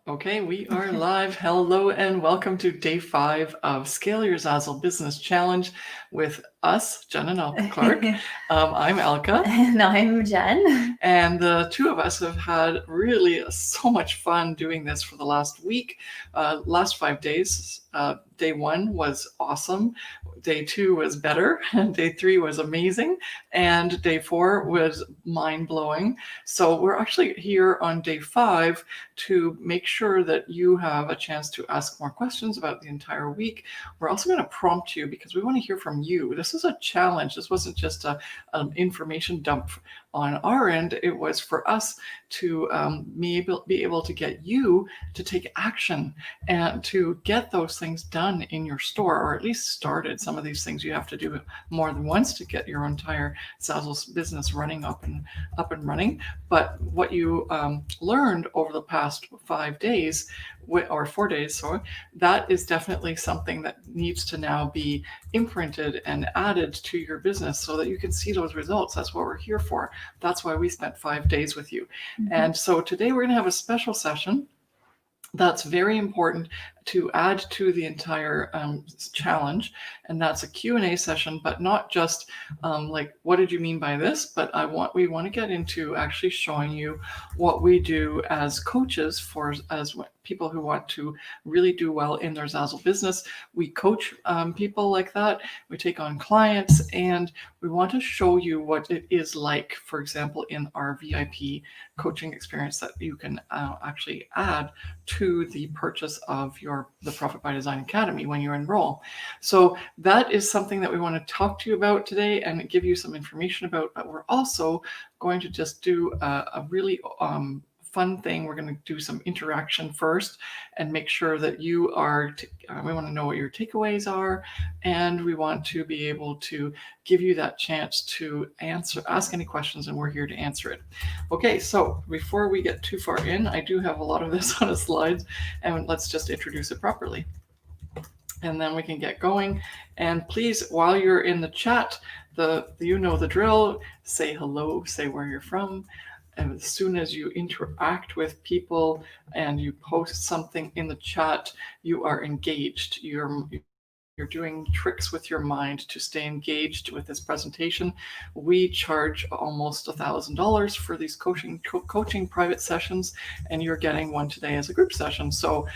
Okay, we are live. Hello and welcome to day 5 of Scale Your Zazzle Business Challenge with us, Jen and Elke Clarke. I'm Elke. And I'm Jen. And the two of us have had really so much fun doing this for the last week, last 5 days. Day 1 was awesome. Day 2 was better. And day 3 was amazing. And day 4 was mind-blowing. So we're actually here on day 5 to make sure that you have a chance to ask more questions about the entire week. We're also going to prompt you because we want to hear from you. This is a challenge. This wasn't just an information dump on our end. It was for us to be able to get you to take action and to get those things done in your store, or at least started. Some of these things you have to do more than once to get your entire Zazzle business running up and running. But what you learned over the past 5 days, or 4 days, sorry, that is definitely something that needs to now be imprinted and added to your business so that you can see those results. That's what we're here for. That's why we spent 5 days with you. And so today we're going to have a special session that's very important to add to the entire challenge, and that's a Q&A session, but not just like, what did you mean by this? But we want to get into actually showing you what we do as coaches as people who want to really do well in their Zazzle business. We coach people like that. We take on clients, and we want to show you what it is like, for example, in our VIP coaching experience that you can actually add to the purchase of the Profit by Design Academy when you enroll. So that is something that we want to talk to you about today and give you some information about, but we're also going to just do a really fun thing. We're going to do some interaction first and make sure that you are, we want to know what your takeaways are, and we want to be able to give you that chance to ask any questions, and we're here to answer it. Okay, so before we get too far in, I do have a lot of this on the slides, and let's just introduce it properly. And then we can get going. And please, while you're in the chat, you know the drill, say hello, say where you're from. And as soon as you interact with people and you post something in the chat, you are engaged. You're doing tricks with your mind to stay engaged with this presentation. We charge almost $1,000 for these coaching private sessions, and you're getting one today as a group session. So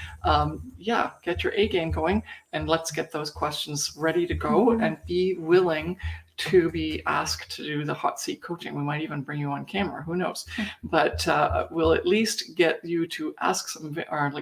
yeah, get your A game going, and let's get those questions ready to go and be willing to be asked to do the hot seat coaching. We might even bring you on camera, who knows? But we'll at least get you to ask some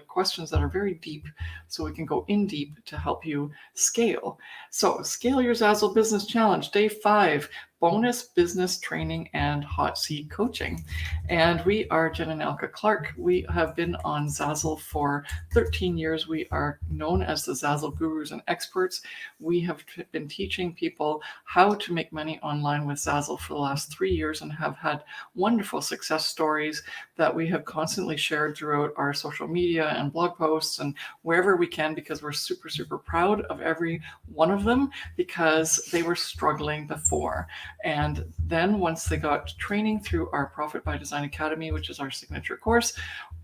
questions that are very deep, so we can go in deep to help you scale. So Scale Your Zazzle Business Challenge, day 5, bonus business training and hot seat coaching. And we are Jen and Elke Clarke. We have been on Zazzle for 13 years. We are known as the Zazzle gurus and experts. We have been teaching people how to make money online with Zazzle for the last 3 years and have had wonderful success stories that we have constantly shared throughout our social media and blog posts and wherever we can, because we're super, super proud of every one of them, because they were struggling before. And then once they got training through our Profit by Design Academy, which is our signature course,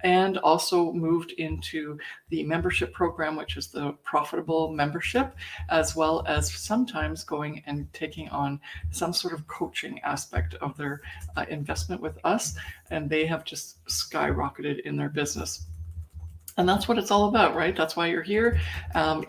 and also moved into the membership program, which is the profitable membership, as well as sometimes going and taking on some sort of coaching aspect of their investment with us. And they have just skyrocketed in their business. And that's what it's all about, right? That's why you're here.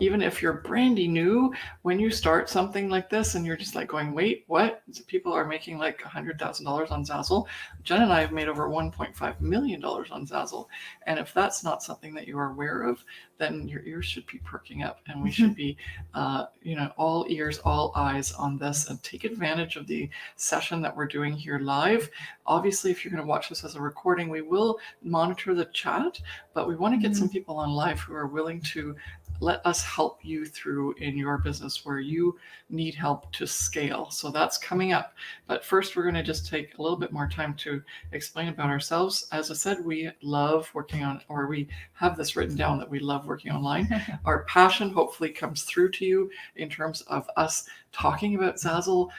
Even if you're brandy new, when you start something like this and you're just like going, wait, what? People are making like $100,000 on Zazzle. Jen and I have made over $1.5 million on Zazzle. And if that's not something that you are aware of, then your ears should be perking up, and we should be, all ears, all eyes on this, and take advantage of the session that we're doing here live. Obviously, if you're going to watch this as a recording, we will monitor the chat, but we want to get some people on live who are willing to let us help you through in your business where you need help to scale. So that's coming up. But first, we're going to just take a little bit more time to explain about ourselves. As I said, we love working on, or we have this written down that we love working online. Our passion hopefully comes through to you in terms of us talking about Zazzle,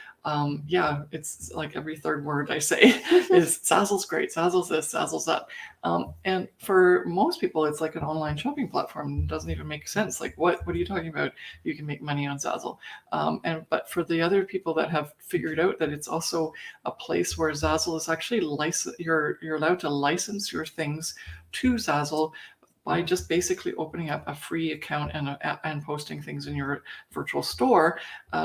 yeah, it's like every third word I say is Zazzle's great, Zazzle's this, Zazzle's that. And for most people, it's like an online shopping platform. It doesn't even make sense. Like, what are you talking about? You can make money on Zazzle. But for the other people that have figured out that it's also a place where Zazzle is actually you're allowed to license your things to Zazzle by just basically opening up a free account and posting things in your virtual store.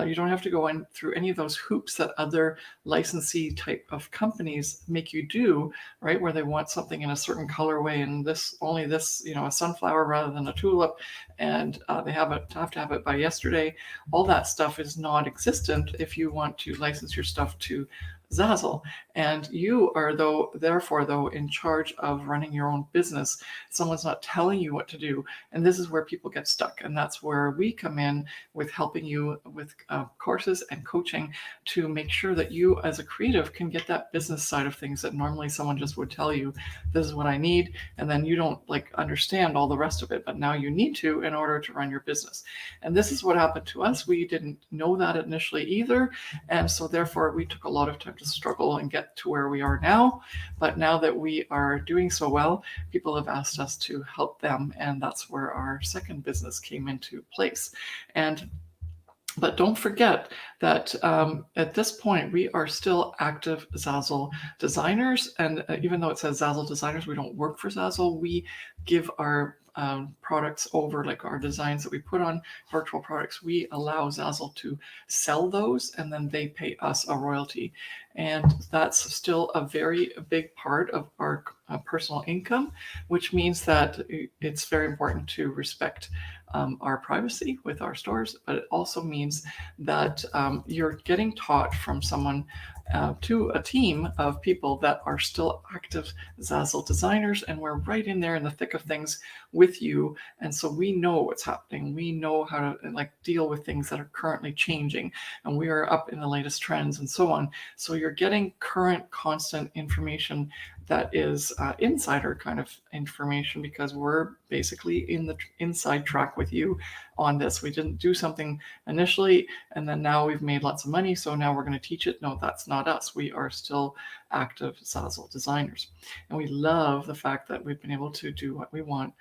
You don't have to go in through any of those hoops that other licensee type of companies make you do, right? Where they want something in a certain colorway and only this, a sunflower rather than a tulip, and they have to have it by yesterday. All that stuff is non-existent if you want to license your stuff to Zazzle. And you are therefore in charge of running your own business. Someone's not telling you what to do. And this is where people get stuck. And that's where we come in with helping you with courses and coaching to make sure that you as a creative can get that business side of things that normally someone just would tell you, this is what I need. And then you don't understand all the rest of it, but now you need to in order to run your business. And this is what happened to us. We didn't know that initially either. And so therefore we took a lot of time to struggle and get to where we are now. But now that we are doing so well, people have asked us to help them. And that's where our second business came into place. But don't forget that at this point, we are still active Zazzle designers. And even though it says Zazzle designers, we don't work for Zazzle. We give our products over, like our designs that we put on virtual products. We allow Zazzle to sell those, and then they pay us a royalty. And that's still a very big part of our personal income, which means that it's very important to respect our privacy with our stores, but it also means that you're getting taught from someone to a team of people that are still active Zazzle designers, and we're right in there in the thick of things with you. And so we know what's happening. We know how to deal with things that are currently changing, and we are up in the latest trends and so on. So you're getting current, constant information that is insider kind of information, because we're basically in the inside track with you on this. We didn't do something initially and then now we've made lots of money, so now we're going to teach it. No, that's not us. We are still active Zazzle designers, and we love the fact that we've been able to do what we want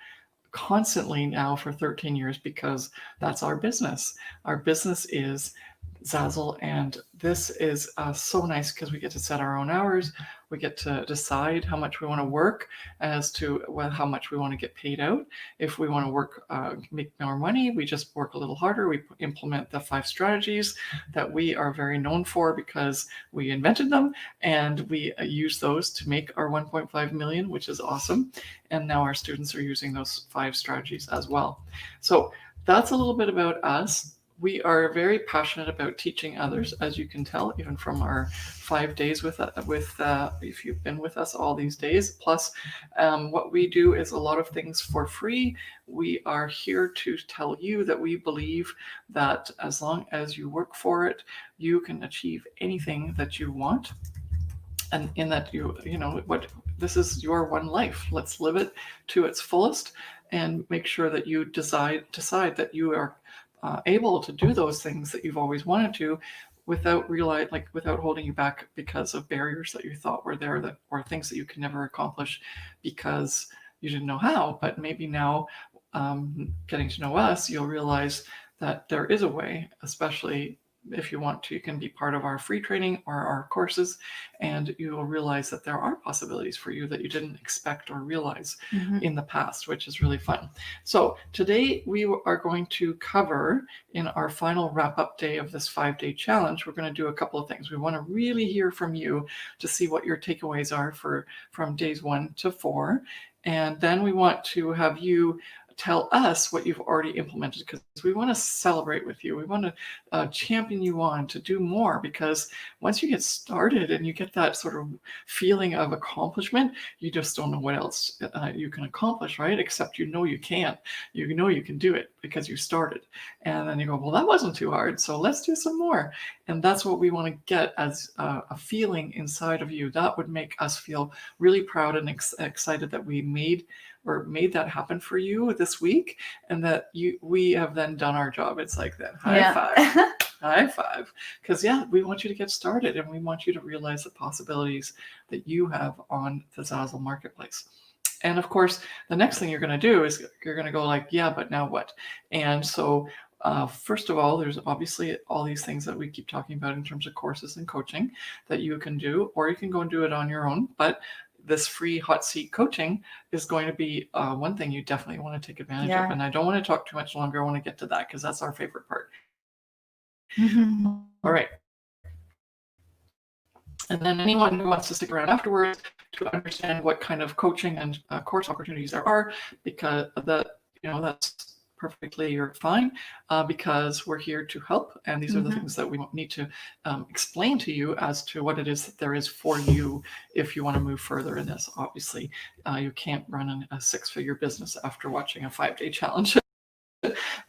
constantly now for 13 years, because that's our business. Our business is Zazzle, and this is so nice because we get to set our own hours. We get to decide how much we want to work as to how much we want to get paid out. If we want to work, make more money, we just work a little harder. We implement the 5 strategies that we are very known for because we invented them, and we use those to make our 1.5 million, which is awesome. And now our students are using those 5 strategies as well. So that's a little bit about us. We are very passionate about teaching others, as you can tell, even from our 5 days with if you've been with us all these days. Plus, what we do is a lot of things for free. We are here to tell you that we believe that as long as you work for it, you can achieve anything that you want. And in that this is your one life. Let's live it to its fullest and make sure that you decide that you are able to do those things that you've always wanted to, without holding you back because of barriers that you thought were there, or things that you can never accomplish because you didn't know how. But maybe now, getting to know us, you'll realize that there is a way, especially if you want to. You can be part of our free training or our courses, and you will realize that there are possibilities for you that you didn't expect or realize in the past, which is really fun. So today we are going to cover, in our final wrap-up day of this 5-day challenge, we're going to do a couple of things. We want to really hear from you to see what your takeaways are from days 1 to 4. And then we want to have you tell us what you've already implemented, because we want to celebrate with you. We want to champion you on to do more, because once you get started and you get that sort of feeling of accomplishment, you just don't know what else you can accomplish, right? Except you can. You can do it because you started. And then you go, well, that wasn't too hard, so let's do some more. And that's what we want to get as a feeling inside of you. That would make us feel really proud and excited that we made that happen for you this week, and that we have then done our job. It's like that high five. High five. Because, yeah, we want you to get started and we want you to realize the possibilities that you have on the Zazzle marketplace. And of course, the next thing you're going to do is you're going to go like, yeah, but now what? And so, first of all, there's obviously all these things that we keep talking about in terms of courses and coaching that you can do, or you can go and do it on your own. But this free hot seat coaching is going to be one thing you definitely want to take advantage of. And I don't want to talk too much longer. I want to get to that because that's our favorite part. All right. And then anyone who wants to stick around afterwards to understand what kind of coaching and course opportunities there are, because that's perfectly fine, because we're here to help, and these are the things that we need to explain to you as to what it is that there is for you if you want to move further in this. Obviously, you can't run a six-figure business after watching a 5-day challenge.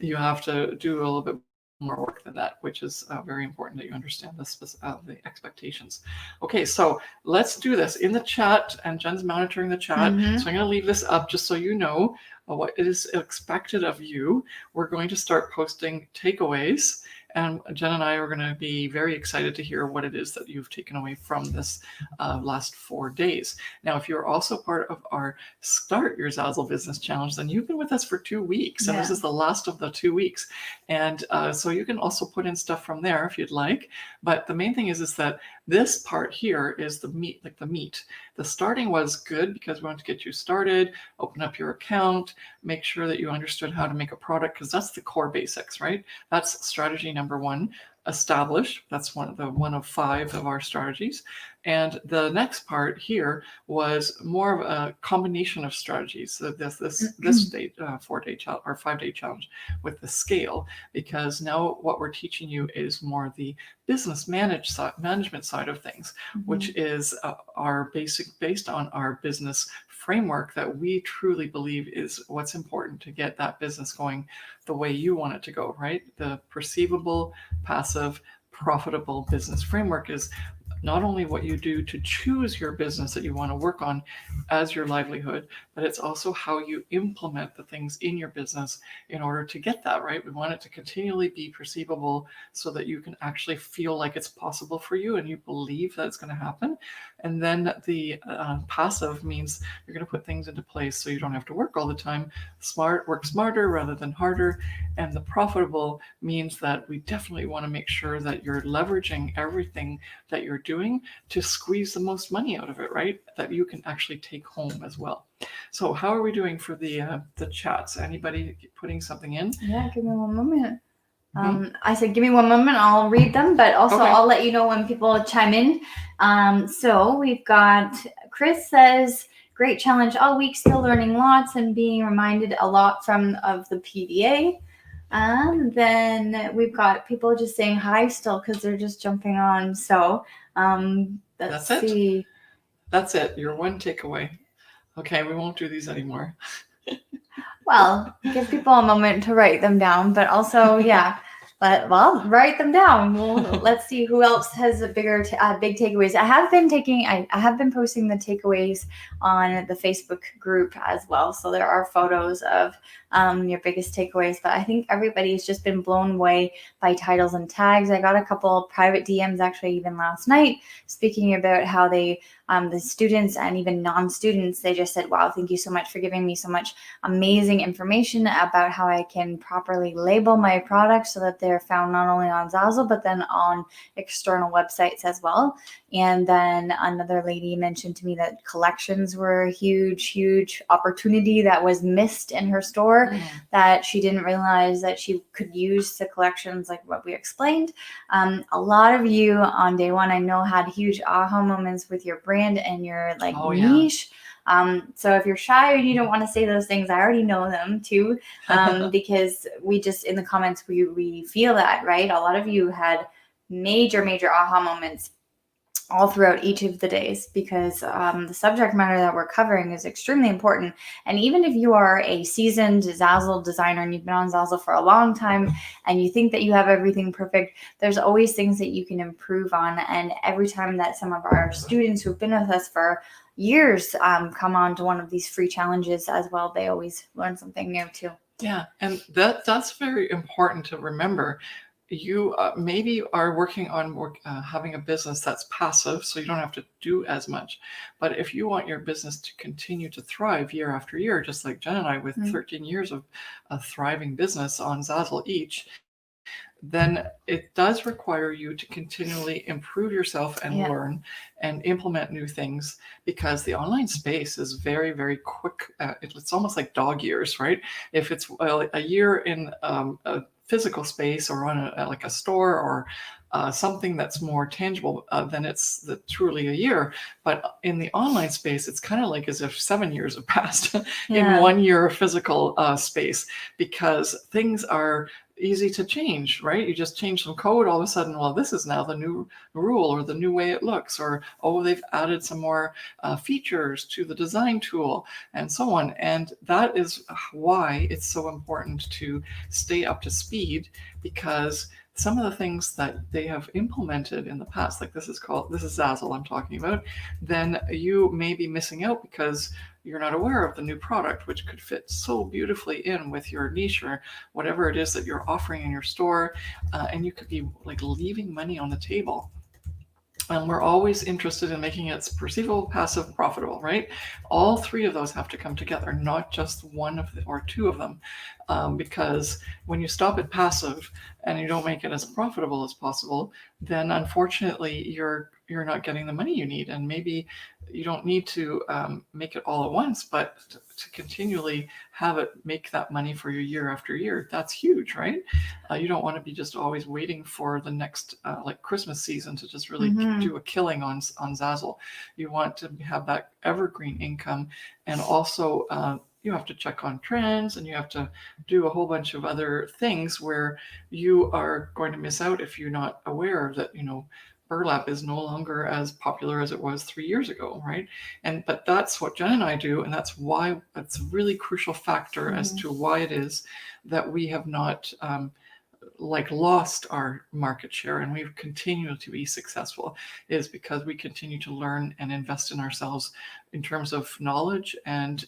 You have to do a little bit more work than that, which is very important that you understand the expectations. Okay, so let's do this in the chat, and Jen's monitoring the chat. So I'm going to leave this up just so you know what is expected of you. We're going to start posting takeaways, and Jen and I are going to be very excited to hear what it is that you've taken away from this last 4 days. Now, if you're also part of our Start Your Zazzle Business Challenge, then you've been with us for 2 weeks, and this is the last of the 2 weeks. And so you can also put in stuff from there if you'd like. But the main thing is that this part here is the meat, like the meat. The starting was good because we want to get you started, open up your account, make sure that you understood how to make a product, because that's the core basics, right? That's strategy number 1. Establish. That's one of 5 of our strategies. And the next part here was more of a combination of strategies. So this 4-day challenge or 5-day challenge with the scale, because now what we're teaching you is more the business management side of things, which is our based on our business framework that we truly believe is what's important to get that business going the way you want it to go, right? The perceivable, passive, profitable business framework is not only what you do to choose your business that you want to work on as your livelihood, but it's also how you implement the things in your business in order to get that, right? We want it to continually be perceivable so that you can actually feel like it's possible for you and you believe that it's going to happen. And then the passive means you're going to put things into place so you don't have to work all the time. Work smarter rather than harder. And the profitable means that we definitely want to make sure that you're leveraging everything that you're doing to squeeze the most money out of it, right? That you can actually take home as well. So how are we doing for the chats? Anybody putting something in? Yeah, give me one moment. I said, give me one moment, I'll read them, but also I'll let you know when people chime in. So we've got Chris says, great challenge all week, still learning lots and being reminded a lot of the PDA. Then we've got people just saying hi still because they're just jumping on. So let's see. That's it. Your one takeaway. Okay, we won't do these anymore. Well, give people a moment to write them down, but also, write them down. Let's see who else has a big takeaways. I have been posting the takeaways on the Facebook group as well. So there are photos of your biggest takeaways, but I think everybody's just been blown away by titles and tags. I got a couple private DMs actually even last night speaking about how they the students and even non-students, they just said, wow, thank you so much for giving me so much amazing information about how I can properly label my products so that they're found not only on Zazzle, but then on external websites as well. And then another lady mentioned to me that collections were a huge, huge opportunity that was missed in her store, that she didn't realize that she could use the collections like what we explained. A lot of you on day one, I know, had huge aha moments with your brand and your niche. So if you're shy or you don't want to say those things, I already know them too, because we just in the comments we feel that, right? A lot of you had major aha moments all throughout each of the days, because the subject matter that we're covering is extremely important. And even if you are a seasoned Zazzle designer and you've been on Zazzle for a long time and you think that you have everything perfect, there's always things that you can improve on. And every time that some of our students who've been with us for years come on to one of these free challenges as well, they always learn something new too. Yeah, and that's very important to remember. you maybe are working on having a business that's passive, so you don't have to do as much. But if you want your business to continue to thrive year after year, just like Jen and I, with 13 years of a thriving business on Zazzle each, then it does require you to continually improve yourself and learn and implement new things, because the online space is very, very quick. It's almost like dog years, right? If it's a year in a physical space or on like a store or something that's more tangible, then it's truly a year. But in the online space, it's kind of like as if 7 years have passed in 1 year of physical space, because things are easy to change, right? You just change some code, all of a sudden, well, this is now the new rule or the new way it looks, or, oh, they've added some more features to the design tool and so on. And that is why it's so important to stay up to speed, because some of the things that they have implemented in the past, like this is Zazzle I'm talking about, then you may be missing out because you're not aware of the new product, which could fit so beautifully in with your niche or whatever it is that you're offering in your store. And you could be like leaving money on the table. And we're always interested in making it perceivable, passive, profitable, right? All three of those have to come together, not just one of or two of them. Because when you stop at passive and you don't make it as profitable as possible, then unfortunately you're not getting the money you need. And maybe you don't need to make it all at once, but to continually have it make that money for you year after year, that's huge, right? You don't want to be just always waiting for the next like Christmas season to just really do a killing on Zazzle. You want to have that evergreen income, and also you have to check on trends, and you have to do a whole bunch of other things where you are going to miss out if you're not aware that, burlap is no longer as popular as it was 3 years ago, right? But that's what Jen and I do, and that's why it's a really crucial factor as to why it is that we have not lost our market share and we've continued to be successful, is because we continue to learn and invest in ourselves in terms of knowledge and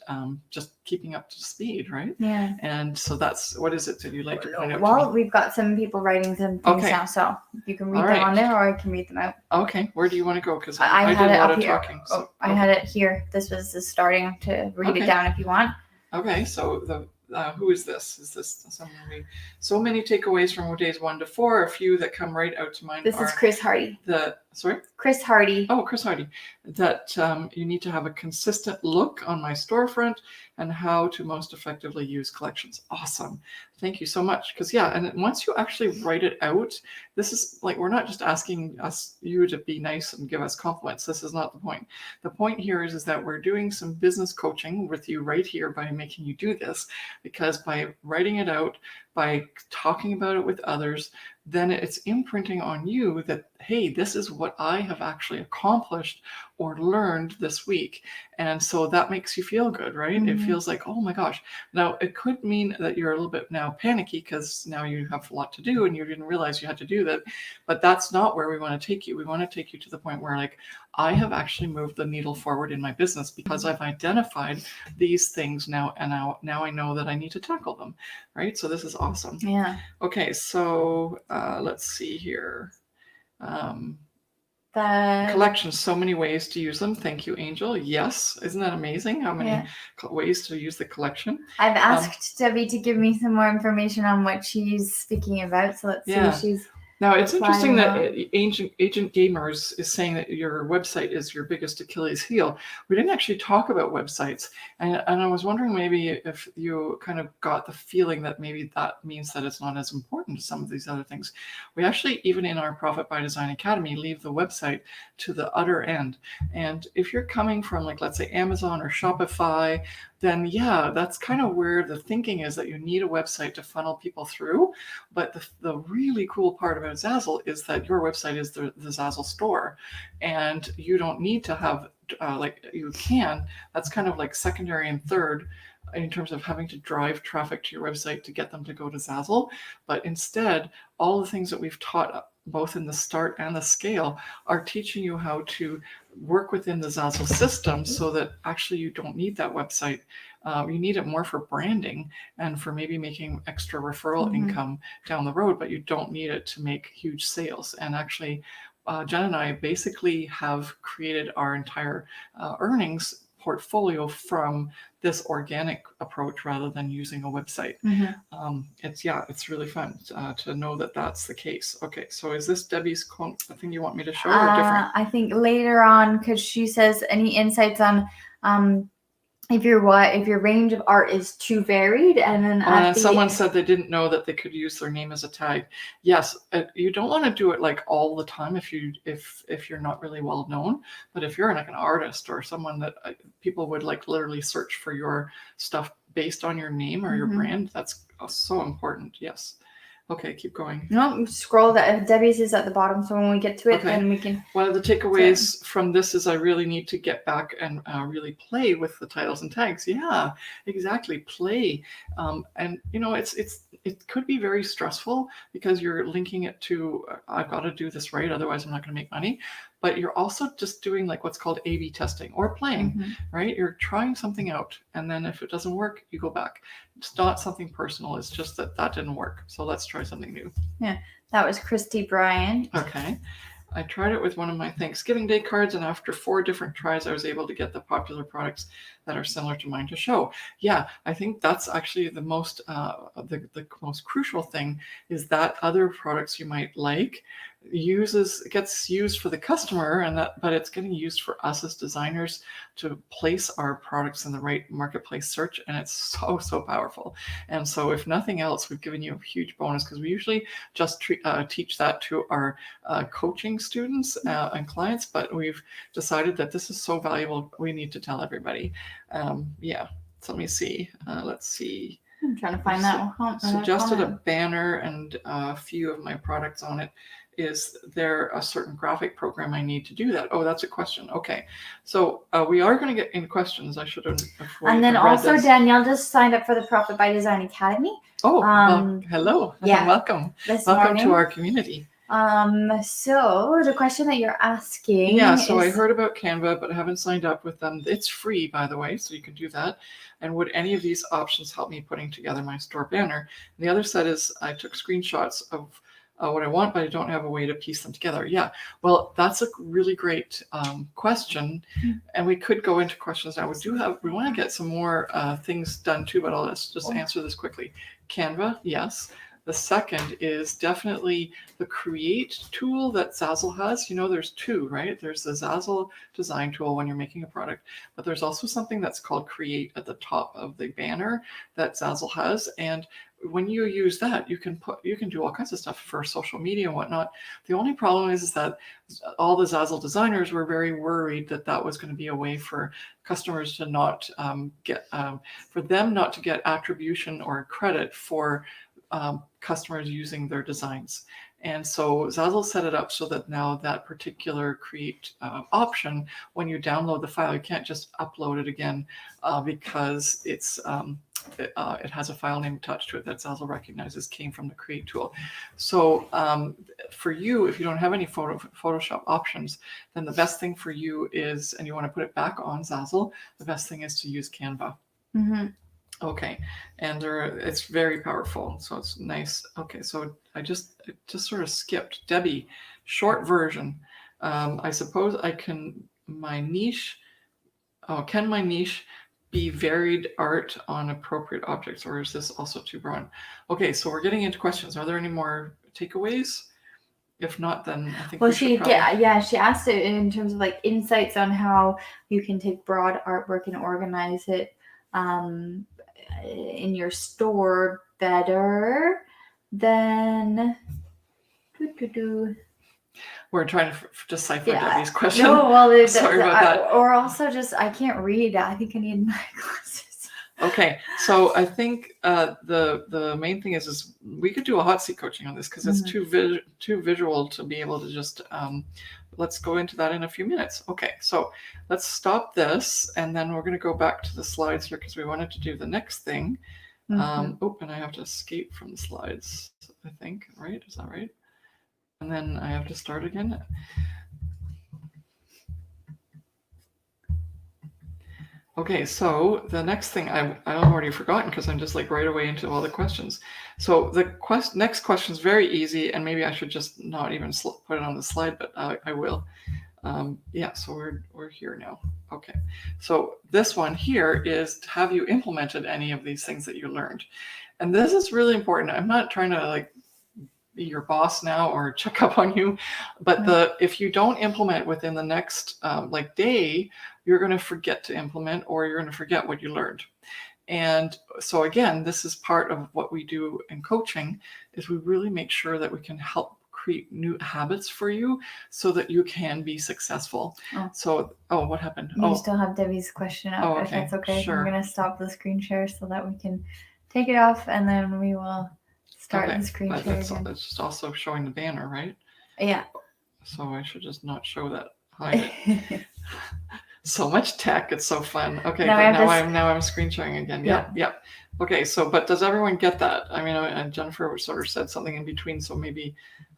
just keeping up to speed, right? Yeah. And so that's, what is it that you like to point out? Well, we've got some people writing some things now, so you can read them on there, or I can read them out. Okay, where do you want to go? Because I did a lot of talking. So, I had it here. This was the starting to read it down if you want. Okay, so who is this? Is this someone so many takeaways from days 1 to 4? A few that come right out to mind. This is Chris Hardy. Chris Hardy. Oh, Chris Hardy. That you need to have a consistent look on my storefront and how to most effectively use collections. Awesome. Thank you so much. Because and once you actually write it out, this is like, we're not just asking you to be nice and give us compliments. This is not the point. The point here is that we're doing some business coaching with you right here by making you do this, because by writing it out, by talking about it with others, then it's imprinting on you that, hey, this is what I have actually accomplished or learned this week. And so that makes you feel good, right? It feels like, oh my gosh. Now, it could mean that you're a little bit now panicky because now you have a lot to do and you didn't realize you had to do that. But that's not where we want to take you. We want to take you to the point where, like, I have actually moved the needle forward in my business because I've identified these things now, and now I know that I need to tackle them, right? So this is awesome. Yeah. Okay, so let's see here. Collections, so many ways to use them. Thank you, Angel. Yes, isn't that amazing? How many ways to use the collection? I've asked Debbie to give me some more information on what she's speaking about, so let's see if she's. Now, it's interesting that Agent Gamers is saying that your website is your biggest Achilles heel. We didn't actually talk about websites. And I was wondering maybe if you kind of got the feeling that maybe that means that it's not as important as some of these other things. We actually, even in our Profit by Design Academy, leave the website to the other end. And if you're coming from, like, let's say Amazon or Shopify, then that's kind of where the thinking is, that you need a website to funnel people through. But the really cool part about Zazzle is that your website is the Zazzle store, and you don't need to have you can. That's kind of like secondary and third in terms of having to drive traffic to your website to get them to go to Zazzle. But instead, all the things that we've taught both in the start and the scale are teaching you how to work within the Zazzle system so that actually you don't need that website You need it more for branding and for maybe making extra referral income down the road, but you don't need it to make huge sales. And actually, Jen and I basically have created our entire earnings portfolio from this organic approach rather than using a website. It's really fun to know that that's the case. Okay, so is this Debbie's thing you want me to show or different? I think later on, because she says any insights on if your range of art is too varied, and then someone said they didn't know that they could use their name as a tag. Yes, you don't want to do it like all the time if you're not really well known. But if you're like an artist or someone that people would like literally search for your stuff based on your name or your brand, that's so important. Yes. Okay, keep going. No, scroll that. Debbie's is at the bottom, so when we get to it, then we can. One of the takeaways from this is I really need to get back and really play with the titles and tags. Yeah, exactly. Play, and it could be very stressful because you're linking it to I've got to do this right, otherwise I'm not going to make money. But you're also just doing like what's called A/B testing or playing, right? You're trying something out, and then if it doesn't work, you go back. It's not something personal. It's just that didn't work. So let's try something new. Yeah, that was Christy Bryan. Okay. I tried it with one of my Thanksgiving Day cards, and after 4 different tries, I was able to get the popular products that are similar to mine to show. Yeah, I think that's actually the most the most crucial thing is that other products you might like gets used for the customer, but it's getting used for us as designers to place our products in the right marketplace search, and it's so powerful. And so, if nothing else, we've given you a huge bonus because we usually just teach that to our coaching students and clients, but we've decided that this is so valuable, we need to tell everybody. So let me see. Let's see. I'm trying to find that one. Suggested a banner and a few of my products on it. Is there a certain graphic program I need to do that? Oh, that's a question. Okay. So we are going to get in questions. I should have. And then also Danielle just signed up for the Profit by Design Academy. Oh, well, hello. Yeah. Welcome. Welcome to our community. So the question that you're asking. Yeah, so I heard about Canva, but I haven't signed up with them. It's free, by the way, so you can do that. And would any of these options help me putting together my store banner? And the other set is I took screenshots of what I want, but I don't have a way to piece them together. Yeah, well, that's a really great question, and we could go into questions now. We want to get some more things done too, but let's just answer this quickly. Canva, yes. The second is definitely the Create tool that Zazzle has. There's 2, right? There's the Zazzle design tool when you're making a product, but there's also something that's called Create at the top of the banner that Zazzle has. And when you use that, you can do all kinds of stuff for social media and whatnot. The only problem is that all the Zazzle designers were very worried that was going to be a way for customers to not for them not to get attribution or credit for customers using their designs. And so Zazzle set it up so that now that particular Create option, when you download the file, you can't just upload it again because it has a file name attached to it that Zazzle recognizes came from the Create tool. So for you, if you don't have any Photoshop options, then the best thing for you is, and you want to put it back on Zazzle, the best thing is to use Canva. Okay, and it's very powerful, so it's nice. Okay, so I just sort of skipped Debbie. Short version. I suppose can my niche be varied art on appropriate objects, or is this also too broad? Okay, so we're getting into questions. Are there any more takeaways? If not, then I think she asked it in terms of like insights on how you can take broad artwork and organize it in your store better than we're trying to decipher Debbie's question. No, well, sorry about that. Or also just I can't read. I think I need my glasses. Okay, so I think the main thing is we could do a hot seat coaching on this because it's too visual to be able to just. Let's go into that in a few minutes. Okay, so let's stop this, and then we're going to go back to the slides here because we wanted to do the next thing. And I have to escape from the slides, I think, right? Is that right? And then I have to start again. Okay, so the next thing I've already forgotten because I'm just like right away into all the questions. So the next question is very easy, and maybe I should just not even put it on the slide, but I will. Yeah, so we're here now. Okay, so this one here is, have you implemented any of these things that you learned? And this is really important. I'm not trying to like be your boss now or check up on you, but if you don't implement within the next like day, you're going to forget to implement, or you're going to forget what you learned. And so again, this is part of what we do in coaching, is we really make sure that we can help create new habits for you so that you can be successful. So, what happened? You still have Debbie's question up, if that's okay. Sure. I'm going to stop the screen share so that we can take it off, and then we will start the screen share again. It's just also showing the banner, right? Yeah. So I should just not show that. Hide it. So much tech, it's so fun. Okay, now I'm screen sharing again. Yep. Okay, so but does everyone get that? I mean, and Jennifer sort of said something in between, so maybe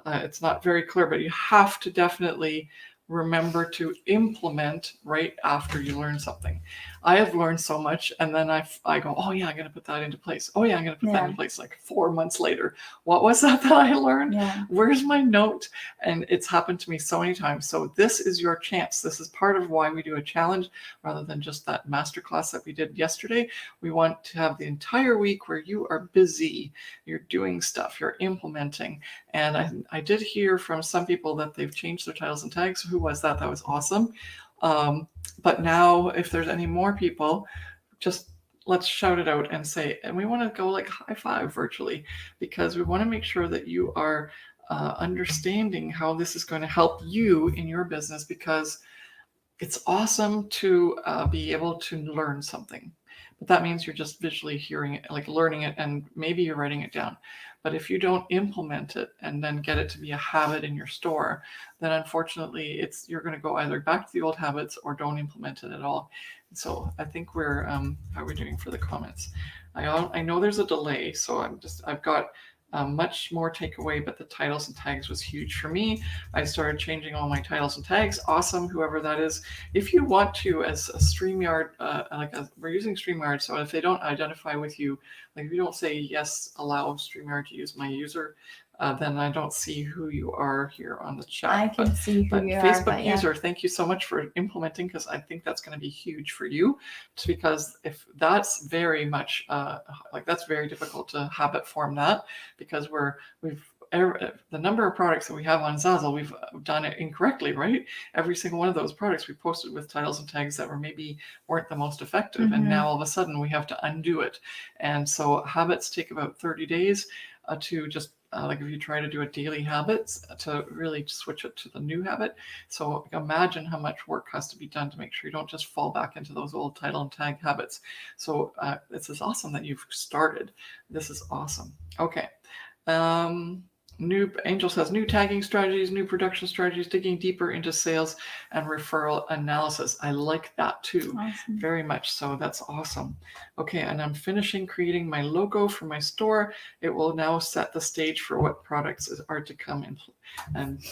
it's not very clear, but you have to definitely remember to implement right after you learn something. I have learned so much, and then I go, oh yeah, I'm going to put that into place. Oh yeah, I'm going to put that into place. Like 4 months later, what was that I learned? Where's my note? And it's happened to me so many times. So this is your chance. This is part of why we do a challenge rather than just that masterclass that we did yesterday. We want to have the entire week where you are busy, you're doing stuff, you're implementing. And I did hear from some people that they've changed their titles and tags. Who was that? That was awesome. But now if there's any more people, just let's shout it out and say, and we want to go like high five virtually, because we want to make sure that you are understanding how this is going to help you in your business, because it's awesome to be able to learn something. But that means you're just visually hearing it, like learning it, and maybe you're writing it down. But if you don't implement it and then get it to be a habit in your store, then unfortunately you're going to go either back to the old habits or don't implement it at all. So I think we're how are we doing for the comments? I know there's a delay, so I've got much more takeaway, but the titles and tags was huge for me. I started changing all my titles and tags. Awesome, whoever that is. If you want to, as a StreamYard, we're using StreamYard, so if they don't identify with you, like if you don't say yes, allow StreamYard to use my user, then I don't see who you are here on the chat. I can see who you Facebook are. user, thank you so much for implementing, because I think that's going to be huge for you. Because if that's very much that's very difficult to habit form that, because the number of products that we have on Zazzle, we've done it incorrectly, right? Every single one of those products we posted with titles and tags that weren't the most effective, and now all of a sudden we have to undo it. And so habits take about 30 days to just like if you try to do a daily habits to really switch it to the new habit. So imagine how much work has to be done to make sure you don't just fall back into those old title and tag habits. So this is awesome that you've started. This is awesome. Okay. New Angel says new tagging strategies, new production strategies, digging deeper into sales and referral analysis. I like that too. Awesome. Very much so. That's awesome. Okay, and I'm finishing creating my logo for my store. It will now set the stage for what products are to come in, and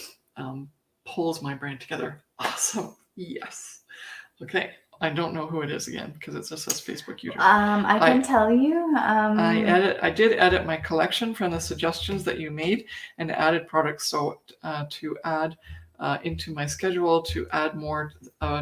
pulls my brand together. Awesome. Yes. Okay. I don't know who it is again because it just says Facebook user. I can tell you. I did edit my collection from the suggestions that you made and added products. So to add into my schedule to add more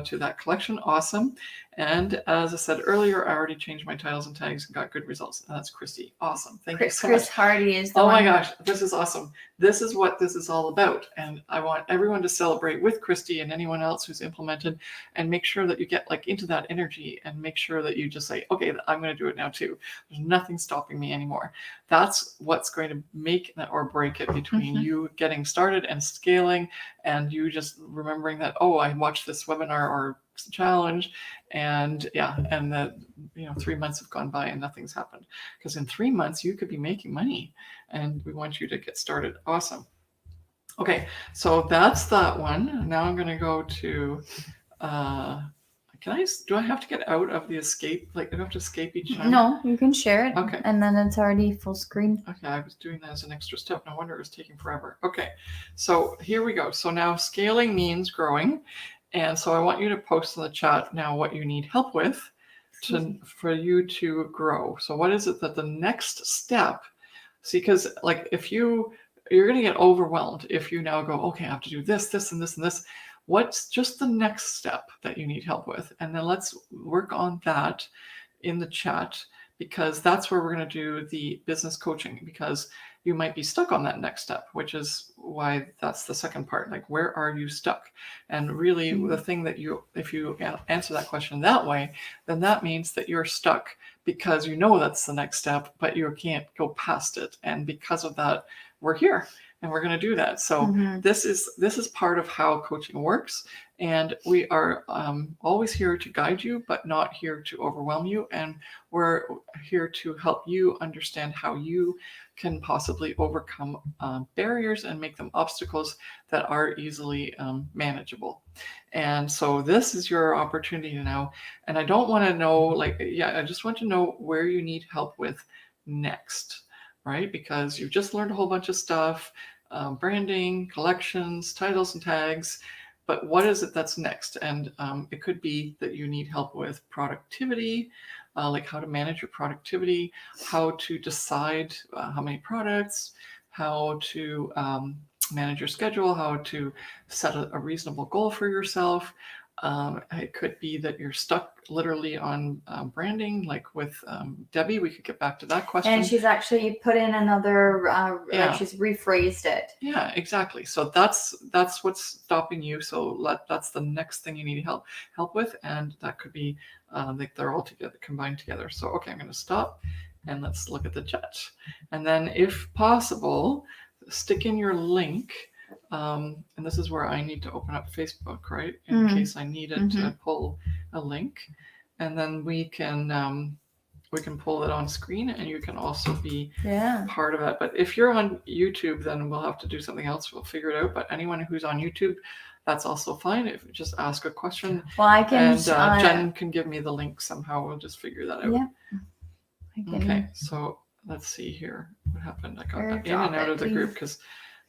to that collection. Awesome. And as I said earlier, I already changed my titles and tags and got good results. And that's Christy. Awesome. Thank you so much. Chris Hardy is the one. Oh my gosh, this is awesome. This is what this is all about. And I want everyone to celebrate with Christy and anyone else who's implemented, and make sure that you get like into that energy and make sure that you just say, okay, I'm going to do it now too. There's nothing stopping me anymore. That's what's going to make or break it between you getting started and scaling, and you just remembering that, oh, I watched this webinar or challenge, and that 3 months have gone by and nothing's happened, because in 3 months you could be making money, and we want you to get started. Awesome. Okay, so that's that one. Now I'm going to go to do I have to get out of the escape? Like, do I have to escape each time? No, you can share it. Okay. And then it's already full screen. Okay, I was doing that as an extra step. No wonder it was taking forever. Okay, so here we go. So now scaling means growing. And so I want you to post in the chat now what you need help with. for you to grow? So what is it that the next step? See, because like if you're going to get overwhelmed if you now go, okay, I have to do this, this, and this, and this. What's just the next step that you need help with? And then let's work on that in the chat, because that's where we're going to do the business coaching, because you might be stuck on that next step, which is why that's the second part. Like, where are you stuck? And really the thing that if you answer that question that way, then that means that you're stuck because you know that's the next step, but you can't go past it. And because of that, we're here and we're going to do that. So this is part of how coaching works. And we are always here to guide you, but not here to overwhelm you. And we're here to help you understand how you can possibly overcome barriers and make them obstacles that are easily manageable. And so this is your opportunity now. And I don't want to know, I just want to know where you need help with next, right? Because you've just learned a whole bunch of stuff, branding, collections, titles and tags. But what is it that's next? And it could be that you need help with productivity, like how to manage your productivity, how to decide how many products, how to manage your schedule, how to set a reasonable goal for yourself. It could be that you're stuck literally on branding, like with Debbie. We could get back to that question. And she's actually put in another, like she's rephrased it. Yeah, exactly. So that's what's stopping you. So that's the next thing you need help with, and that could be like they're all together, combined together. So okay, I'm going to stop and let's look at the chat, and then if possible, stick in your link. And this is where I need to open up Facebook, right? In case I needed to pull a link, and then we can pull it on screen, and you can also be part of it. But if you're on YouTube, then we'll have to do something else. We'll figure it out. But anyone who's on YouTube, that's also fine. If you just ask a question, well, I can. And Jen can give me the link somehow. We'll just figure that out. Yeah. Okay. So let's see here. What happened? I got in and out of the group because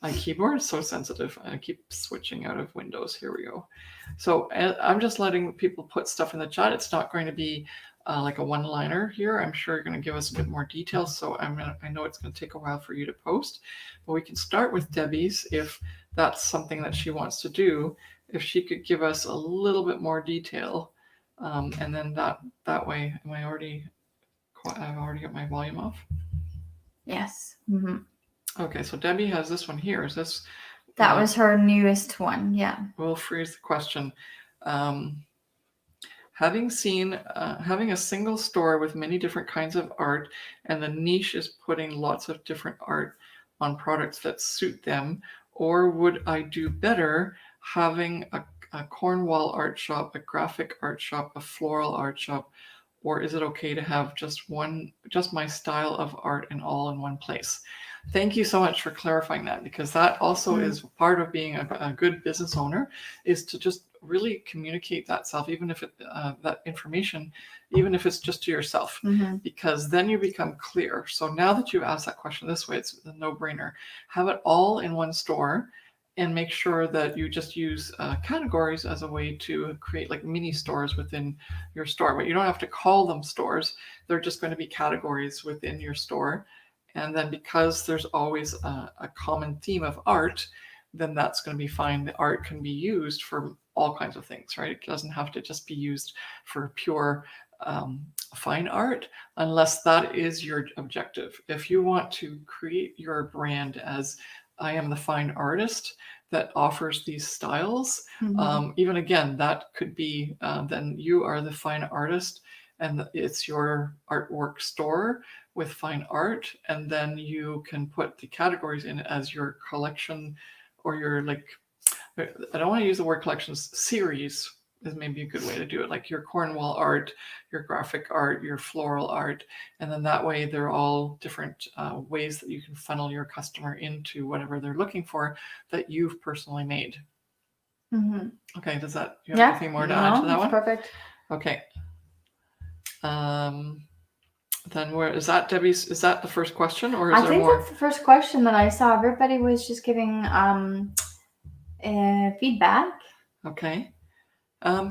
my keyboard is so sensitive. I keep switching out of Windows. Here we go. So I'm just letting people put stuff in the chat. It's not going to be like a one-liner here. I'm sure you're going to give us a bit more detail. So I know it's going to take a while for you to post, but we can start with Debbie's if that's something that she wants to do. If she could give us a little bit more detail, and then that way, I've already got my volume off. Yes. Okay, so Debbie has this one here. Is this? That was her newest one. Yeah. We'll freeze the question. Having a single store with many different kinds of art, and the niche is putting lots of different art on products that suit them, or would I do better having a Cornwall art shop, a graphic art shop, a floral art shop, or is it okay to have just my style of art and all in one place? Thank you so much for clarifying that, because that also is part of being a good business owner, is to just really communicate that self, even if that information, even if it's just to yourself, because then you become clear. So now that you've asked that question this way, it's a no-brainer. Have it all in one store, and make sure that you just use categories as a way to create like mini stores within your store. But you don't have to call them stores. They're just going to be categories within your store. And then because there's always a common theme of art, then that's going to be fine. The art can be used for all kinds of things, right? It doesn't have to just be used for pure fine art, unless that is your objective. If you want to create your brand as I am the fine artist that offers these styles, even again, that could be then you are the fine artist, and it's your artwork store with fine art, and then you can put the categories in as your collection, or your, like, I don't want to use the word collections, series is maybe a good way to do it, like your Cornwall art, your graphic art, your floral art, and then that way they're all different ways that you can funnel your customer into whatever they're looking for that you've personally made. Okay, does that, you have anything more to add to that one? Perfect. Okay. Then where is that, Debbie's? Is that the first question, or is there more? I think that's the first question that I saw. Everybody was just giving feedback. Okay.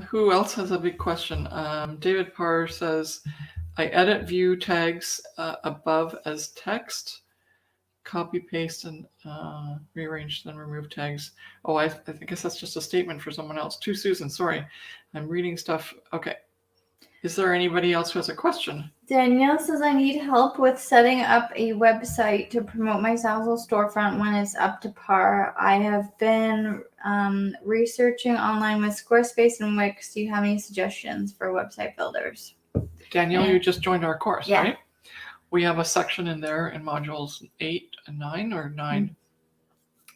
Who else has a big question? David Parr says, I edit view tags above as text, copy, paste, and rearrange, then remove tags. Oh, I guess that's just a statement for someone else. To Susan, sorry. I'm reading stuff. Okay. Is there anybody else who has a question? Danielle says, I need help with setting up a website to promote my Zazzle storefront when it's up to par. I have been researching online with Squarespace and Wix. Do you have any suggestions for website builders? Danielle, you just joined our course, Yeah. right? We have a section in there in modules 8 and 9 or 9.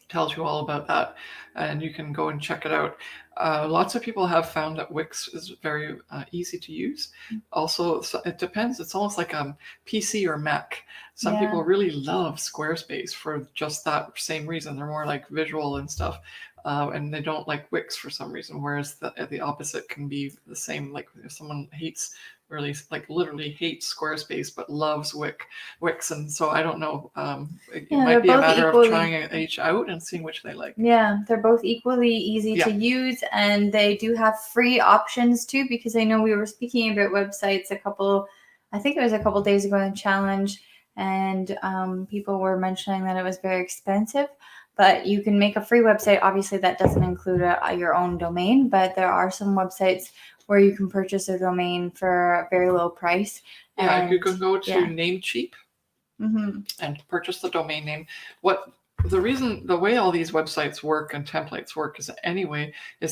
Tells you all about that, and you can go and check it out. Lots of people have found that Wix is very easy to use. Also, it depends. It's almost like a PC or Mac. Some people really love Squarespace for just that same reason. They're more like visual and stuff, and they don't like Wix for some reason. Whereas the opposite can be the same. Like if someone literally hates Squarespace but loves Wix, and so I don't know. It might be a matter of trying each out and seeing which they like. Yeah, they're both equally easy to use, and they do have free options too. Because I know we were speaking about websites I think it was a couple days ago in challenge, and people were mentioning that it was very expensive. But you can make a free website. Obviously, that doesn't include your own domain, but there are some websites where you can purchase a domain for a very low price. Yeah, you can go to Namecheap and purchase the domain name. The way all these websites work and templates work is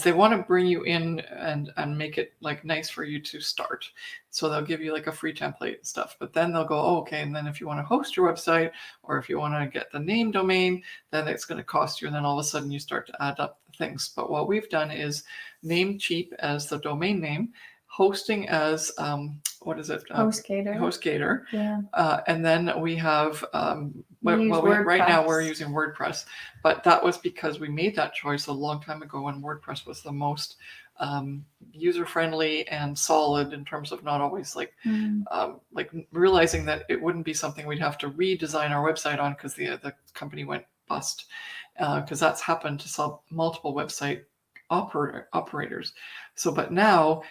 they want to bring you in and make it like nice for you to start. So they'll give you like a free template and stuff, but then they'll go, okay, and then if you want to host your website or if you want to get the name domain, then it's going to cost you, and then all of a sudden you start to add up things. But what we've done is Namecheap as the domain name, hosting as HostGator. Yeah. And then we have right now we're using WordPress, but that was because we made that choice a long time ago when WordPress was the most user-friendly and solid in terms of not always like realizing that it wouldn't be something we'd have to redesign our website on because the company went bust, because that's happened to multiple website operators. So, but now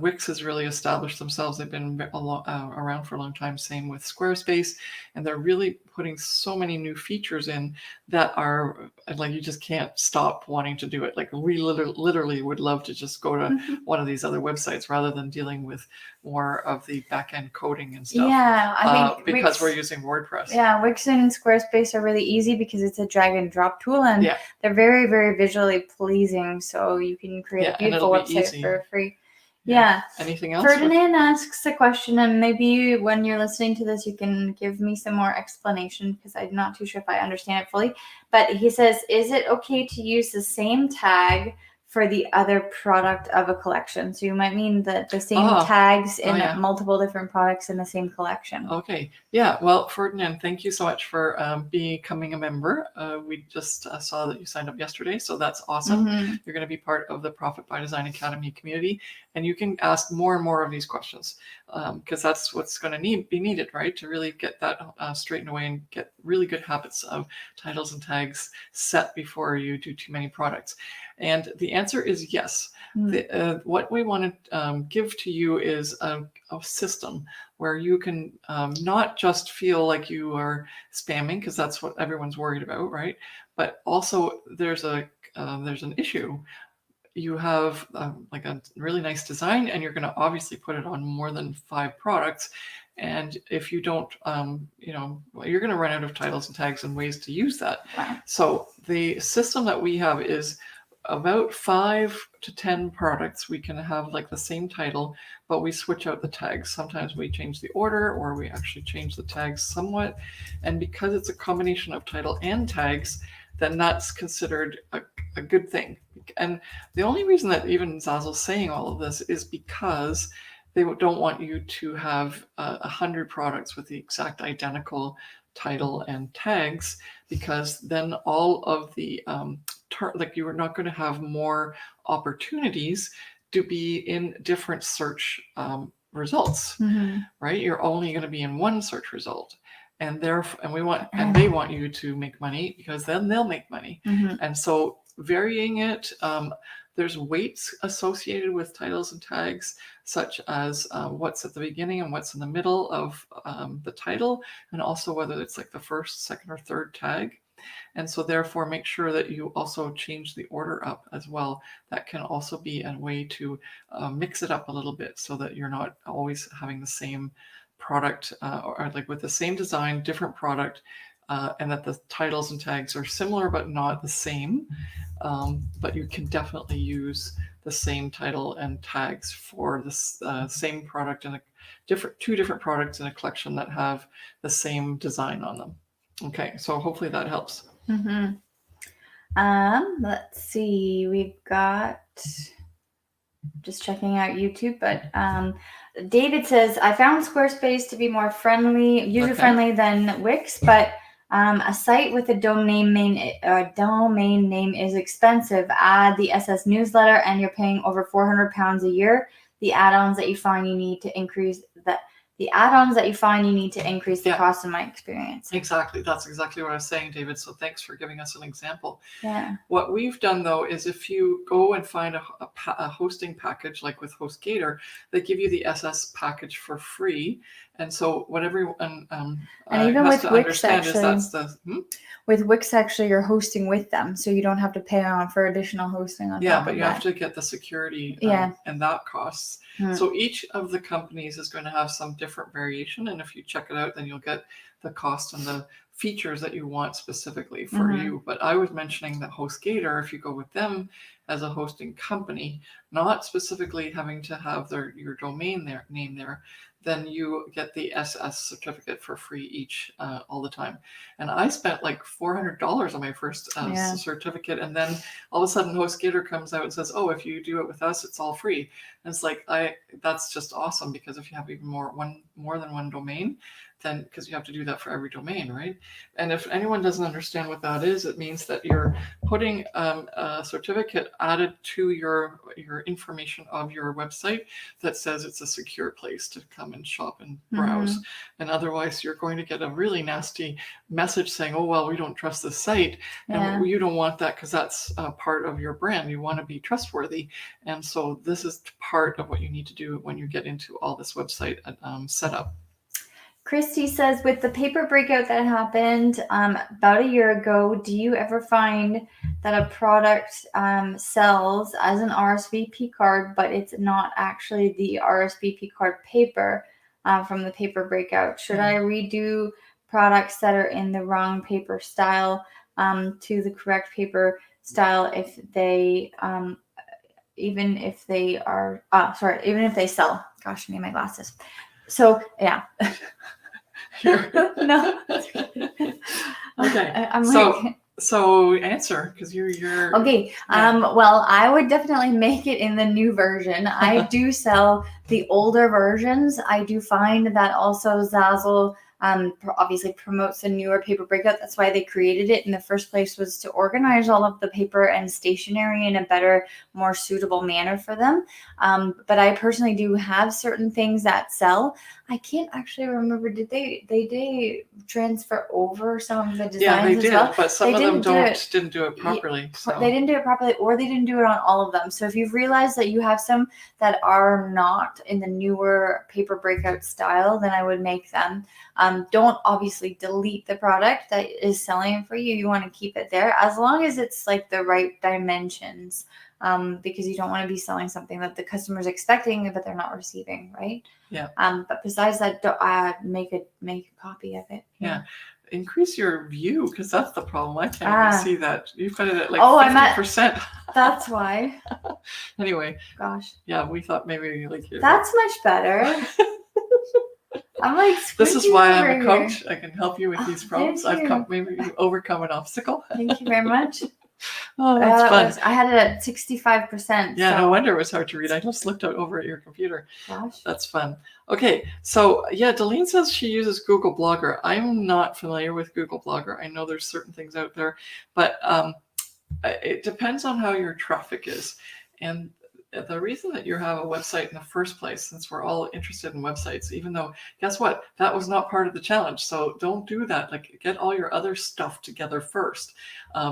Wix has really established themselves. They've been around for a long time. Same with Squarespace, and they're really putting so many new features in that are like you just can't stop wanting to do it. Like we literally would love to just go to one of these other websites rather than dealing with more of the back end coding and stuff. Yeah, I think because we're using WordPress. Yeah, Wix and Squarespace are really easy because it's a drag and drop tool, and they're very, very visually pleasing. So you can create a beautiful website for free. Yeah. Anything else? Ferdinand asks a question, and maybe when you're listening to this, you can give me some more explanation because I'm not too sure if I understand it fully. But he says, is it okay to use the same tag for the other product of a collection? So you might mean the same tags in multiple different products in the same collection. Okay. Yeah. Well, Ferdinand, thank you so much for becoming a member. We just saw that you signed up yesterday, so that's awesome. You're going to be part of the Profit by Design Academy community, and you can ask more and more of these questions because that's what's going to be needed, right? To really get that straightened away and get really good habits of titles and tags set before you do too many products. And the answer is yes. What we want to give to you is a system where you can not just feel like you are spamming, because that's what everyone's worried about, right? But also there's an issue. You have like a really nice design, and you're going to obviously put it on more than 5 products. And if you don't, you're going to run out of titles and tags and ways to use that. Wow. So the system that we have is about 5 to 10 products. We can have like the same title, but we switch out the tags. Sometimes we change the order, or we actually change the tags somewhat. And because it's a combination of title and tags, then that's considered a good thing. And the only reason that even Zazzle's saying all of this is because they don't want you to have 100 products with the exact identical title and tags, because then all of the you are not going to have more opportunities to be in different search results, right? You're only going to be in one search result, and they want you to make money, because then they'll make money. And so varying it, There's weights associated with titles and tags, such as what's at the beginning and what's in the middle of the title, and also whether it's like the first, second, or third tag. And so therefore make sure that you also change the order up as well. That can also be a way to mix it up a little bit so that you're not always having the same product or like with the same design, different product, and that the titles and tags are similar but not the same. But you can definitely use the same title and tags for this same product and two different products in a collection that have the same design on them. Okay, so hopefully that helps. Mm-hmm. Let's see. We've got, just checking out YouTube, but David says, I found Squarespace to be more user-friendly than Wix, but a site with a domain name is expensive. Add the SS newsletter and you're paying over £400 a year. The add-ons that you find you need to increase the cost of my experience. Exactly. That's exactly what I was saying, David. So thanks for giving us an example. Yeah. What we've done, though, is if you go and find a hosting package, like with HostGator, they give you the SS package for free. And so what everyone and even has with to Wix, understand actually, is that's the... With Wix, actually, you're hosting with them, so you don't have to pay on for additional hosting on top but of you that. have to get the security and that costs. So each of the companies is going to have some different variation, and if you check it out, then you'll get the cost and the features that you want specifically for you. But I was mentioning that HostGator, if you go with them as a hosting company, not specifically having to have your domain name there, then you get the SS certificate for free each all the time. And I spent like $400 on my first certificate, and then all of a sudden HostGator comes out and says, oh, if you do it with us, it's all free. And it's like, that's just awesome, because if you have even more than one domain, then because you have to do that for every domain, right? And if anyone doesn't understand what that is, it means that you're putting a certificate added to your information of your website that says it's a secure place to come and shop and browse. And otherwise you're going to get a really nasty message saying, oh, well, we don't trust this site. And you don't want that, because that's part of your brand. You want to be trustworthy. And so this is part of what you need to do when you get into all this website setup. Christy says, with the paper breakout that happened about a year ago, do you ever find that a product sells as an RSVP card, but it's not actually the RSVP card paper from the paper breakout? Should I redo products that are in the wrong paper style to the correct paper style if they even if they sell? Gosh, I need my glasses. So yeah. No. Okay. So answer, because you're okay. Well, I would definitely make it in the new version. I do sell the older versions. I do find that also Zazzle obviously promotes a newer paper breakout. That's why they created it in the first place, was to organize all of the paper and stationery in a better, more suitable manner for them. But I personally do have certain things that sell. I can't actually remember, did they transfer over some of the designs? Yeah, they as did, well? But some of them didn't do it properly. So. They didn't do it properly, or they didn't do it on all of them. So if you've realized that you have some that are not in the newer paper breakout style, then I would make them. Don't obviously delete the product that is selling for you. You want to keep it there as long as it's like the right dimensions, because you don't want to be selling something that the customer's expecting but they're not receiving, right? Yeah. But besides that, make a copy of it. Yeah. Increase your view, because that's the problem. I can't even see that. You've got it at like 50%. That's why. Anyway. Gosh. Yeah, we thought maybe like that's much better. I'm like, this is why I'm a coach. I can help you with these problems. I've maybe overcome an obstacle. Thank you very much. Oh, that's fun. I had it at 65%. Yeah, no wonder it was hard to read. I just looked out over at your computer. Gosh. That's fun. Okay, so yeah, Delene says she uses Google Blogger. I'm not familiar with Google Blogger. I know there's certain things out there, but it depends on how your traffic is. And the reason that you have a website in the first place, since we're all interested in websites, even though, guess what, that was not part of the challenge. So don't do that. Like, get all your other stuff together first.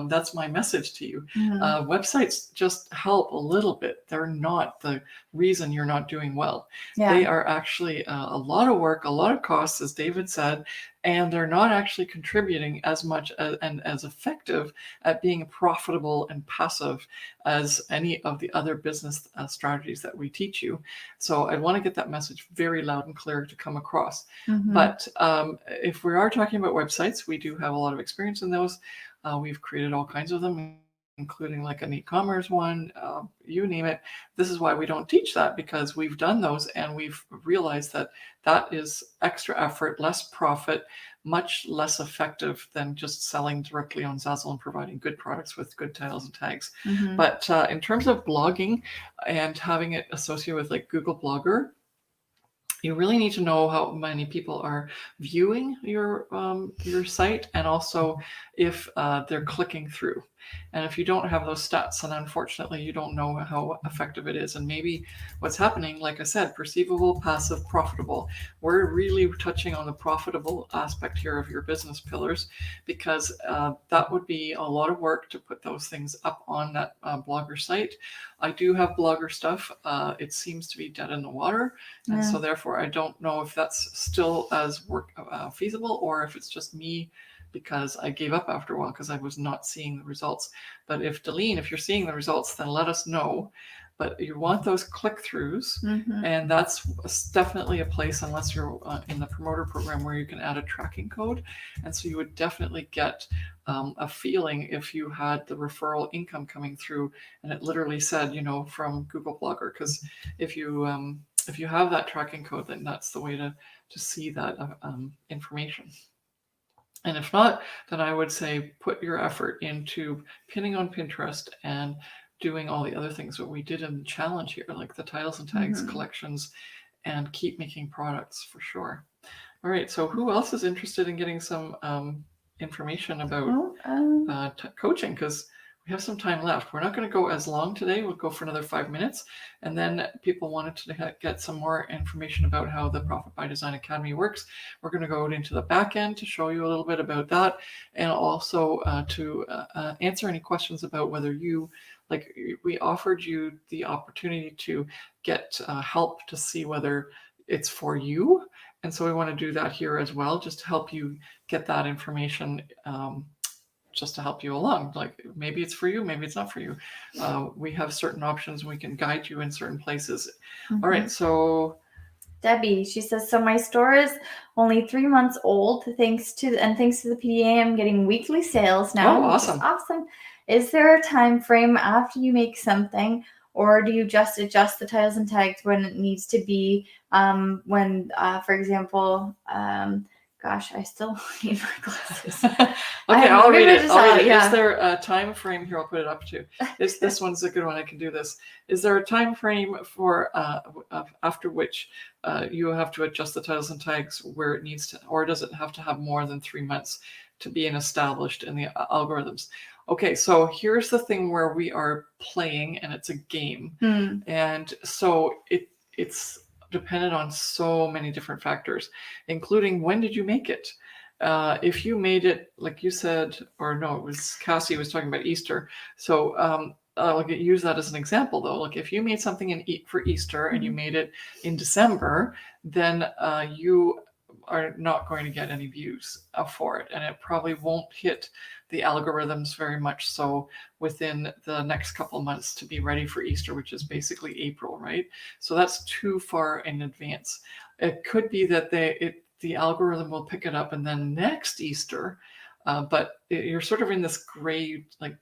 That's my message to you. Websites just help a little bit. They're not the reason you're not doing well. They are actually a lot of work, a lot of costs, as David said, and they're not actually contributing as much and as effective at being profitable and passive as any of the other business strategies that we teach you. So I want to get that message very loud and clear to come across. But if we are talking about websites, we do have a lot of experience in those. We've created all kinds of them, including like an e-commerce one, you name it. This is why we don't teach that, because we've done those and we've realized that that is extra effort, less profit, much less effective than just selling directly on Zazzle and providing good products with good titles and tags. But in terms of blogging and having it associated with like Google Blogger, you really need to know how many people are viewing your site, and also if they're clicking through. And if you don't have those stats, then unfortunately you don't know how effective it is. And maybe what's happening, like I said, perceivable, passive, profitable. We're really touching on the profitable aspect here of your business pillars, because that would be a lot of work to put those things up on that Blogger site. I do have Blogger stuff. It seems to be dead in the water. And so therefore I don't know if that's still as feasible, or if it's just me because I gave up after a while because I was not seeing the results. But if Delene, if you're seeing the results, then let us know. But you want those click-throughs, and that's definitely a place, unless you're in the promoter program, where you can add a tracking code. And so you would definitely get a feeling if you had the referral income coming through, and it literally said, from Google Blogger. Because if you have that tracking code, then that's the way to see that information. And if not, then I would say put your effort into pinning on Pinterest and doing all the other things that we did in the challenge here, like the titles and tags collections, and keep making products for sure. All right, so who else is interested in getting some information about coaching? Because we have some time left. We're not going to go as long today. We'll go for another 5 minutes. And then people wanted to get some more information about how the Profit by Design Academy works. We're going to go into the back end to show you a little bit about that, and also to answer any questions about whether we offered you the opportunity to get help to see whether it's for you. And so we want to do that here as well, just to help you get that information, just to help you along. Like, maybe it's for you, maybe it's not for you. We have certain options. We can guide you in certain places. All right, so Debbie, she says, so my store is only 3 months old, thanks to the PDA, I'm getting weekly sales now. Oh, awesome. Which is awesome. Is there a time frame after you make something, or do you just adjust the titles and tags when it needs to be? For example, gosh, I still need my glasses. Okay, I'll read it. Yeah. Is there a time frame here? I'll put it up to. This one's a good one. I can do this. Is there a time frame for after which you have to adjust the titles and tags where it needs to, or does it have to have more than 3 months to be established in the algorithms? Okay, so here's the thing where we are playing, and it's a game, and so it's dependent on so many different factors, including when did you make it. If you made it, like you said, or no, it was Cassie was talking about Easter. So I'll use that as an example, though. Like, if you made something for Easter and you made it in December, then you are not going to get any views for it, and it probably won't hit the algorithms very much so within the next couple of months to be ready for Easter, which is basically April, right? So that's too far in advance. It could be that the algorithm will pick it up and then next Easter, but you're sort of in this gray, like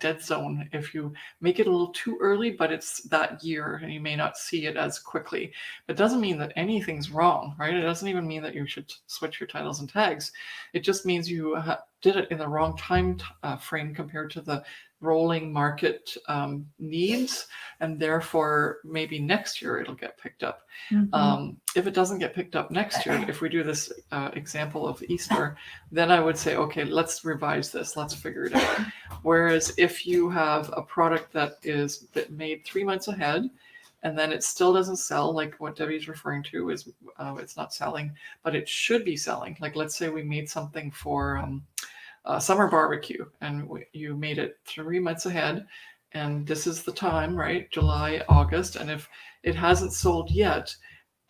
dead zone if you make it a little too early, but it's that year and you may not see it as quickly. It doesn't mean that anything's wrong, right? It doesn't even mean that you should switch your titles and tags. It just means you did it in the wrong time frame compared to the rolling market needs, and therefore maybe next year it'll get picked up. If it doesn't get picked up next year, if we do this example of Easter, then I would say, okay, let's revise this, let's figure it out. Whereas if you have a product that is made 3 months ahead, and then it still doesn't sell, like what Debbie's referring to is it's not selling, but it should be selling. Like let's say we made something for summer barbecue, and you made it 3 months ahead, and this is the time, right? July, August, and if it hasn't sold yet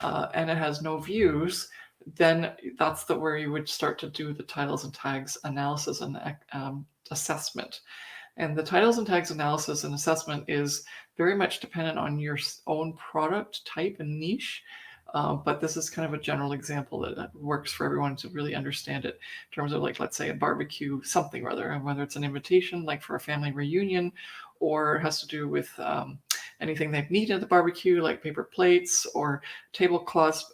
and it has no views, then that's where you would start to do the titles and tags analysis and assessment. And the titles and tags analysis and assessment is very much dependent on your own product type and niche. But this is kind of a general example that works for everyone to really understand it in terms of, like, let's say a barbecue something or other, and whether it's an invitation like for a family reunion, or it has to do with anything they've needed at the barbecue, like paper plates or tablecloths,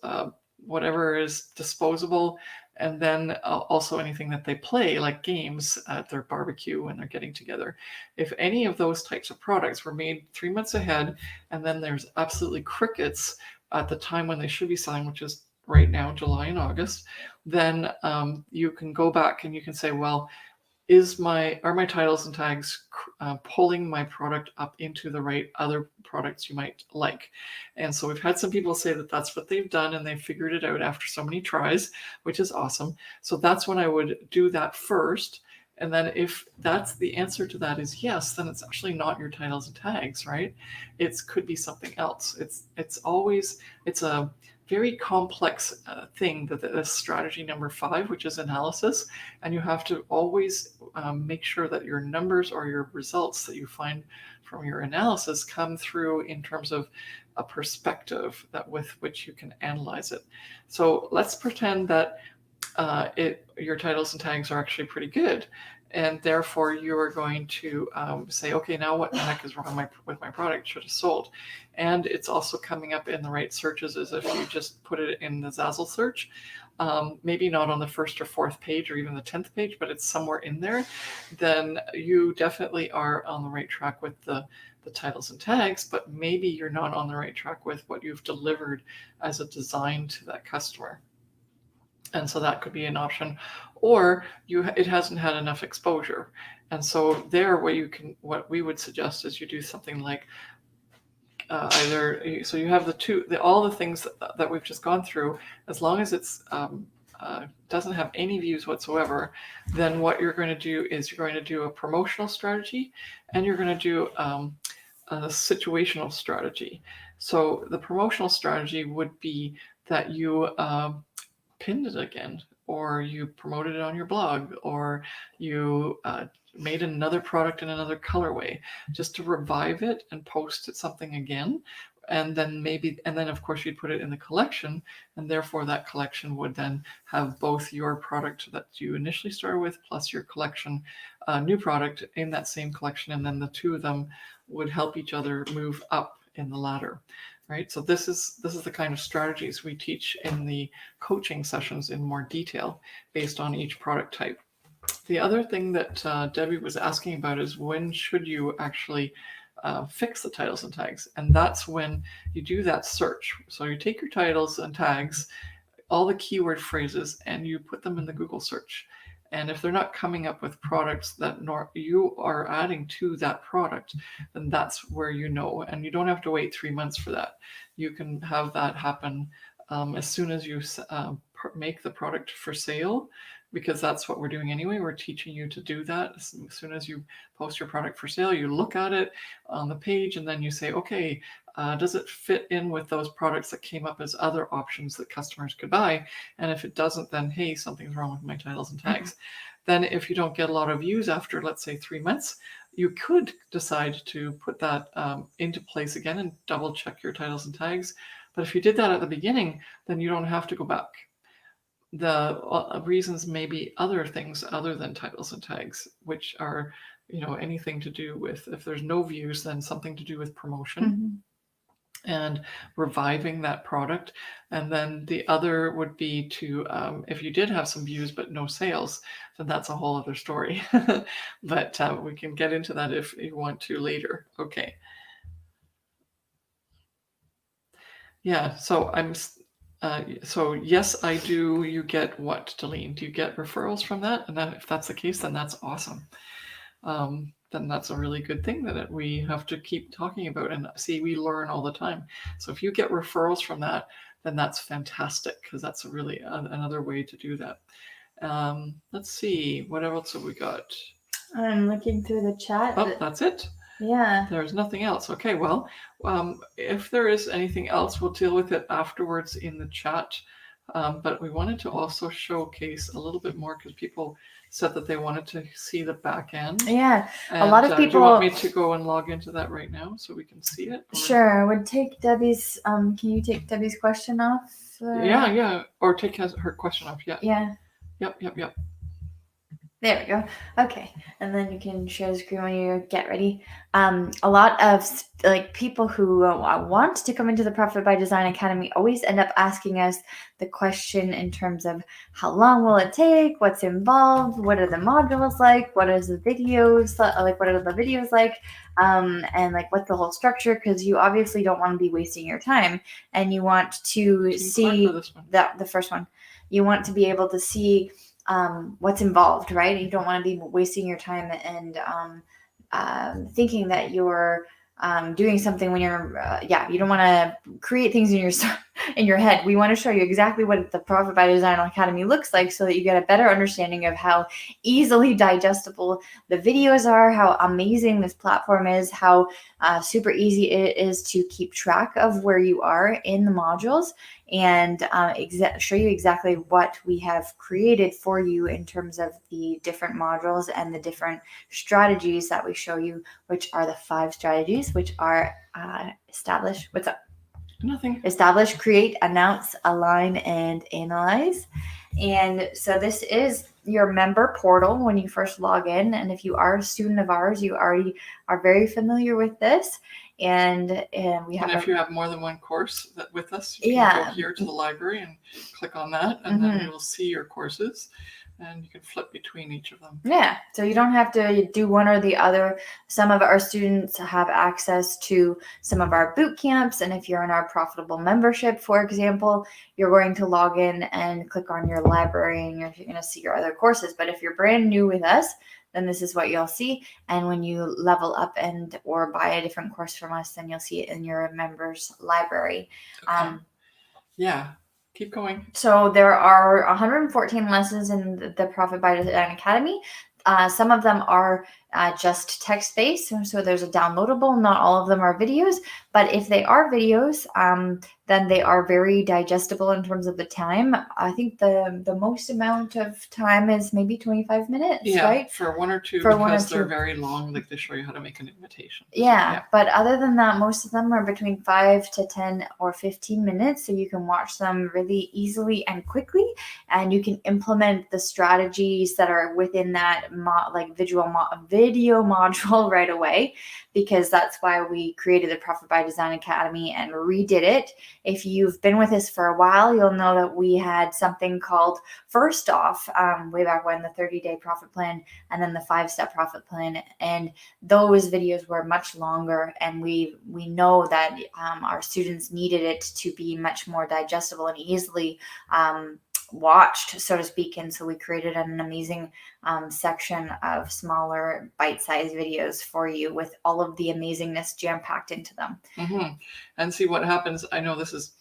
whatever is disposable. And then also anything that they play, like games at their barbecue when they're getting together. If any of those types of products were made 3 months ahead, and then there's absolutely crickets at the time when they should be selling, which is right now, July and August, then you can go back and you can say, well, are my titles and tags pulling my product up into the right other products you might like? And so we've had some people say that that's what they've done, and they figured it out after so many tries, which is awesome. So that's when I would do that first. And then if that's the answer to that is yes, then it's actually not your titles and tags, right? It could be something else. It's a very complex thing, that is strategy number 5, which is analysis. And you have to always make sure that your numbers or your results that you find from your analysis come through in terms of a perspective with which you can analyze it. So let's pretend that your titles and tags are actually pretty good, and therefore you are going to say, okay, now what the heck is wrong with my product? Should have sold. And it's also coming up in the right searches as if you just put it in the Zazzle search, maybe not on the 1st or 4th page or even the 10th page, but it's somewhere in there. Then you definitely are on the right track with the titles and tags, but maybe you're not on the right track with what you've delivered as a design to that customer. And so that could be an option, or it hasn't had enough exposure. And so what we would suggest is you do something like so you have all the things that we've just gone through. As long as it's doesn't have any views whatsoever, then what you're going to do is you're going to do a promotional strategy, and you're going to do a situational strategy. So the promotional strategy would be that you pinned it again, or you promoted it on your blog, or you made another product in another colorway, just to revive it and post it something again. And then of course you'd put it in the collection, and therefore that collection would then have both your product that you initially started with plus your collection new product in that same collection, and then the two of them would help each other move up in the ladder. Right. So this is the kind of strategies we teach in the coaching sessions in more detail based on each product type. The other thing that Debbie was asking about is, when should you actually fix the titles and tags? And that's when you do that search. So you take your titles and tags, all the keyword phrases, and you put them in the Google search. And if they're not coming up with products that you are adding to that product, then that's where you know. And you don't have to wait 3 months for that. You can have that happen as soon as you make the product for sale, because that's what we're doing anyway. We're teaching you to do that. As soon as you post your product for sale, you look at it on the page, and then you say, okay, does it fit in with those products that came up as other options that customers could buy? And if it doesn't, then hey, something's wrong with my titles and tags. Then if you don't get a lot of views after, let's say, 3 months, you could decide to put that into place again and double check your titles and tags. But if you did that at the beginning, then you don't have to go back. The reasons may be other things other than titles and tags, which are, anything to do with, if there's no views, then something to do with promotion. and reviving that product. And then the other would be to, if you did have some views but no sales, then that's a whole other story. But we can get into that if you want to later. Okay. Yeah, so so yes, I do. You get what, Delene? Do you get referrals from that? And then if that's the case, then that's awesome. Then that's a really good thing that we have to keep talking about. And see, we learn all the time. So if you get referrals from that, then that's fantastic, because that's a really another way to do that. Let's see, what else have we got? I'm looking through the chat. Oh, that's it. Yeah. There's nothing else. Okay, well, if there is anything else, we'll deal with it afterwards in the chat. But we wanted to also showcase a little bit more, because people said that they wanted to see the back end. Yeah, And, a lot of people. Do you want me to go and log into that right now so we can see it? Or? Sure. I would take Debbie's. Can you take Debbie's question off? Yeah. Or take her question off. Yeah. Yeah. Yep. There we go. Okay, and then you can share the screen when you get ready. A lot of people who want to come into the Profit by Design Academy always end up asking us the question in terms of how long will it take, what's involved, what are the modules like, what is the videos like, what are the videos like, and like what's the whole structure, because you obviously don't want to be wasting your time, and you want to see the first one. You want to be able to see what's involved, right? You don't want to be wasting your time and thinking that you're doing something when you're you don't want to create things in your head. We want to show you exactly what the Profit by Design Academy looks like, so that you get a better understanding of how easily digestible the videos are, how amazing this platform is, how super easy it is to keep track of where you are in the modules, and show you exactly what we have created for you in terms of the different modules and the different strategies that we show you, which are the 5 strategies, which are establish. What's up? Nothing. Establish, create, announce, align, and analyze. And so this is your member portal when you first log in. And if you are a student of ours, you already are very familiar with this. And we have. And if you have more than one course with us, you can go here to the library and click on that, and then you'll see your courses, and you can flip between each of them. Yeah, so you don't have to do one or the other. Some of our students have access to some of our boot camps, and if you're in our profitable membership, for example, you're going to log in and click on your library, and you're going to see your other courses. But if you're brand new with us, then this is what you'll see. And when you level up or buy a different course from us, then you'll see it in your members library. Okay. Yeah. Keep going. So there are 114 lessons in the Profit by Design Academy. Some of them are just text-based, so there's a downloadable. Not all of them are videos, but if they are videos, then they are very digestible in terms of the time. I think the most amount of time is maybe 25 minutes, right? For one or two, because they're very long, like they show you how to make an invitation. Yeah, but other than that, most of them are between 5 to 10 or 15 minutes, so you can watch them really easily and quickly, and you can implement the strategies that are within that video module right away, because that's why we created the Profit by Design Academy and redid it. If you've been with us for a while, you'll know that we had something called First Off way back when, the 30-day profit plan, and then the 5-step profit plan. And those videos were much longer, and we know that our students needed it to be much more digestible and easily watched, so to speak. And so we created an amazing section of smaller bite-sized videos for you with all of the amazingness jam-packed into them. And see what happens. I know this is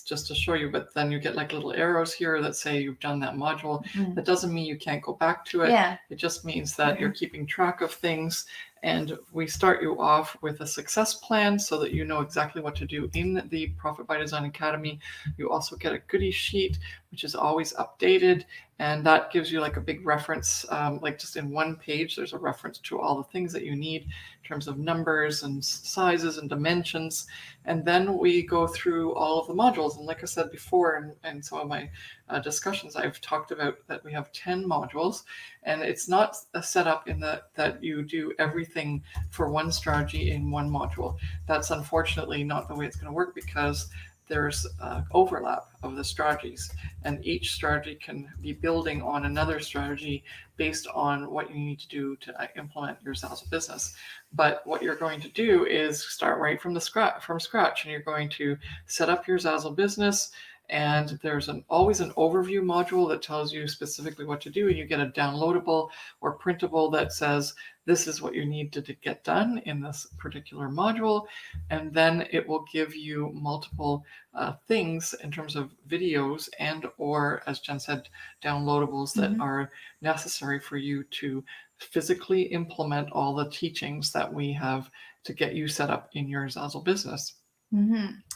just to show you, but then you get like little arrows here that say you've done that module. That doesn't mean you can't go back to it. It just means that you're keeping track of things. And we start you off with a success plan so that you know exactly what to do in the Profit by Design Academy. You also get a goodie sheet, which is always updated. And that gives you like a big reference, like just in one page, there's a reference to all the things that you need in terms of numbers and sizes and dimensions. And then we go through all of the modules. And like I said before, in some of my discussions, I've talked about that we have 10 modules, and it's not set up in that you do everything for one strategy in one module. That's unfortunately not the way it's going to work, because there's overlap of the strategies, and each strategy can be building on another strategy based on what you need to do to implement your Zazzle business. But what you're going to do is start right from scratch, and you're going to set up your Zazzle business. And there's always an overview module that tells you specifically what to do, and you get a downloadable or printable that says this is what you need to get done in this particular module. And then it will give you multiple things in terms of videos and, or as Jen said, downloadables that are necessary for you to physically implement all the teachings that we have to get you set up in your Zazzle business.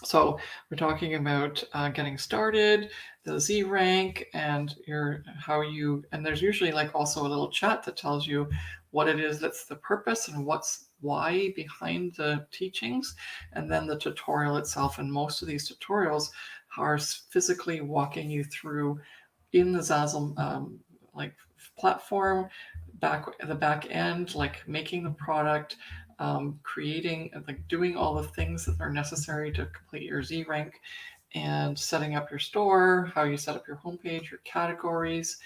So we're talking about getting started, the Z rank, and and there's usually like also a little chat that tells you what it is that's the purpose and what's why behind the teachings, and then the tutorial itself. And most of these tutorials are physically walking you through in the Zazzle like platform, the back end, like making the product, creating, like doing all the things that are necessary to complete your Z rank, and setting up your store, how you set up your homepage, your categories.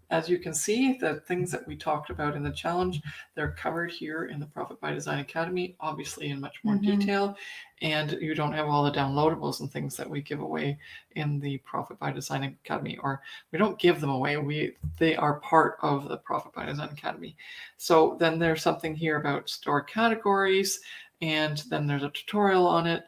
As you can see, the things that we talked about in the challenge, they're covered here in the Profit by Design Academy, obviously in much more detail. And you don't have all the downloadables and things that we give away in the Profit by Design Academy, or we don't give them away. They are part of the Profit by Design Academy. So then there's something here about store categories, and then there's a tutorial on it.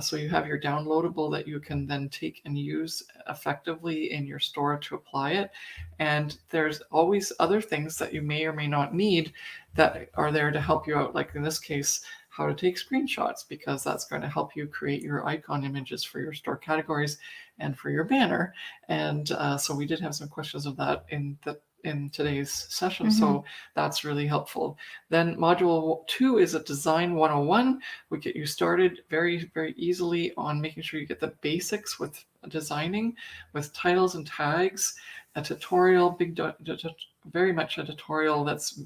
So you have your downloadable that you can then take and use effectively in your store to apply it. And there's always other things that you may or may not need that are there to help you out. Like in this case, how to take screenshots, because that's going to help you create your icon images for your store categories and for your banner. And so we did have some questions of that in today's session. So that's really helpful. Then module 2 is a design 101. We get you started very, very easily on making sure you get the basics with designing, with titles and tags, a tutorial, very much a tutorial that's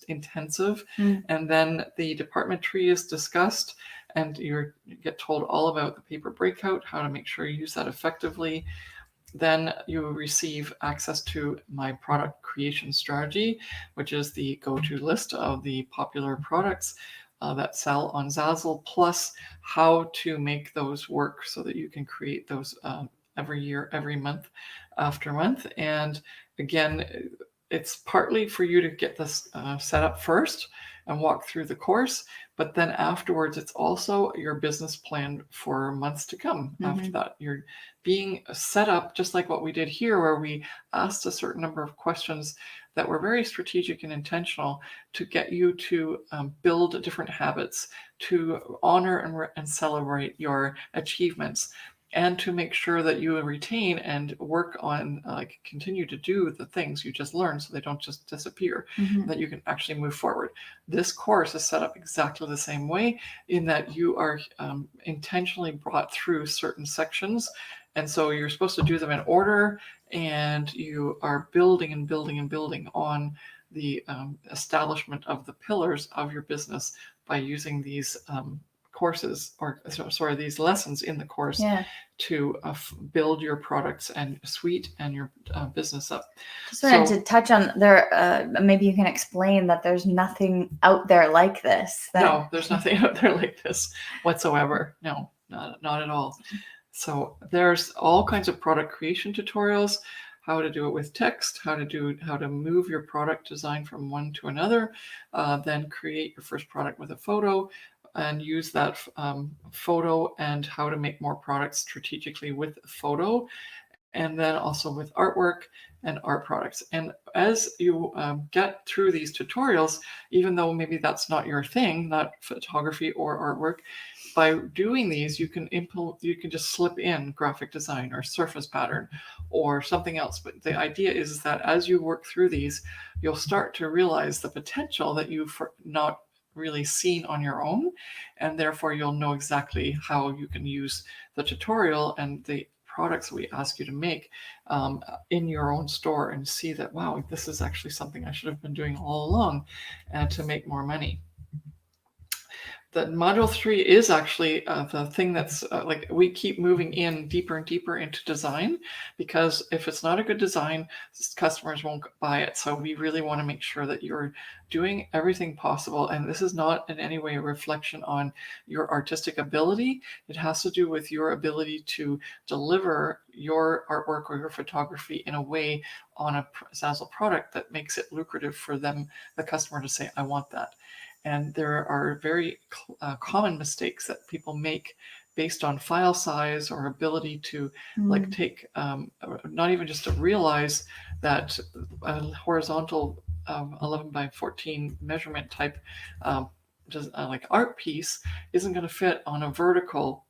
intensive. And then the department tree is discussed, and you get told all about the paper breakout, how to make sure you use that effectively. Then you will receive access to my product creation strategy, which is the go-to list of the popular products that sell on Zazzle, plus how to make those work so that you can create those every year, every month after month. And again, it's partly for you to get this set up first and walk through the course, but then afterwards, it's also your business plan for months to come. After that, you're being set up just like what we did here, where we asked a certain number of questions that were very strategic and intentional to get you to build different habits, to honor and celebrate your achievements, and to make sure that you retain and work on, continue to do the things you just learned so they don't just disappear, that you can actually move forward. This course is set up exactly the same way, in that you are intentionally brought through certain sections. And so you're supposed to do them in order, and you are building and building and building on the establishment of the pillars of your business by using these courses, or sorry, these lessons in the course to build your products and suite and your business up. Just wanted to touch on there. Maybe you can explain that there's nothing out there like this. No, there's nothing out there like this whatsoever. No, not at all. So there's all kinds of product creation tutorials, how to do it with text, how to move your product design from one to another, then create your first product with a photo, and use that photo, and how to make more products strategically with photo, and then also with artwork and art products. And as you get through these tutorials, even though maybe that's not your thing, not photography or artwork, by doing these, you can just slip in graphic design or surface pattern or something else. But the idea is that as you work through these, you'll start to realize the potential that you've not really seen on your own, and therefore you'll know exactly how you can use the tutorial and the products we ask you to make in your own store and see that, wow, this is actually something I should have been doing all along to make more money. The module 3 is actually the thing that's like we keep moving in deeper and deeper into design, because if it's not a good design, customers won't buy it. So we really want to make sure that you're doing everything possible. And this is not in any way a reflection on your artistic ability. It has to do with your ability to deliver your artwork or your photography in a way on a Zazzle product that makes it lucrative for them, the customer, to say, I want that. And there are very common mistakes that people make based on file size or ability to like take, not even just to realize that a horizontal 11 by 14 measurement type like art piece isn't going to fit on a vertical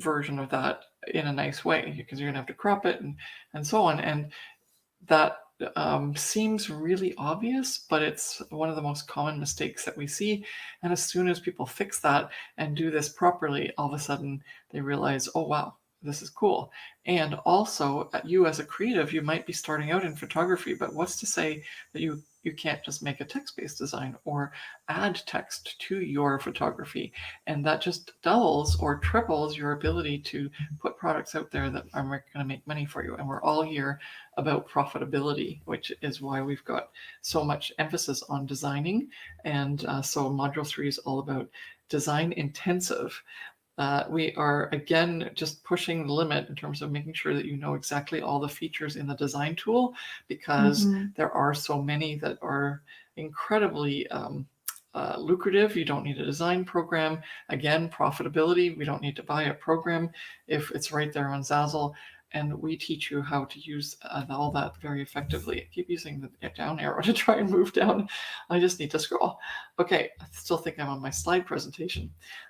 version of that in a nice way, because you're going to have to crop it and so on. And that seems really obvious, but it's one of the most common mistakes that we see. And as soon as people fix that and do this properly, all of a sudden they realize, oh, wow, this is cool. And also, you as a creative, you might be starting out in photography, but what's to say that you can't just make a text-based design or add text to your photography, and that just doubles or triples your ability to put products out there that are going to make money for you. And we're all here about profitability, which is why we've got so much emphasis on designing. And so module 3 is all about design intensive. We are, again, just pushing the limit in terms of making sure that you know exactly all the features in the design tool, because there are so many that are incredibly lucrative. You don't need a design program. Again, profitability, we don't need to buy a program if it's right there on Zazzle. And we teach you how to use all that very effectively. I keep using the down arrow to try and move down. I just need to scroll. Okay, I still think I'm on my slide presentation.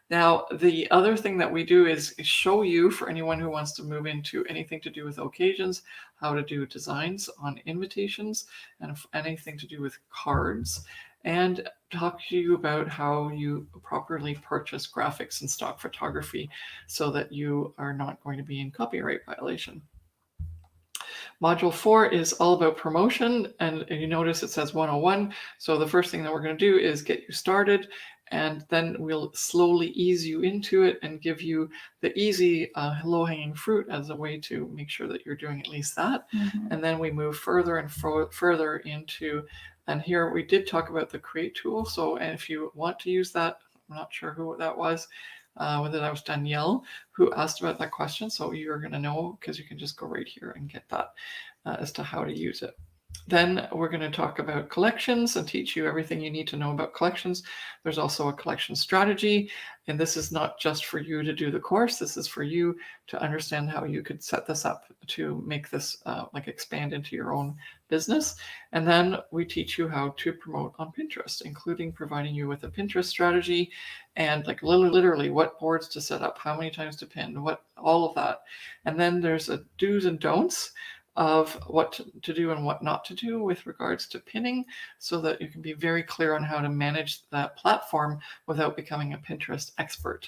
Now, the other thing that we do is show you, for anyone who wants to move into anything to do with occasions, how to do designs on invitations and anything to do with cards, and talk to you about how you properly purchase graphics and stock photography so that you are not going to be in copyright violation. Module 4 is all about promotion, and you notice it says 101. So the first thing that we're going to do is get you started, and then we'll slowly ease you into it and give you the easy low-hanging fruit as a way to make sure that you're doing at least that. And then we move further and further into, and here we did talk about the create tool. So, and if you want to use that, I'm not sure who that was, whether that was Danielle who asked about that question. So you're going to know, because you can just go right here and get that as to how to use it. Then we're going to talk about collections and teach you everything you need to know about collections. There's also a collection strategy, and this is not just for you to do the course. This is for you to understand how you could set this up to make this like expand into your own business. And then we teach you how to promote on Pinterest, including providing you with a Pinterest strategy and like literally what boards to set up, how many times to pin, what, all of that. And then there's a do's and don'ts of what to do and what not to do with regards to pinning, so that you can be very clear on how to manage that platform without becoming a Pinterest expert.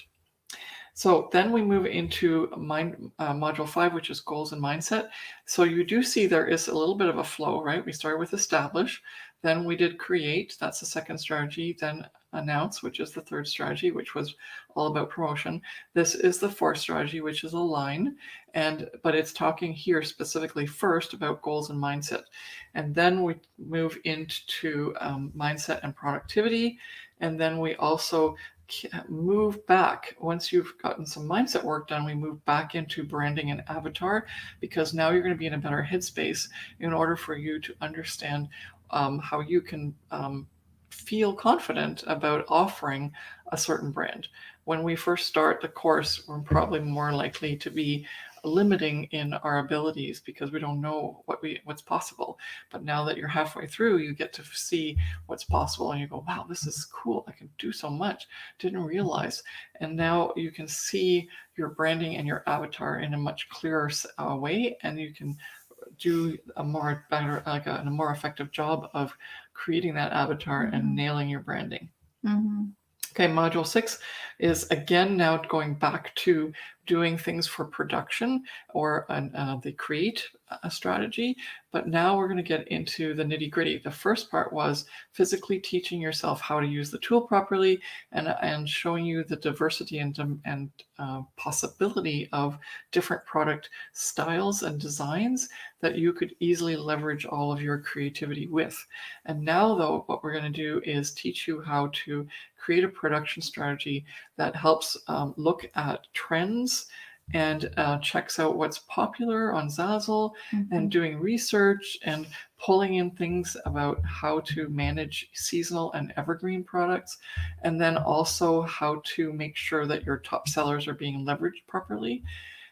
So then we move into module 5, which is goals and mindset. So you do see there is a little bit of a flow, right? We started with establish, then we did create, that's the second strategy, then announce, which is the third strategy, which was all about promotion. This is the fourth strategy, which is align, but it's talking here specifically first about goals and mindset. And then we move into mindset and productivity. And then we also move back. Once you've gotten some mindset work done, we move back into branding and avatar, because now you're going to be in a better headspace in order for you to understand how you can feel confident about offering a certain brand. When we first start the course, we're probably more likely to be limiting in our abilities because we don't know what's possible. But now that you're halfway through, you get to see what's possible and you go, wow, this is cool. I can do so much. Didn't realize. And now you can see your branding and your avatar in a much clearer way, and you can do a more effective job of creating that avatar and nailing your branding. Okay, module 6 is again now going back to doing things for production or the create strategy, but now we're going to get into the nitty gritty. The first part was physically teaching yourself how to use the tool properly and showing you the diversity and possibility of different product styles and designs that you could easily leverage all of your creativity with. And now though, what we're going to do is teach you how to create a production strategy that helps look at trends and checks out what's popular on Zazzle and doing research and pulling in things about how to manage seasonal and evergreen products, and then also how to make sure that your top sellers are being leveraged properly.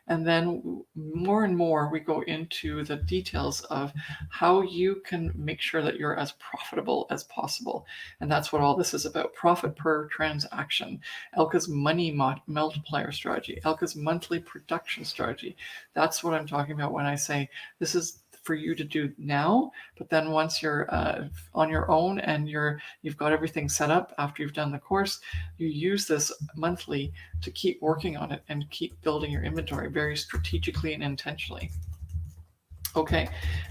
And then more and more, we go into the details of how you can make sure that you're as profitable as possible. And that's what all this is about: profit per transaction, Elke's money multiplier strategy, Elke's monthly production strategy. That's what I'm talking about when I say this is for you to do now, but then once you're on your own and you've got everything set up after you've done the course, you use this monthly to keep working on it and keep building your inventory very strategically and intentionally. Okay,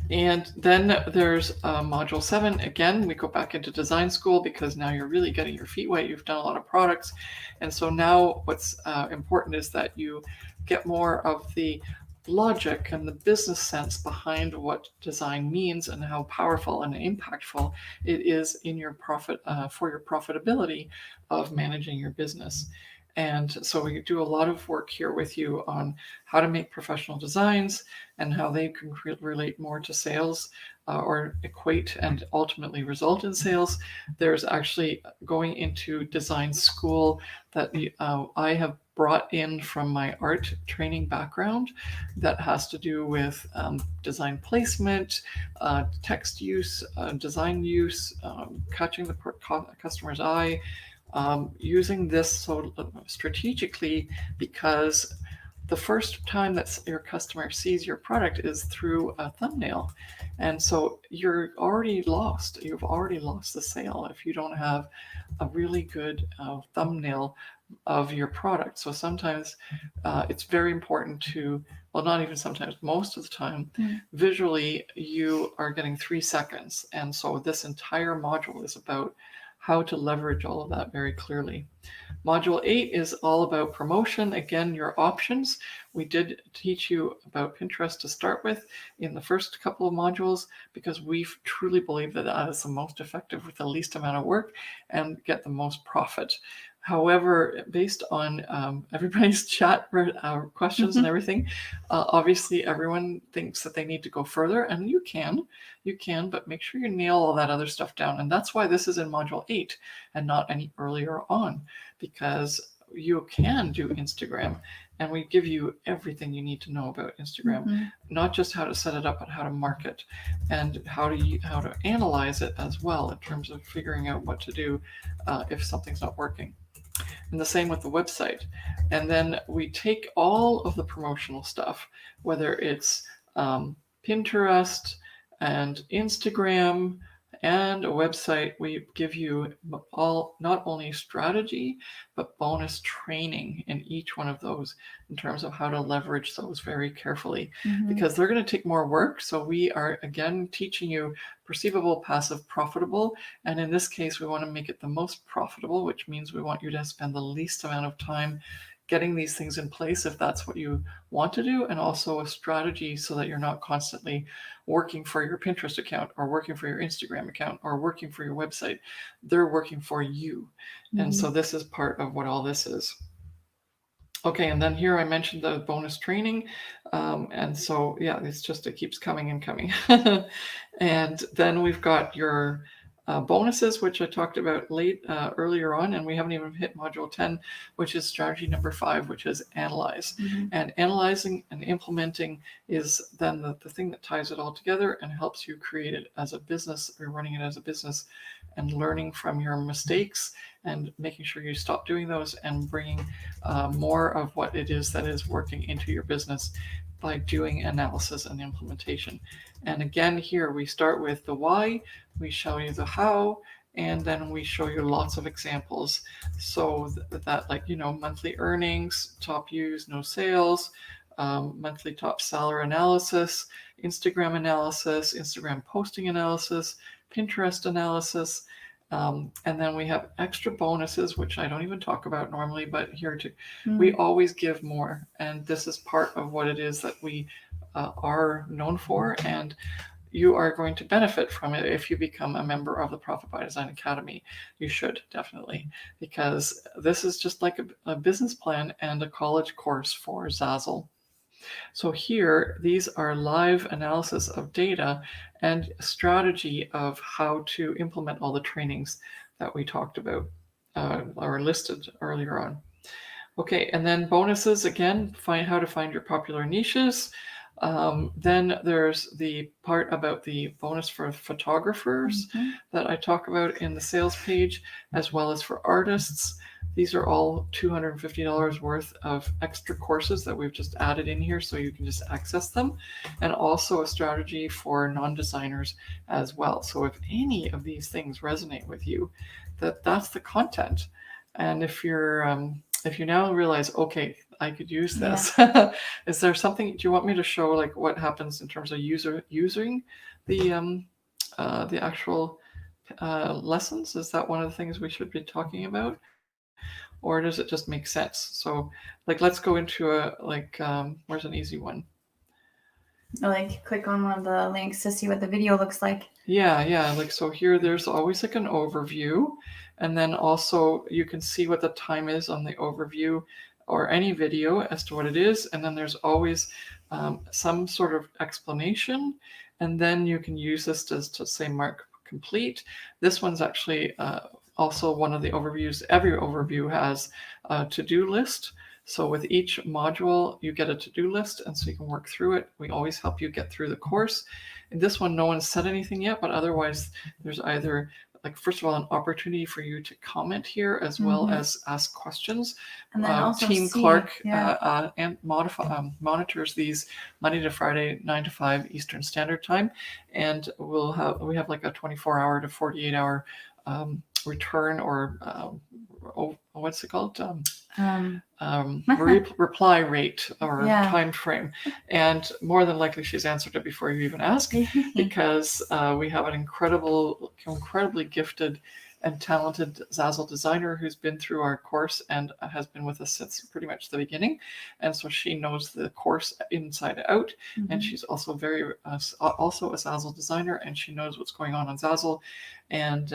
and then there's module 7. Again, we go back into design school because now you're really getting your feet wet. You've done a lot of products. And so now what's important is that you get more of the logic and the business sense behind what design means and how powerful and impactful it is in your profit for your profitability of managing your business. And so we do a lot of work here with you on how to make professional designs and how they can relate more to sales or equate and ultimately result in sales. There's actually going into design school that I have brought in from my art training background that has to do with design placement, text use, design use, catching the customer's eye, using this so strategically, because the first time that your customer sees your product is through a thumbnail. And so you're already lost. You've already lost the sale if you don't have a really good thumbnail of your product. So sometimes it's very important to, well, not even sometimes, most of the time, visually you are getting 3 seconds. And so this entire module is about how to leverage all of that very clearly. Module 8 is all about promotion. Again, your options. We did teach you about Pinterest to start with in the first couple of modules because we truly believe that that is the most effective with the least amount of work and get the most profit. However, based on everybody's chat questions and everything, obviously everyone thinks that they need to go further, and you can, but make sure you nail all that other stuff down. And that's why this is in module 8 and not any earlier on, because you can do Instagram, and we give you everything you need to know about Instagram, not just how to set it up, but how to market and how to analyze it as well in terms of figuring out what to do if something's not working. And the same with the website. And then we take all of the promotional stuff, whether it's Pinterest and Instagram and a website. We give you all, not only strategy, but bonus training in each one of those in terms of how to leverage those very carefully, because they're going to take more work. So we are, again, teaching you perceivable, passive, profitable. And in this case, we want to make it the most profitable, which means we want you to spend the least amount of time getting these things in place if that's what you want to do, and also a strategy so that you're not constantly working for your Pinterest account or working for your Instagram account or working for your website. They're working for you. And so this is part of what all this is. Okay, and then here I mentioned the bonus training. And so, yeah, it's just, it keeps coming and coming. And then we've got your bonuses, which I talked about earlier on, and we haven't even hit module 10, which is strategy number 5, which is analyze. And analyzing and implementing is then the thing that ties it all together and helps you create it as a business, or running it as a business, and learning from your mistakes and making sure you stop doing those and bringing more of what it is that is working into your business by doing analysis and implementation. And again, here we start with the why, we show you the how, and then we show you lots of examples. So that, like, monthly earnings, top views, no sales, monthly top seller analysis, Instagram posting analysis, Pinterest analysis. And then we have extra bonuses, which I don't even talk about normally, but here too, we always give more. And this is part of what it is that we are known for. And you are going to benefit from it if you become a member of the Profit by Design Academy. You should definitely, because this is just like a business plan and a college course for Zazzle. So here, these are live analysis of data and strategy of how to implement all the trainings that we talked about or listed earlier on. Okay, and then bonuses, again, find how to find your popular niches. Then there's the part about the bonus for photographers that I talk about in the sales page, as well as for artists. These are all $250 worth of extra courses that we've just added in here, so you can just access them, and also a strategy for non-designers as well. So if any of these things resonate with you, that's the content. And if you now realize, okay, I could use this. Yeah. Is there something, do you want me to show like what happens in terms of using the actual lessons? Is that one of the things we should be talking about? Or does it just make sense? So like, let's go into where's an easy one? Like click on one of the links to see what the video looks like. Yeah. Like, so here, there's always like an overview. And then also you can see what the time is on the overview or any video as to what it is. And then there's always some sort of explanation. And then you can use this to say mark complete. This one's actually also one of the overviews. Every overview has a to-do list. So with each module, you get a to-do list, and so you can work through it. We always help you get through the course. In this one, no one's said anything yet, but otherwise there's either, like, first of all, an opportunity for you to comment here, as well as ask questions. And then also Team Clarke and monitors these Monday to Friday, 9 to 5 Eastern Standard Time. And we have like a 24-hour to 48-hour return, or what's it called? Reply rate or time frame. And more than likely she's answered it before you even ask, because we have an incredibly gifted and talented Zazzle designer who's been through our course and has been with us since pretty much the beginning. And so she knows the course inside out. And she's also also a Zazzle designer, and she knows what's going on Zazzle, and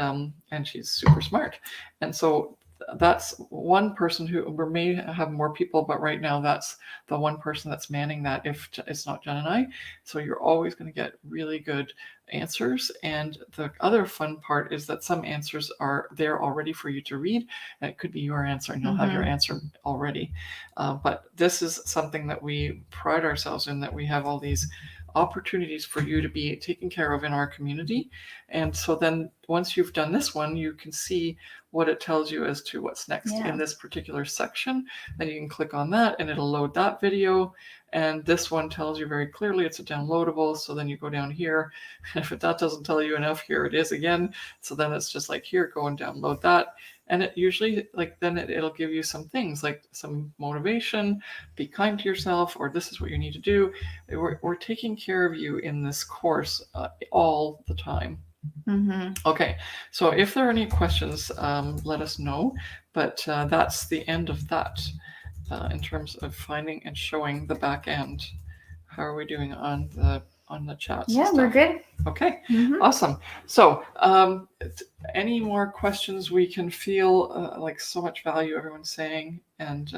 she's super smart. And so that's one person who, we may have more people, but right now that's the one person that's manning that if it's not Jen and I. So you're always going to get really good answers. And the other fun part is that some answers are there already for you to read, and it could be your answer, and you'll have your answer already. But this is something that we pride ourselves in, that we have all these opportunities for you to be taken care of in our community. And so then once you've done this one, you can see what it tells you as to what's next in this particular section. Then you can click on that and it'll load that video. And this one tells you very clearly it's a downloadable. So then you go down here. If that doesn't tell you enough, here it is again. So then it's just like, here, go and download that. And it usually, like, then it'll give you some things like some motivation, be kind to yourself, or this is what you need to do. We're taking care of you in this course all the time. Okay, so if there are any questions, let us know. But that's the end of that in terms of finding and showing the back end. How are we doing on the chat? Yeah, we're good. Okay, awesome. So any more questions? We can feel like so much value everyone's saying, and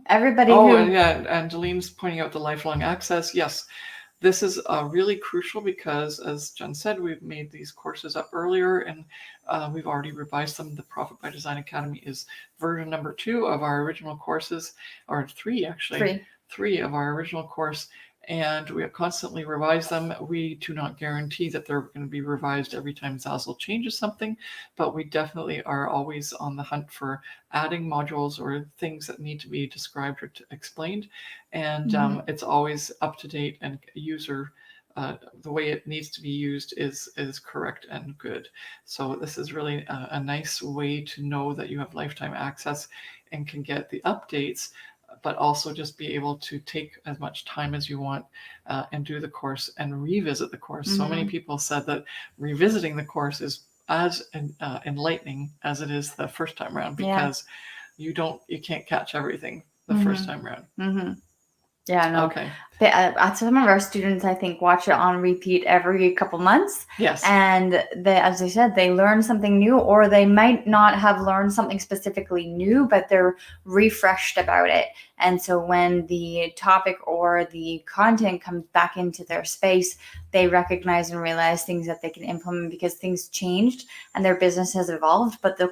everybody. And Delene's pointing out the lifelong access. Yes, this is really crucial because, as Jen said, we've made these courses up earlier and we've already revised them. The Profit by Design Academy is version number 2 of our original courses, or 3 actually. 3 of our original course, and we have constantly revised them. We do not guarantee that they're going to be revised every time Zazzle changes something, but we definitely are always on the hunt for adding modules or things that need to be described or explained. And it's always up to date, and user the way it needs to be used is correct and good. So this is really a nice way to know that you have lifetime access and can get the updates, but also just be able to take as much time as you want and do the course and revisit the course. So many people said that revisiting the course is as enlightening as it is the first time around, because you can't catch everything the first time around. Yeah, no. Okay. Some of our students, I think, watch it on repeat every couple months. Yes. And as I said, they learn something new, or they might not have learned something specifically new, but they're refreshed about it. And so when the topic or the content comes back into their space, they recognize and realize things that they can implement because things changed and their business has evolved. But the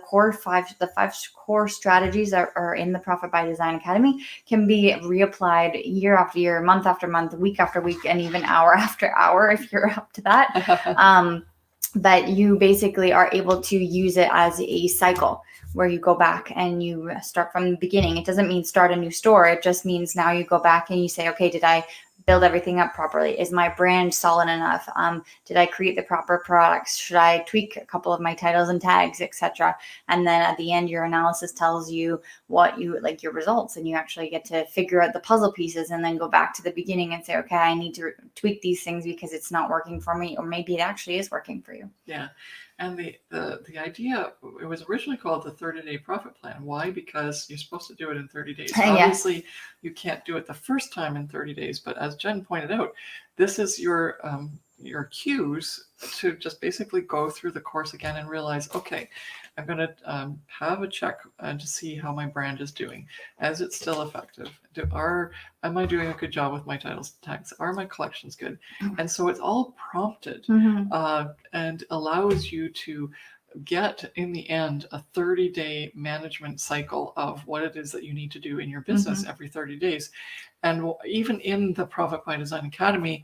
five core strategies that are in the Profit by Design Academy can be reapplied year after year, month after month, week after week, and even hour after hour if you're up to that. But you basically are able to use it as a cycle where you go back and you start from the beginning. It doesn't mean start a new store. It just means now you go back and you say, okay, did I build everything up properly? Is my brand solid enough? Did I create the proper products? Should I tweak a couple of my titles and tags, etc.? And then at the end, your analysis tells you what you like, your results, and you actually get to figure out the puzzle pieces and then go back to the beginning and say, okay, I need to tweak these things because it's not working for me, or maybe it actually is working for you. Yeah. And the idea, it was originally called the 30-day profit plan. Why? Because you're supposed to do it in 30 days. Obviously, you can't do it the first time in 30 days. But as Jen pointed out, this is your cues to just basically go through the course again and realize, okay, I'm going to have a check to see how my brand is doing. Is it still effective? Am I doing a good job with my titles and tags? Are my collections good? And so it's all prompted and allows you to get, in the end, a 30-day management cycle of what it is that you need to do in your business every 30 days. And even in the Profit by Design Academy,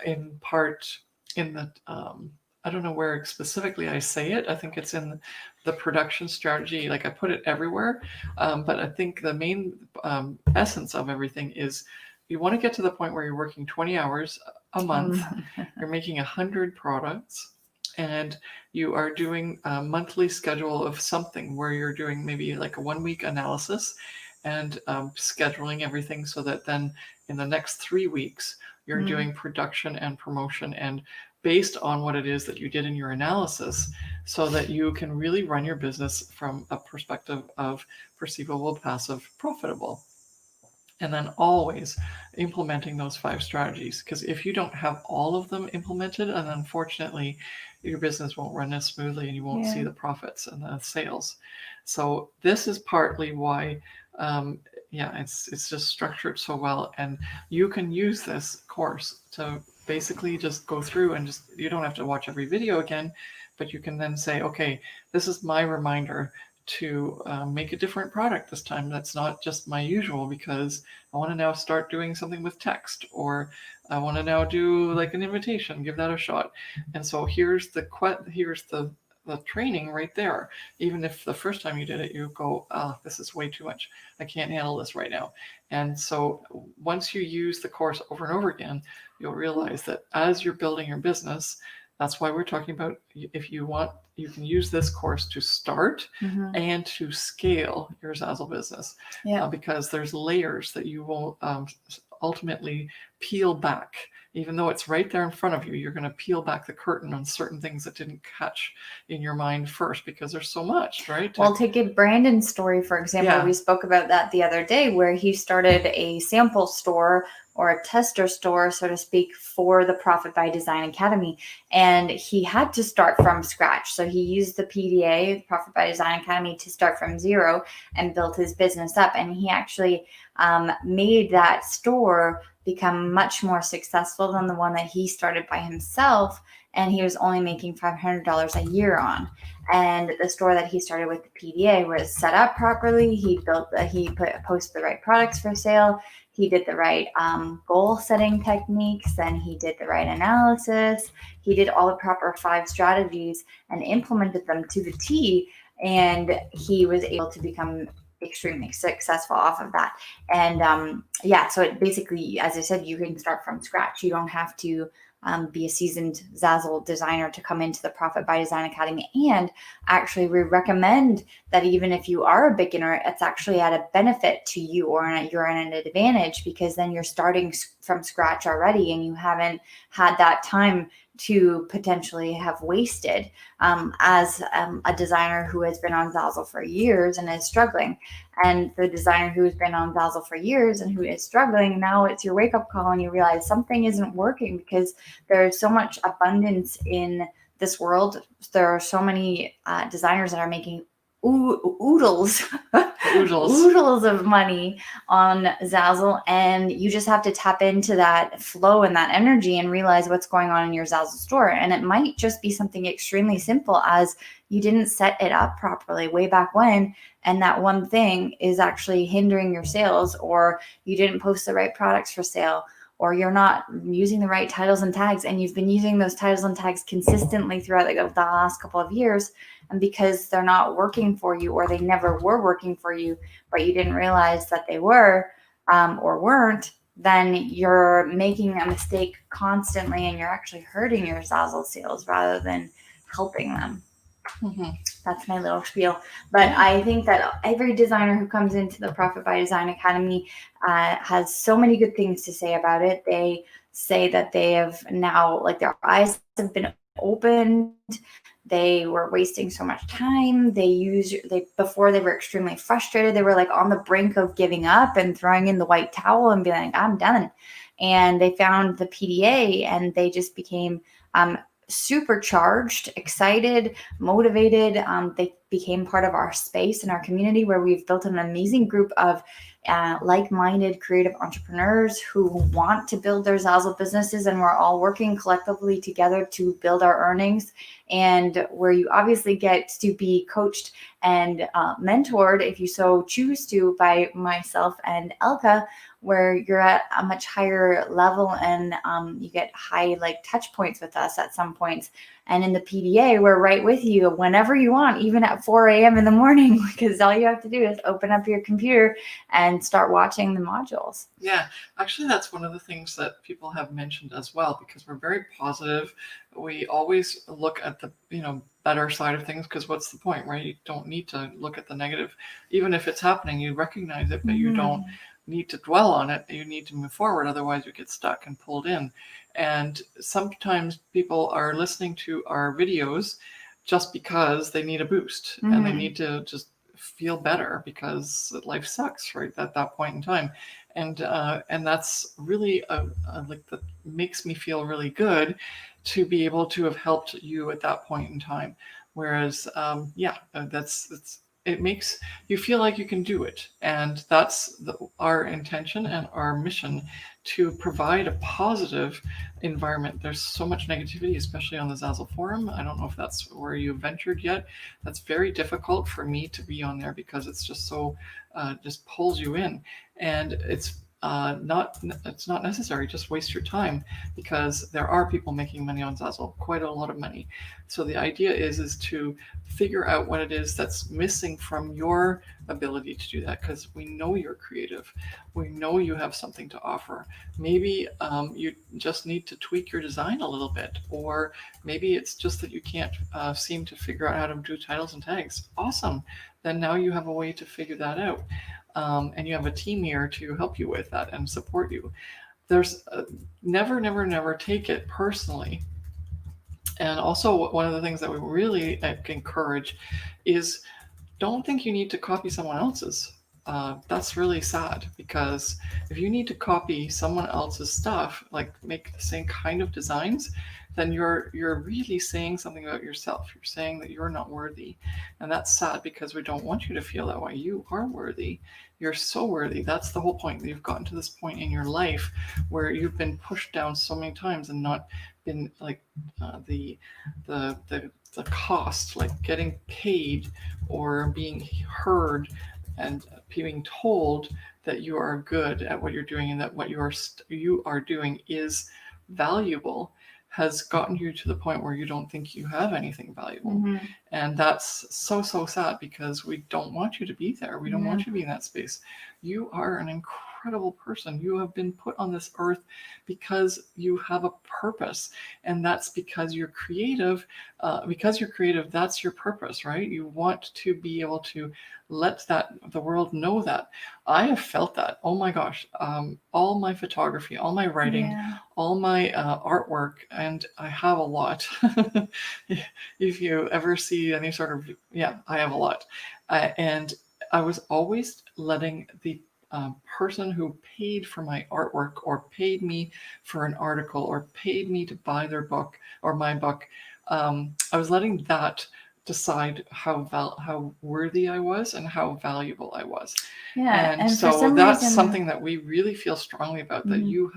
in part in the I don't know where specifically I say it. I think it's in the production strategy. Like, I put it everywhere. But I think the main essence of everything is you want to get to the point where you're working 20 hours a month. You're making 100 products, and you are doing a monthly schedule of something where you're doing maybe like a 1-week analysis and scheduling everything so that then in the next 3 weeks, you're doing production and promotion, and based on what it is that you did in your analysis, so that you can really run your business from a perspective of perceivable, passive, profitable. And then always implementing those 5 strategies. Because if you don't have all of them implemented, and unfortunately, your business won't run as smoothly and you won't see the profits and the sales. So this is partly why, it's just structured so well. And you can use this course to basically just go through and you don't have to watch every video again, but you can then say, okay, this is my reminder to make a different product this time. That's not just my usual, because I want to now start doing something with text, or I want to now do like an invitation, give that a shot. And so here's the training right there. Even if the first time you did it, you go, this is way too much. I can't handle this right now. And so once you use the course over and over again, you'll realize that as you're building your business, that's why we're talking about, if you want, you can use this course to start and to scale your Zazzle business, because there's layers that you will ultimately peel back. Even though it's right there in front of you, you're going to peel back the curtain on certain things that didn't catch in your mind first, because there's so much, right? Well, take a Brandon's story, for example. We spoke about that the other day, where he started a sample store, or a tester store, so to speak, for the Profit by Design Academy. And he had to start from scratch. So he used the PDA, the Profit by Design Academy, to start from zero and built his business up. And he actually made that store become much more successful than the one that he started by himself, and he was only making $500 a year on. And the store that he started with, the PDA, was set up properly. He posted the right products for sale. He did the right goal setting techniques. Then he did the right analysis. He did all the proper 5 strategies and implemented them to the T. And he was able to become extremely successful off of that. And so it basically, as I said, you can start from scratch. You don't have to be a seasoned Zazzle designer to come into the Profit by Design Academy. And actually, we recommend that even if you are a beginner, it's actually at a benefit to you, or you're in an advantage, because then you're starting from scratch already and you haven't had that time to potentially have wasted as a designer who has been on Zazzle for years and is struggling. And the designer who has been on Zazzle for years and who is struggling, now it's your wake-up call and you realize something isn't working, because there's so much abundance in this world. There are so many designers that are making oodles of money on Zazzle, and you just have to tap into that flow and that energy and realize what's going on in your Zazzle store. And it might just be something extremely simple as you didn't set it up properly way back when, and that one thing is actually hindering your sales, or you didn't post the right products for sale, or you're not using the right titles and tags, and you've been using those titles and tags consistently throughout the last couple of years. And because they're not working for you, or they never were working for you, but you didn't realize that they were or weren't, then you're making a mistake constantly, and you're actually hurting your Zazzle sales rather than helping them. Mm-hmm. That's my little spiel. But I think that every designer who comes into the Profit by Design Academy has so many good things to say about it. They say that they have now, like, their eyes have been opened. They were wasting so much time. Before they were extremely frustrated. They were like on the brink of giving up and throwing in the white towel and being like, I'm done. And they found the PDA and they just became supercharged, excited, motivated. They became part of our space and our community, where we've built an amazing group of like-minded creative entrepreneurs who want to build their Zazzle businesses, and we're all working collectively together to build our earnings, and where you obviously get to be coached and mentored, if you so choose to, by myself and Elke, where you're at a much higher level, and you get high touch points with us at some points. And in the PDA, we're right with you whenever you want, even at 4 a.m. in the morning, because all you have to do is open up your computer and start watching the modules. Yeah, actually, that's one of the things that people have mentioned as well, because we're very positive. We always look at the better side of things, because what's the point, right? You don't need to look at the negative. Even if it's happening, you recognize it, but you don't need to dwell on it. You need to move forward, otherwise you get stuck and pulled in. And sometimes people are listening to our videos just because they need a boost, and they need to just feel better because life sucks right at that point in time. And that's really that makes me feel really good to be able to have helped you at that point in time. Whereas it makes you feel like you can do it. And that's our intention and our mission, to provide a positive environment. There's so much negativity, especially on the Zazzle forum. I don't know if that's where you've ventured yet. That's very difficult for me to be on there, because it's just so, just pulls you in. And it's not necessary. Just waste your time, because there are people making money on Zazzle, quite a lot of money. So the idea is to figure out what it is that's missing from your ability to do that, because we know you're creative. We know you have something to offer. Maybe you just need to tweak your design a little bit, or maybe it's just that you can't seem to figure out how to do titles and tags. Awesome. Then now you have a way to figure that out. And you have a team here to help you with that and support you. There's never take it personally. And also, one of the things that we really encourage is, don't think you need to copy someone else's. That's really sad, because if you need to copy someone else's stuff, like make the same kind of designs, then you're really saying something about yourself. You're saying that you're not worthy. And that's sad because we don't want you to feel that way. You are worthy. You're so worthy. That's the whole point. You've gotten to this point in your life where you've been pushed down so many times and not been like the cost, like getting paid or being heard and being told that you are good at what you're doing and that what you are doing is valuable, has gotten you to the point where you don't think you have anything valuable. Mm-hmm. And that's so sad because we don't want you to be there. We don't want you to be in that space. You are an incredible person. You have been put on this earth because you have a purpose, and that's because you're creative. Because you're creative, that's your purpose, right? You want to be able to let the world know that. I have felt that. Oh my gosh, all my photography, all my writing, all my artwork, and I have a lot. If you ever see any sort of, I have a lot. And I was always letting the person who paid for my artwork or paid me for an article or paid me to buy their book or my book, I was letting that decide how worthy I was and how valuable I was. And for so some that's reason, something that we really feel strongly about, that you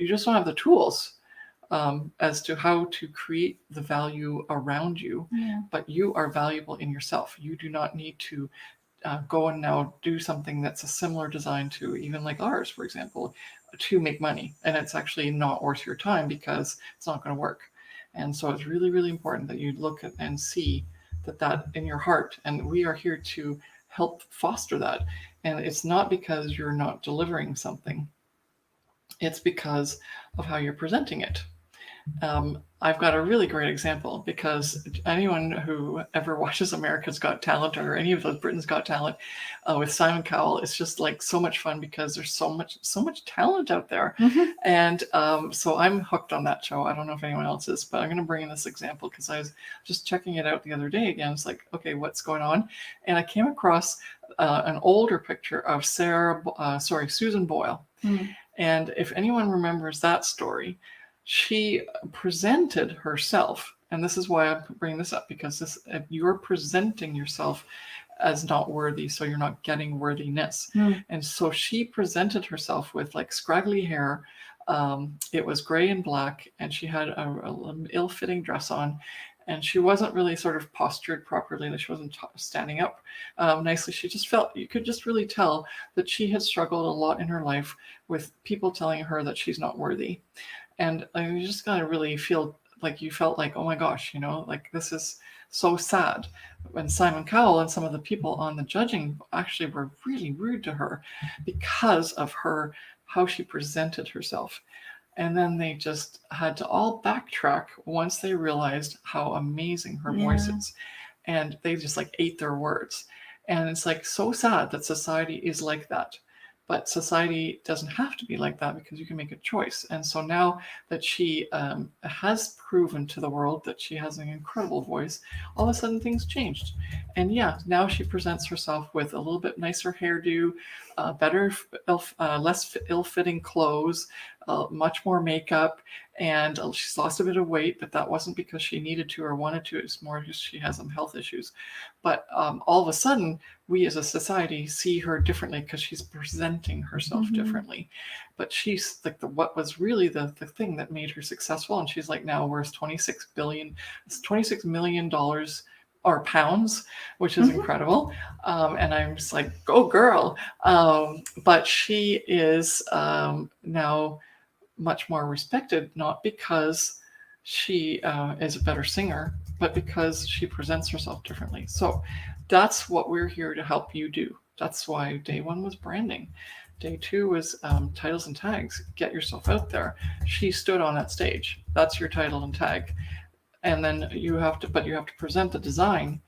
just don't have the tools as to how to create the value around you, but you are valuable in yourself. You do not need to go and now do something that's a similar design to even like ours, for example, to make money. And it's actually not worth your time because it's not going to work. And so it's really, really important that you look at and see that in your heart. And we are here to help foster that. And it's not because you're not delivering something. It's because of how you're presenting it. I've got a really great example because anyone who ever watches America's Got Talent or any of those Britain's Got Talent with Simon Cowell, it's just like so much fun because there's so much talent out there. And so I'm hooked on that show. I don't know if anyone else is, but I'm going to bring in this example because I was just checking it out the other day again. It's like, okay, what's going on? And I came across an older picture of Susan Boyle. And if anyone remembers that story, she presented herself, and this is why I'm bringing this up, because you're presenting yourself as not worthy, so you're not getting worthiness. And so she presented herself with like scraggly hair. It was gray and black, and she had a ill-fitting dress on, and she wasn't really sort of postured properly. She wasn't standing up nicely. She just felt, you could just really tell that she had struggled a lot in her life with people telling her that she's not worthy. And you just gotta really feel like you felt like, oh my gosh, like this is so sad. And Simon Cowell and some of the people on the judging actually were really rude to her because of how she presented herself. And then they just had to all backtrack once they realized how amazing her voice is. And they just like ate their words. And it's like so sad that society is like that. But society doesn't have to be like that because you can make a choice. And so now that she has proven to the world that she has an incredible voice, all of a sudden things changed. And now she presents herself with a little bit nicer hairdo, less ill-fitting clothes, much more makeup, and she's lost a bit of weight, but that wasn't because she needed to or wanted to. It's more because she has some health issues. But all of a sudden, we as a society see her differently because she's presenting herself differently. But she's like what was really the thing that made her successful, and she's like now worth $26 million or pounds, which is incredible. And I'm just like, go girl. But she is now much more respected, not because she is a better singer, but because she presents herself differently. So that's what we're here to help you do. That's why day one was branding. Day two was titles and tags. Get yourself out there. She stood on that stage. That's your title and tag. And then you have to present the design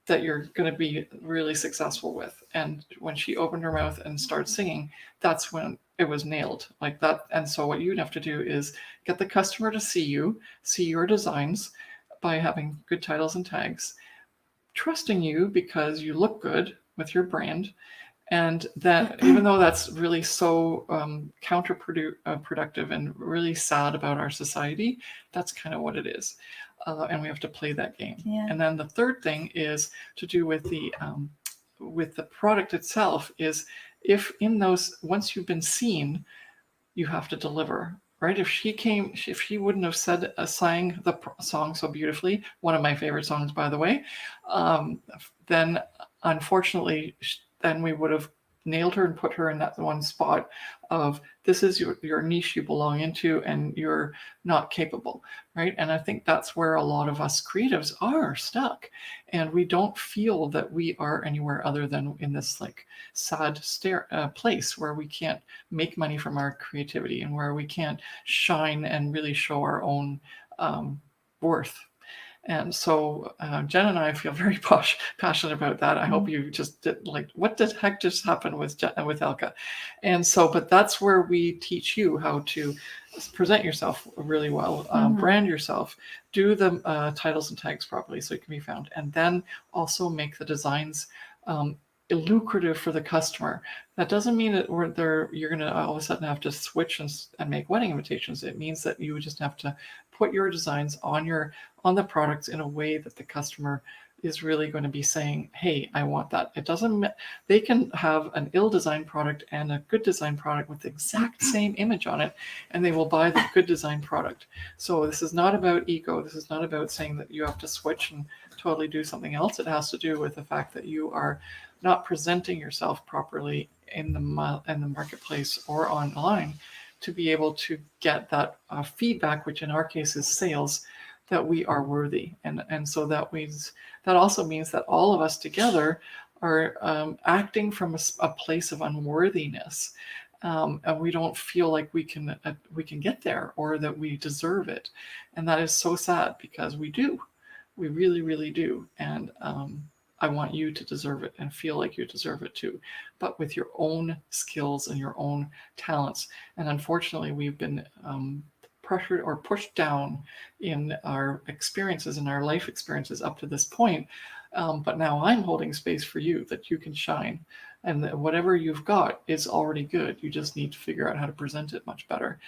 that you're going to be really successful with. And when she opened her mouth and started singing, that's when it was nailed like that. And so what you'd have to do is get the customer to see your designs by having good titles and tags, trusting you because you look good with your brand, And that, even though that's really so counterproductive and really sad about our society, that's kind of what it is. And we have to play that game. Yeah. And then the third thing is to do with the product itself is, if in those, once you've been seen, you have to deliver, right? If she wouldn't have sang the song so beautifully, one of my favorite songs, by the way, then unfortunately, then we would have nailed her and put her in that one spot of, this is your niche you belong into and you're not capable, right? And I think that's where a lot of us creatives are stuck, and we don't feel that we are anywhere other than in this like sad place where we can't make money from our creativity and where we can't shine and really show our own worth. And so Jen and I feel very passionate about that. I hope you just did, like, what the heck just happened with Elke? And so, but that's where we teach you how to present yourself really well, brand yourself, do the titles and tags properly so it can be found, and then also make the designs lucrative for the customer. That doesn't mean that you're going to all of a sudden have to switch and make wedding invitations. It means that you just have to put your designs on the products in a way that the customer is really going to be saying, hey, I want that. It doesn't, they can have an ill-designed product and a good design product with the exact same image on it, and they will buy the good design product. So this is not about ego. This is not about saying that you have to switch and totally do something else. It has to do with the fact that you are not presenting yourself properly in the marketplace or online to be able to get that feedback, which in our case is sales, that we are worthy. And so that also means that all of us together are acting from a place of unworthiness. And we don't feel like we can get there or that we deserve it. And that is so sad, because we do. We really, really do. And I want you to deserve it and feel like you deserve it too, but with your own skills and your own talents. And unfortunately, we've been pressured or pushed down in our experiences, in our life experiences up to this point. But now I'm holding space for you that you can shine. And that whatever you've got is already good. You just need to figure out how to present it much better.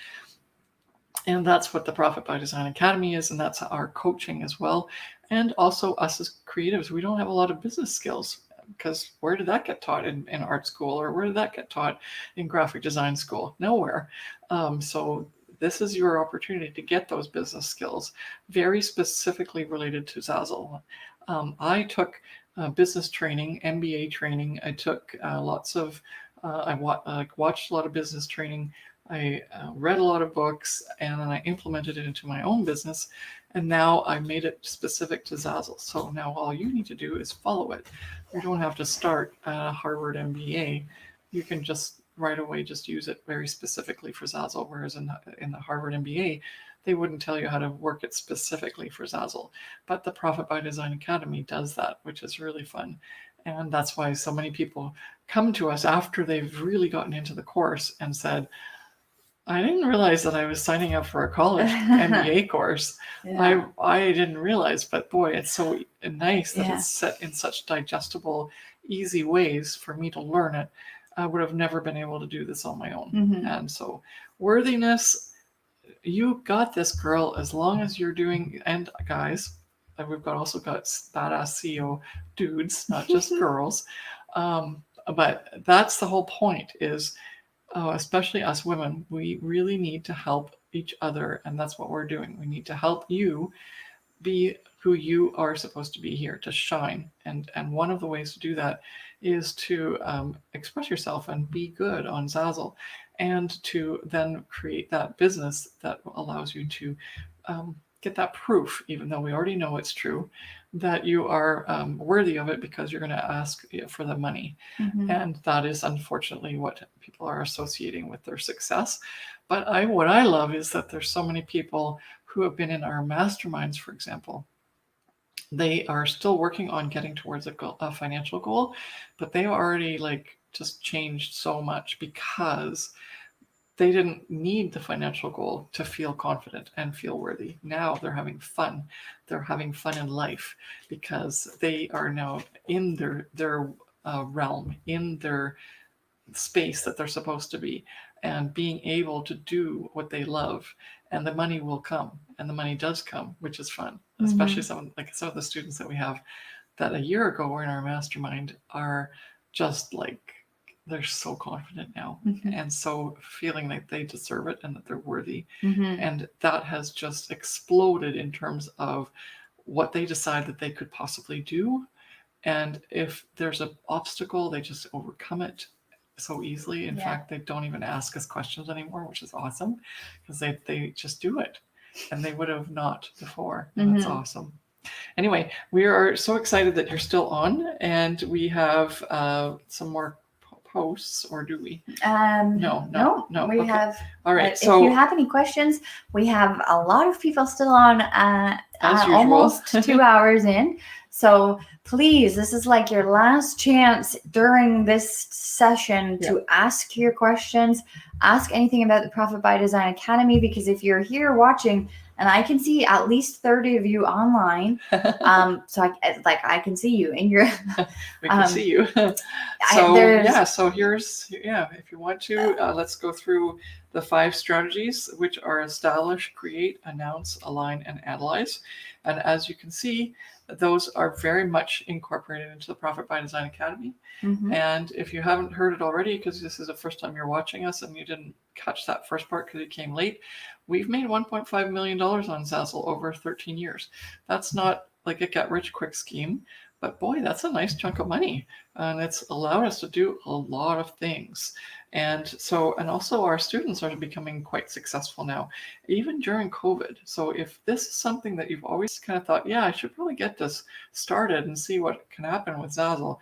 And that's what the Profit by Design Academy is, and that's our coaching as well. And also us as creatives, we don't have a lot of business skills, because where did that get taught in art school, or where did that get taught in graphic design school? Nowhere. So this is your opportunity to get those business skills, very specifically related to Zazzle. I took business training, MBA training. I took lots of, I watched a lot of business training. I read a lot of books, and then I implemented it into my own business. And now I made it specific to Zazzle. So now all you need to do is follow it. You don't have to start a Harvard MBA. You can just right away just use it very specifically for Zazzle. Whereas in the Harvard MBA, they wouldn't tell you how to work it specifically for Zazzle. But the Profit by Design Academy does that, which is really fun. And that's why so many people come to us after they've really gotten into the course and said, I didn't realize that I was signing up for a college MBA course. Yeah. I didn't realize, but boy, it's so nice that it's set in such digestible, easy ways for me to learn it. I would have never been able to do this on my own. And so worthiness, you got this, girl, as long as you're doing, and guys, we've also got badass CEO dudes, not just girls. But that's the whole point is, especially us women, we really need to help each other. And that's what we're doing. We need to help you be who you are supposed to be here, to shine. And one of the ways to do that is to express yourself and be good on Zazzle, and to then create that business that allows you to get that proof, even though we already know it's true, that you are worthy of it, because you're going to ask for the money. And that is unfortunately what people are associating with their success. But what I love is that there's so many people who have been in our masterminds, for example. They are still working on getting towards a financial goal, but they've already just changed so much, because they didn't need the financial goal to feel confident and feel worthy. Now they're having fun. They're having fun in life, because they are now in their realm, in their space that they're supposed to be, and being able to do what they love, and the money will come, and the money does come, which is fun. Especially some of the students that we have that a year ago were in our mastermind are just like, they're so confident now, and so feeling like they deserve it and that they're worthy. And that has just exploded in terms of what they decide that they could possibly do. And if there's an obstacle, they just overcome it so easily. In fact, they don't even ask us questions anymore, which is awesome, because they just do it, and they would have not before. And that's awesome. Anyway, we are so excited that you're still on, and we have some more posts, or do we? No. We okay. have. All right. So if you have any questions, we have a lot of people still on. As usual. Almost 2 hours in. So please, this is like your last chance during this session to ask your questions, ask anything about the Profit by Design Academy, because if you're here watching, and I can see at least 30 of you online, so I can see you, and you're we can see you. So here's if you want to, let's go through the 5 strategies, which are establish, create, announce, align, and analyze. And as you can see, those are very much incorporated into the Profit by Design Academy. And if you haven't heard it already, because this is the first time you're watching us and you didn't catch that first part because it came late, we've made $1.5 million on Zazzle over 13 years. That's not like a get-rich-quick scheme, but boy, that's a nice chunk of money. And it's allowed us to do a lot of things. And also our students are becoming quite successful now, even during COVID. So if this is something that you've always kind of thought, I should probably get this started and see what can happen with Zazzle,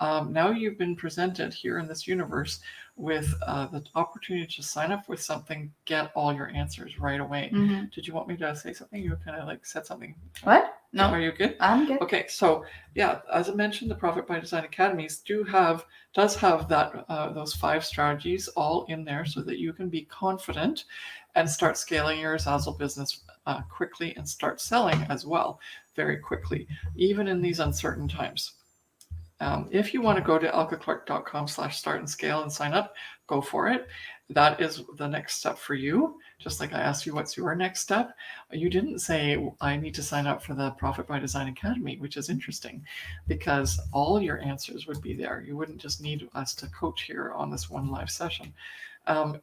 now you've been presented here in this universe with the opportunity to sign up with something, get all your answers right away. Did you want me to say something? You kind of like said something. What? No. Are you good? I'm good. Okay, so as I mentioned, the Profit by Design Academies does have that those 5 strategies all in there, so that you can be confident and start scaling your Zazzle business quickly, and start selling as well very quickly, even in these uncertain times. If you want to go to elkeclarke.com/start and scale and sign up, go for it. That is the next step for you. Just like I asked you, what's your next step? You didn't say, I need to sign up for the Profit by Design Academy, which is interesting, because all your answers would be there. You wouldn't just need us to coach here on this one live session.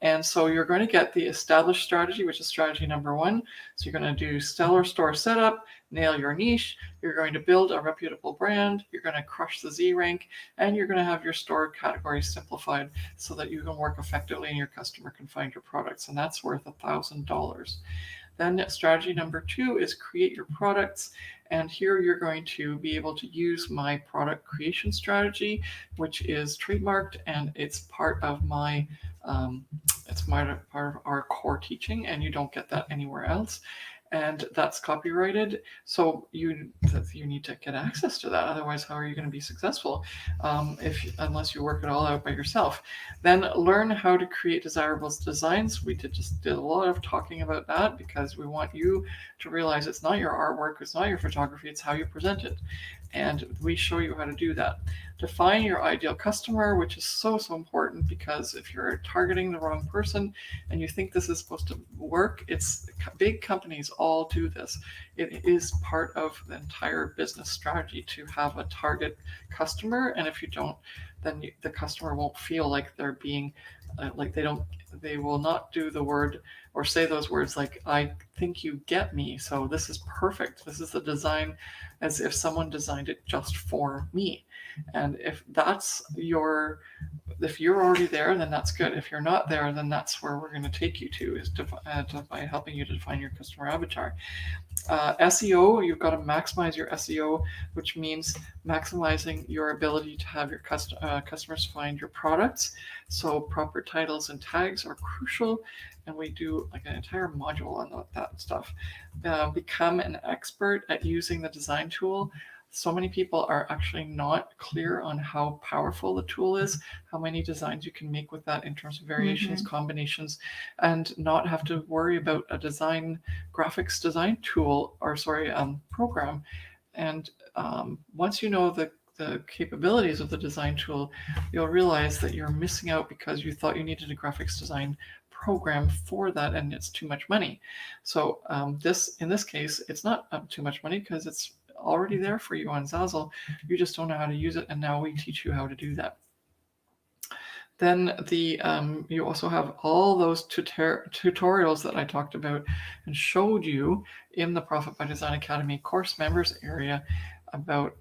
And so you're going to get the established strategy, which is strategy number 1. So you're going to do stellar store setup, nail your niche. You're going to build a reputable brand. You're going to crush the Z rank, and you're going to have your store categories simplified so that you can work effectively and your customer can find your products. And that's worth $1,000. Then strategy number 2 is create your products. And here you're going to be able to use my product creation strategy, which is trademarked, and it's part of my part of our core teaching, and you don't get that anywhere else. And that's copyrighted, so you need to get access to that. Otherwise, how are you going to be successful unless you work it all out by yourself? Then learn how to create desirable designs. We did a lot of talking about that, because we want you to realize it's not your artwork, it's not your photography, it's how you present it. And we show you how to do that. Define your ideal customer, which is so important, because if you're targeting the wrong person and you think this is supposed to work, it's big companies all do this. It is part of the entire business strategy to have a target customer, and if you don't, then the customer won't feel like they're being they will not do the word or say those words like, I think you get me, so this is perfect. This is the design as if someone designed it just for me. And if you're already there, then that's good. If you're not there, then that's where we're going to take you to, is by helping you to define your customer avatar. SEO, you've got to maximize your SEO, which means maximizing your ability to have your customers find your products. So proper titles and tags are crucial, and we do like an entire module on that stuff. Become an expert at using the design tool. So many people are actually not clear on how powerful the tool is, how many designs you can make with that in terms of variations, combinations, and not have to worry about a graphics design tool, program. And once you know the the capabilities of the design tool, you'll realize that you're missing out because you thought you needed a graphics design program for that, and it's too much money. So in this case, it's not too much money because it's already there for you on Zazzle. You just don't know how to use it, and now we teach you how to do that. Then you also have all those tutorials that I talked about and showed you in the Profit by Design Academy course members area about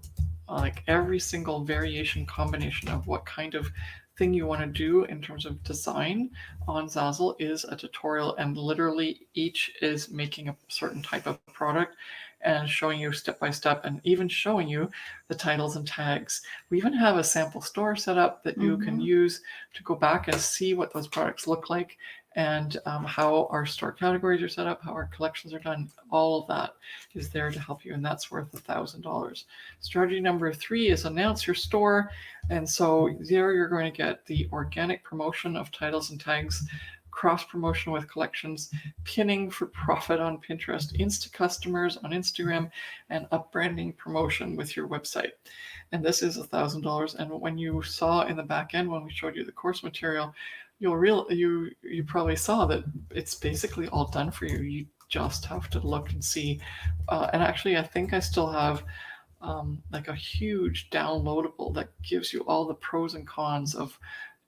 like every single variation combination of what kind of thing you want to do in terms of design on Zazzle is a tutorial, and literally each is making a certain type of product and showing you step by step, and even showing you the titles and tags. We even have a sample store set up that you can use to go back and see what those products look like, and how our store categories are set up, how our collections are done. All of that is there to help you, and that's worth $1,000. Strategy number 3 is announce your store. And so there you're going to get the organic promotion of titles and tags, cross promotion with collections, pinning for profit on Pinterest, Insta customers on Instagram, and up branding promotion with your website. And this is $1,000. And when you saw in the back end when we showed you the course material, you probably saw that it's basically all done for you. You just have to look and see. And actually, I think I still have like a huge downloadable that gives you all the pros and cons of,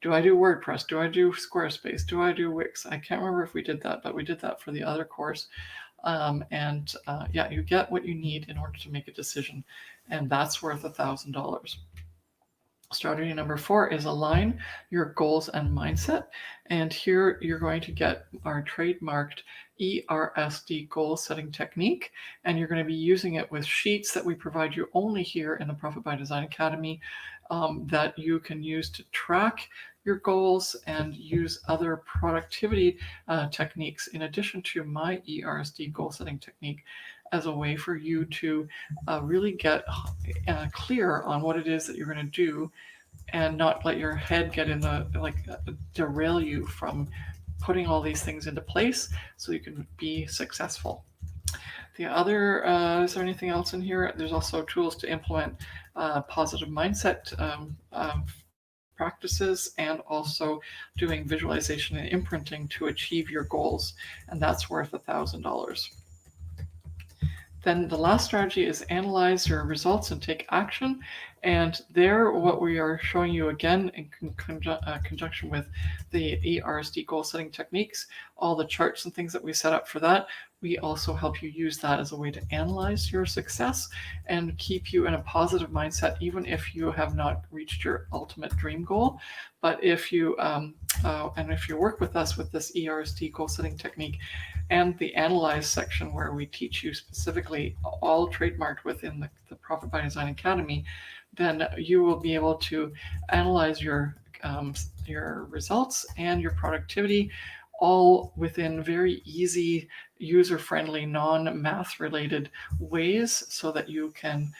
do I do WordPress? Do I do Squarespace? Do I do Wix? I can't remember if we did that, but we did that for the other course. Yeah, you get what you need in order to make a decision, and that's worth $1,000. Strategy number 4 is align your goals and mindset. And here you're going to get our trademarked ERSD goal setting technique, and you're going to be using it with sheets that we provide you only here in the Profit by Design Academy, that you can use to track your goals and use other productivity techniques in addition to my ERSD goal setting technique, as a way for you to really get clear on what it is that you're going to do, and not let your head get in the derail you from putting all these things into place so you can be successful. The other, is there anything else in here? There's also tools to implement positive mindset practices, and also doing visualization and imprinting to achieve your goals, and that's worth $1,000. Then the last strategy is analyze your results and take action. And there, what we are showing you again in conjunction with the ERSD goal setting techniques, all the charts and things that we set up for that, we also help you use that as a way to analyze your success and keep you in a positive mindset, even if you have not reached your ultimate dream goal. But if you if you work with us with this ERSD goal setting technique and the analyze section, where we teach you specifically, all trademarked within the Profit by Design Academy, then you will be able to analyze your results and your productivity, all within very easy, user-friendly, non-math related ways, so that you can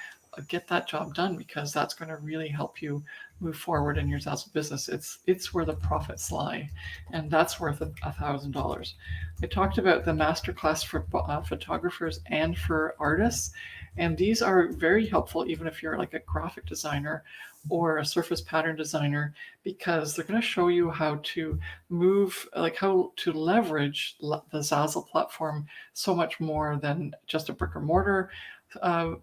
get that job done, because that's going to really help you move forward in your Zazzle business. It's where the profits lie, and that's worth $1,000. I talked about the masterclass for photographers and for artists, and these are very helpful even if you're like a graphic designer or a surface pattern designer, because they're going to show you how to move, like how to leverage the Zazzle platform so much more than just a brick and mortar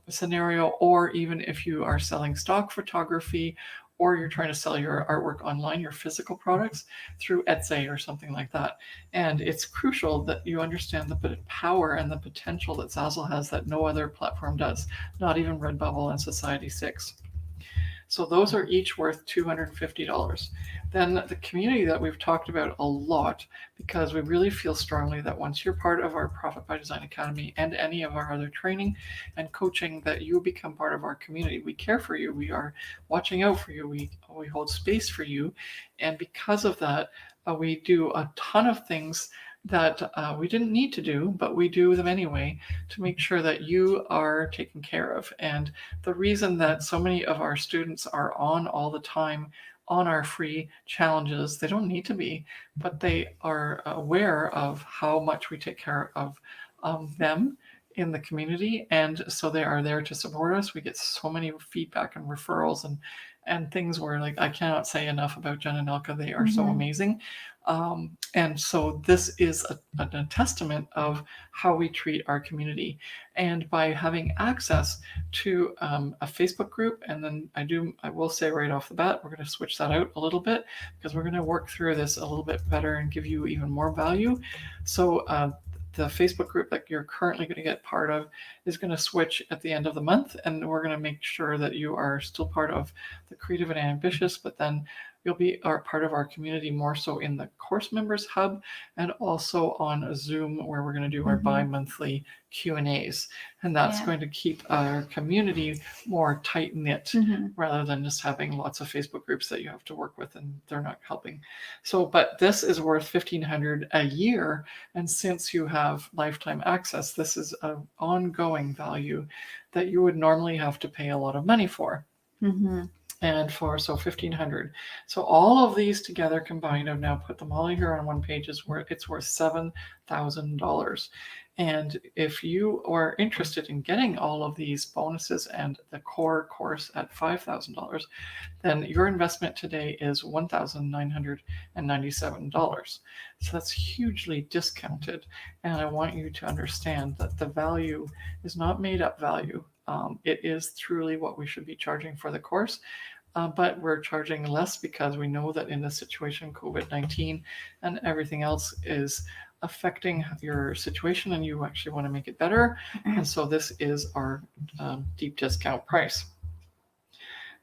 scenario, or even if you are selling stock photography, or you're trying to sell your artwork online, your physical products, through Etsy or something like that. And it's crucial that you understand the power and the potential that Zazzle has that no other platform does, not even Redbubble and Society6. So those are each worth $250. Then the community that we've talked about a lot, because we really feel strongly that once you're part of our Profit by Design Academy and any of our other training and coaching, that you become part of our community. We care for you. We are watching out for you. We hold space for you. And because of that, we do a ton of things that we didn't need to do, but we do them anyway to make sure that you are taken care of. And the reason that so many of our students are on all the time on our free challenges, they don't need to be, but they are aware of how much we take care of them, in the community, and so they are there to support us. We get so many feedback and referrals and things where, like, I cannot say enough about Jen and Elke. They are so amazing. And so this is a testament of how we treat our community. And by having access to a Facebook group, and then I will say right off the bat, we're going to switch that out a little bit because we're going to work through this a little bit better and give you even more value. So the Facebook group that you're currently going to get part of is going to switch at the end of the month, and we're going to make sure that you are still part of the Creative and Ambitious, but then you'll be part of our community more so in the course members hub, and also on Zoom, where we're going to do our bi-monthly Q&As. And that's going to keep our community more tight-knit rather than just having lots of Facebook groups that you have to work with and they're not helping. So, but this is worth $1,500 a year. And since you have lifetime access, this is an ongoing value that you would normally have to pay a lot of money for. And for $1,500. So all of these together combined, I've now put them all here on one page, it's worth $7,000. And if you are interested in getting all of these bonuses and the core course at $5,000, then your investment today is $1,997. So that's hugely discounted. And I want you to understand that the value is not made up value. It is truly what we should be charging for the course. But we're charging less because we know that in this situation, COVID-19 and everything else is affecting your situation, and you actually want to make it better. And so this is our deep discount price.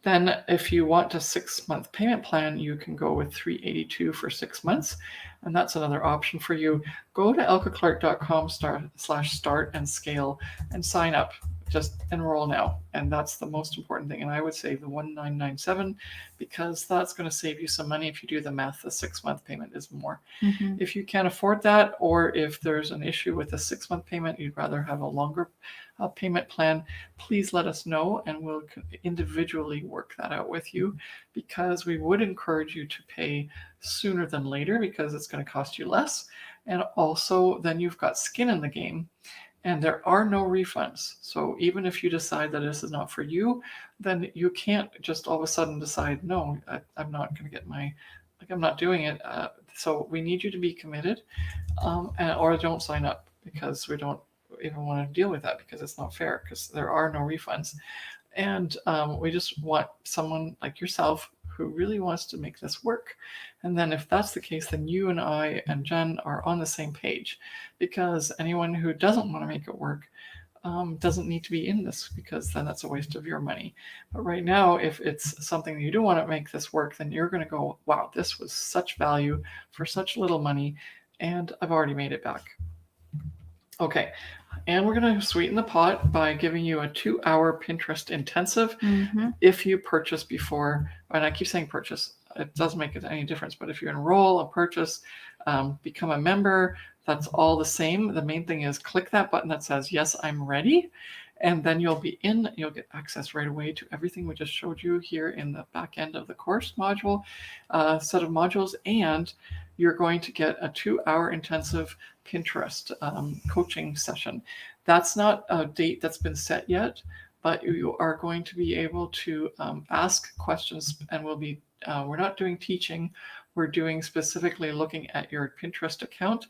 Then if you want a 6-month payment plan, you can go with $382 for 6 months. And that's another option for you. Go to elkeclarke.com/start and scale and sign up. Just enroll now. And that's the most important thing. And I would say the $1,997, because that's going to save you some money. If you do the math, the 6-month payment is more. If you can't afford that, or if there's an issue with a 6-month payment, you'd rather have a longer payment plan, please let us know and we'll individually work that out with you, because we would encourage you to pay sooner than later because it's going to cost you less. And also then you've got skin in the game. And there are no refunds. So even if you decide that this is not for you, then you can't just all of a sudden decide, no, I'm not going to get I'm not doing it. So we need you to be committed, or don't sign up, because we don't even want to deal with that, because it's not fair, because there are no refunds. And we just want someone like yourself who really wants to make this work. And then if that's the case, then you and I and Jen are on the same page, because anyone who doesn't want to make it work doesn't need to be in this, because then that's a waste of your money. But right now, if it's something that you do want to make this work, then you're going to go, wow, this was such value for such little money, and I've already made it back. Okay, and we're going to sweeten the pot by giving you a 2-hour Pinterest intensive if you purchase before, and I keep saying purchase, it doesn't make it any difference, but if you enroll, purchase, become a member, that's all the same. The main thing is click that button that says, yes, I'm ready. And then you'll be in, you'll get access right away to everything we just showed you here in the back end of the course module, set of modules, and you're going to get a 2-hour intensive Pinterest coaching session. That's not a date that's been set yet, but you are going to be able to ask questions, and we're not doing teaching. We're doing specifically looking at your Pinterest account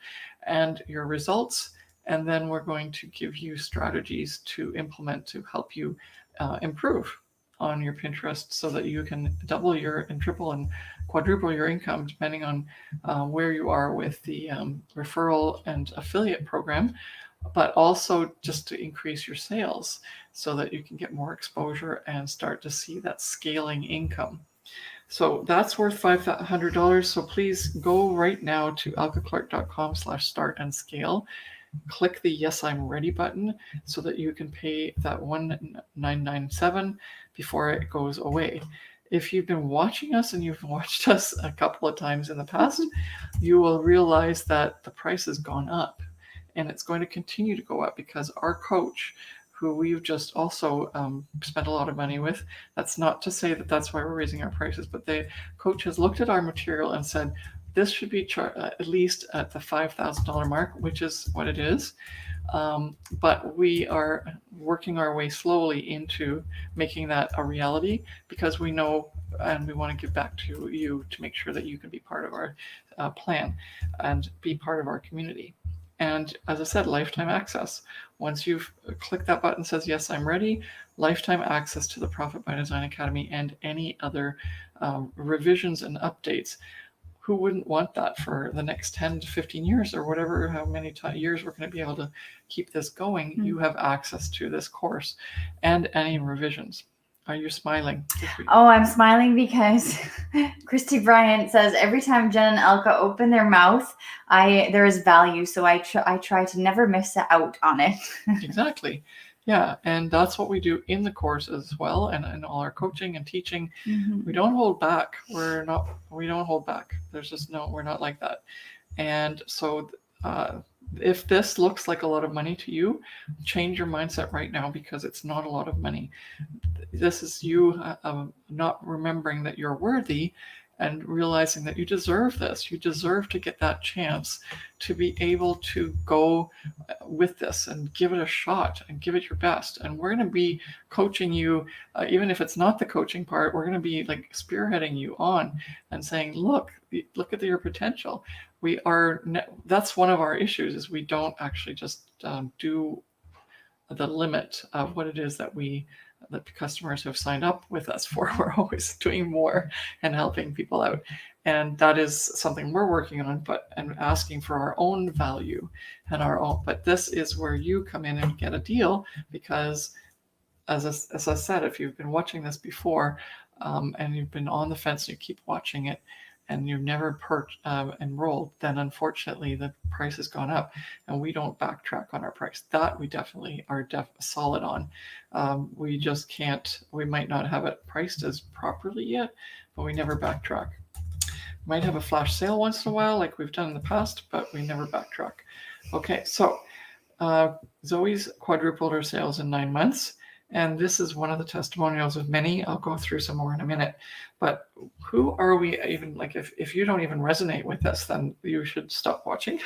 and your results. And then we're going to give you strategies to implement to help you improve on your Pinterest, so that you can double and triple and quadruple your income, depending on where you are with the referral and affiliate program, but also just to increase your sales so that you can get more exposure and start to see that scaling income. So that's worth $500. So please go right now to elkeclarke.com/start and scale. Click the Yes, I'm Ready button so that you can pay that $1,997 before it goes away. If you've been watching us, and you've watched us a couple of times in the past, you will realize that the price has gone up, and it's going to continue to go up, because our coach, who we've just also spent a lot of money with, that's not to say that that's why we're raising our prices, but the coach has looked at our material and said, this should be at least at the $5,000 mark, which is what it is. But we are working our way slowly into making that a reality, because we know and we want to give back to you to make sure that you can be part of our plan and be part of our community. And as I said, lifetime access. Once you've clicked that button that says, yes, I'm ready, lifetime access to the Profit by Design Academy and any other revisions and updates. Who wouldn't want that for the next 10 to 15 years or whatever, how many years we're going to be able to keep this going? You have access to this course and any revisions. Are you smiling? Oh, I'm smiling because Christy Bryant says every time Jen and Elke open their mouth, there is value. So I try to never miss out on it. Exactly. Yeah, and that's what we do in the course as well, and in all our coaching and teaching. We don't hold back. We don't hold back. There's just we're not like that. And so if this looks like a lot of money to you, change your mindset right now, because it's not a lot of money. This is you not remembering that you're worthy and realizing that you deserve this. You deserve to get that chance to be able to go with this and give it a shot and give it your best. And we're going to be coaching you, even if it's not the coaching part, we're going to be like spearheading you on and saying, look at your potential. That's one of our issues, is we don't actually just do the limit of what it is that the customers have signed up with us for. We're always doing more and helping people out. And that is something we're working on, and asking for our own value and but this is where you come in and get a deal, because as I said, if you've been watching this before, and you've been on the fence and you keep watching it, and you've never enrolled, then unfortunately the price has gone up, and we don't backtrack on our price. That we definitely are solid on. We just can't. We might not have it priced as properly yet, but we never backtrack. Might have a flash sale once in a while, like we've done in the past, but we never backtrack. Okay, so Zoe's quadrupled her sales in 9 months. And this is one of the testimonials of many. I'll go through some more in a minute. But who are we even? Like, if you don't even resonate with this, then you should stop watching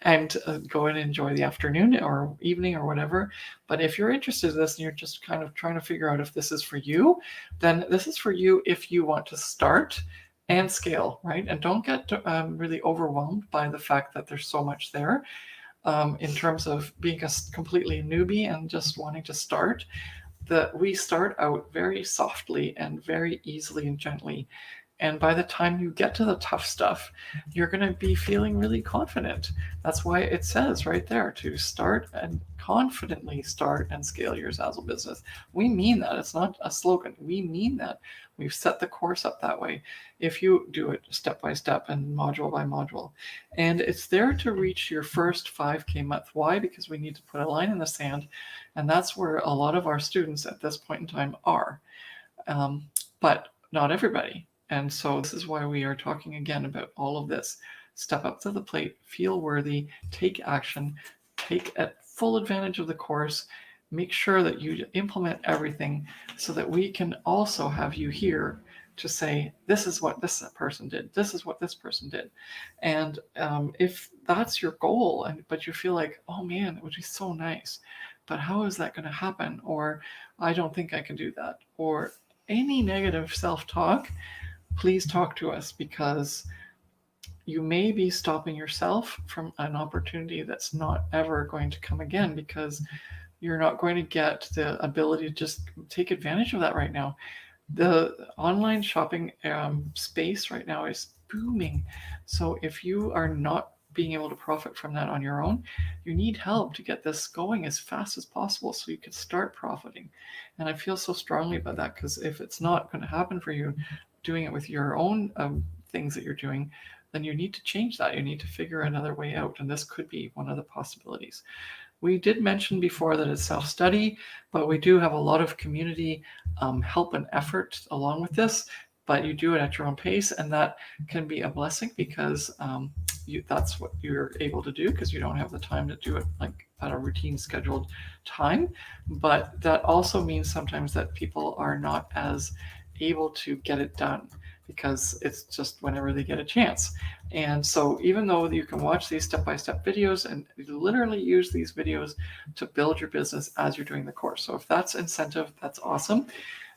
and go and enjoy the afternoon or evening or whatever. But if you're interested in this and you're just kind of trying to figure out if this is for you, then this is for you if you want to start and scale, right? And don't get really overwhelmed by the fact that there's so much there. In terms of being a completely newbie and just wanting to start, that we start out very softly and very easily and gently. And by the time you get to the tough stuff, you're going to be feeling really confident. That's why it says right there to start and confidently start and scale your Zazzle business. We mean that. It's not a slogan. We mean that. We've set the course up that way. If you do it step by step and module by module, and it's there to reach your first 5K month. Why? Because we need to put a line in the sand, and that's where a lot of our students at this point in time are, but not everybody. And so this is why we are talking again about all of this. Step up to the plate, feel worthy, take action, take full advantage of the course, make sure that you implement everything so that we can also have you here to say, this is what this person did, this is what this person did. And if that's your goal, but you feel like, oh man, it would be so nice, but how is that going to happen? Or I don't think I can do that. Or any negative self-talk, please talk to us, because you may be stopping yourself from an opportunity that's not ever going to come again, because you're not going to get the ability to just take advantage of that right now. The online shopping space right now is booming. So if you are not being able to profit from that on your own, you need help to get this going as fast as possible so you can start profiting. And I feel so strongly about that, because if it's not going to happen for you doing it with your own things that you're doing, then you need to change that. You need to figure another way out. And this could be one of the possibilities. We did mention before that it's self-study, but we do have a lot of community help and effort along with this, but you do it at your own pace, and that can be a blessing, because that's what you're able to do, because you don't have the time to do it like at a routine scheduled time. But that also means sometimes that people are not as able to get it done, because it's just whenever they get a chance. And so even though you can watch these step-by-step videos and literally use these videos to build your business as you're doing the course. So if that's incentive, that's awesome.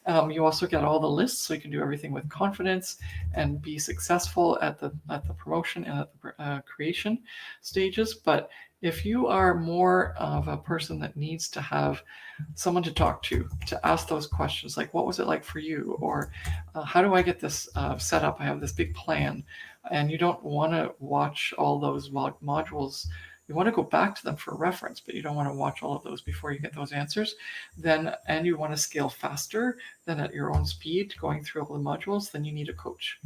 You also get all the lists, so you can do everything with confidence and be successful at the promotion and at the creation stages. But if you are more of a person that needs to have someone to talk to ask those questions, like what was it like for you, or how do I get this set up? I have this big plan, and you don't want to watch all those modules. You want to go back to them for reference, but you don't want to watch all of those before you get those answers. And you want to scale faster than at your own speed going through all the modules, then you need a coach.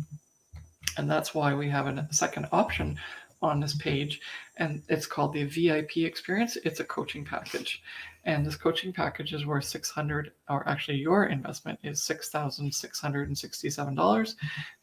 And that's why we have a second option on this page, and it's called the VIP experience. It's a coaching package, and this coaching package is worth $600, or actually your investment is $6,667.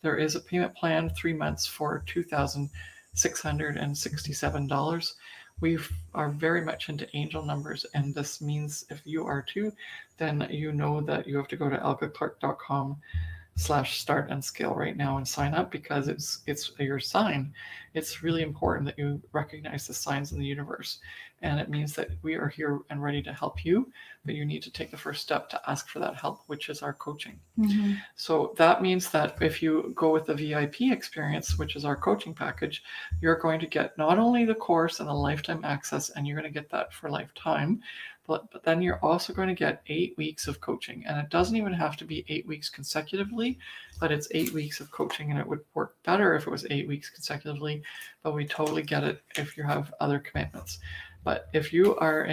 There is a payment plan, 3 months for $2,667. We are very much into angel numbers, and this means if you are too, then you know that you have to go to elkeclarke.com/start and scale right now and sign up, because it's your sign. It's really important that you recognize the signs in the universe, and it means that we are here and ready to help you, but you need to take the first step to ask for that help, which is our coaching. Mm-hmm. So that means that if you go with the VIP experience, which is our coaching package, you're going to get not only the course and the lifetime access, and you're going to get that for lifetime, but then you're also going to get 8 weeks of coaching. And it doesn't even have to be 8 weeks consecutively, but it's 8 weeks of coaching, and it would work better if it was 8 weeks consecutively, but we totally get it if you have other commitments. But if you are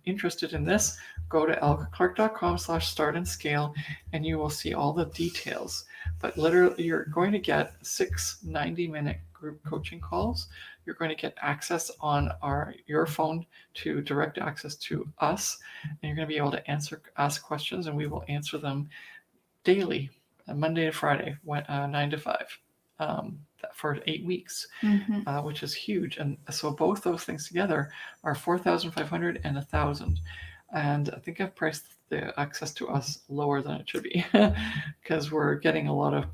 interested in this, go to elkeclarke.com/start and scale, and you will see all the details. But literally, you're going to get 6 90-minute group coaching calls. You're going to get access on your phone to direct access to us, and you're going to be able to ask questions, and we will answer them daily, Monday to Friday, 9 to 5. For 8 weeks, which is huge. And so both those things together are $4,500 and $1,000. And I think I've priced the access to us lower than it should be, because we're getting a lot of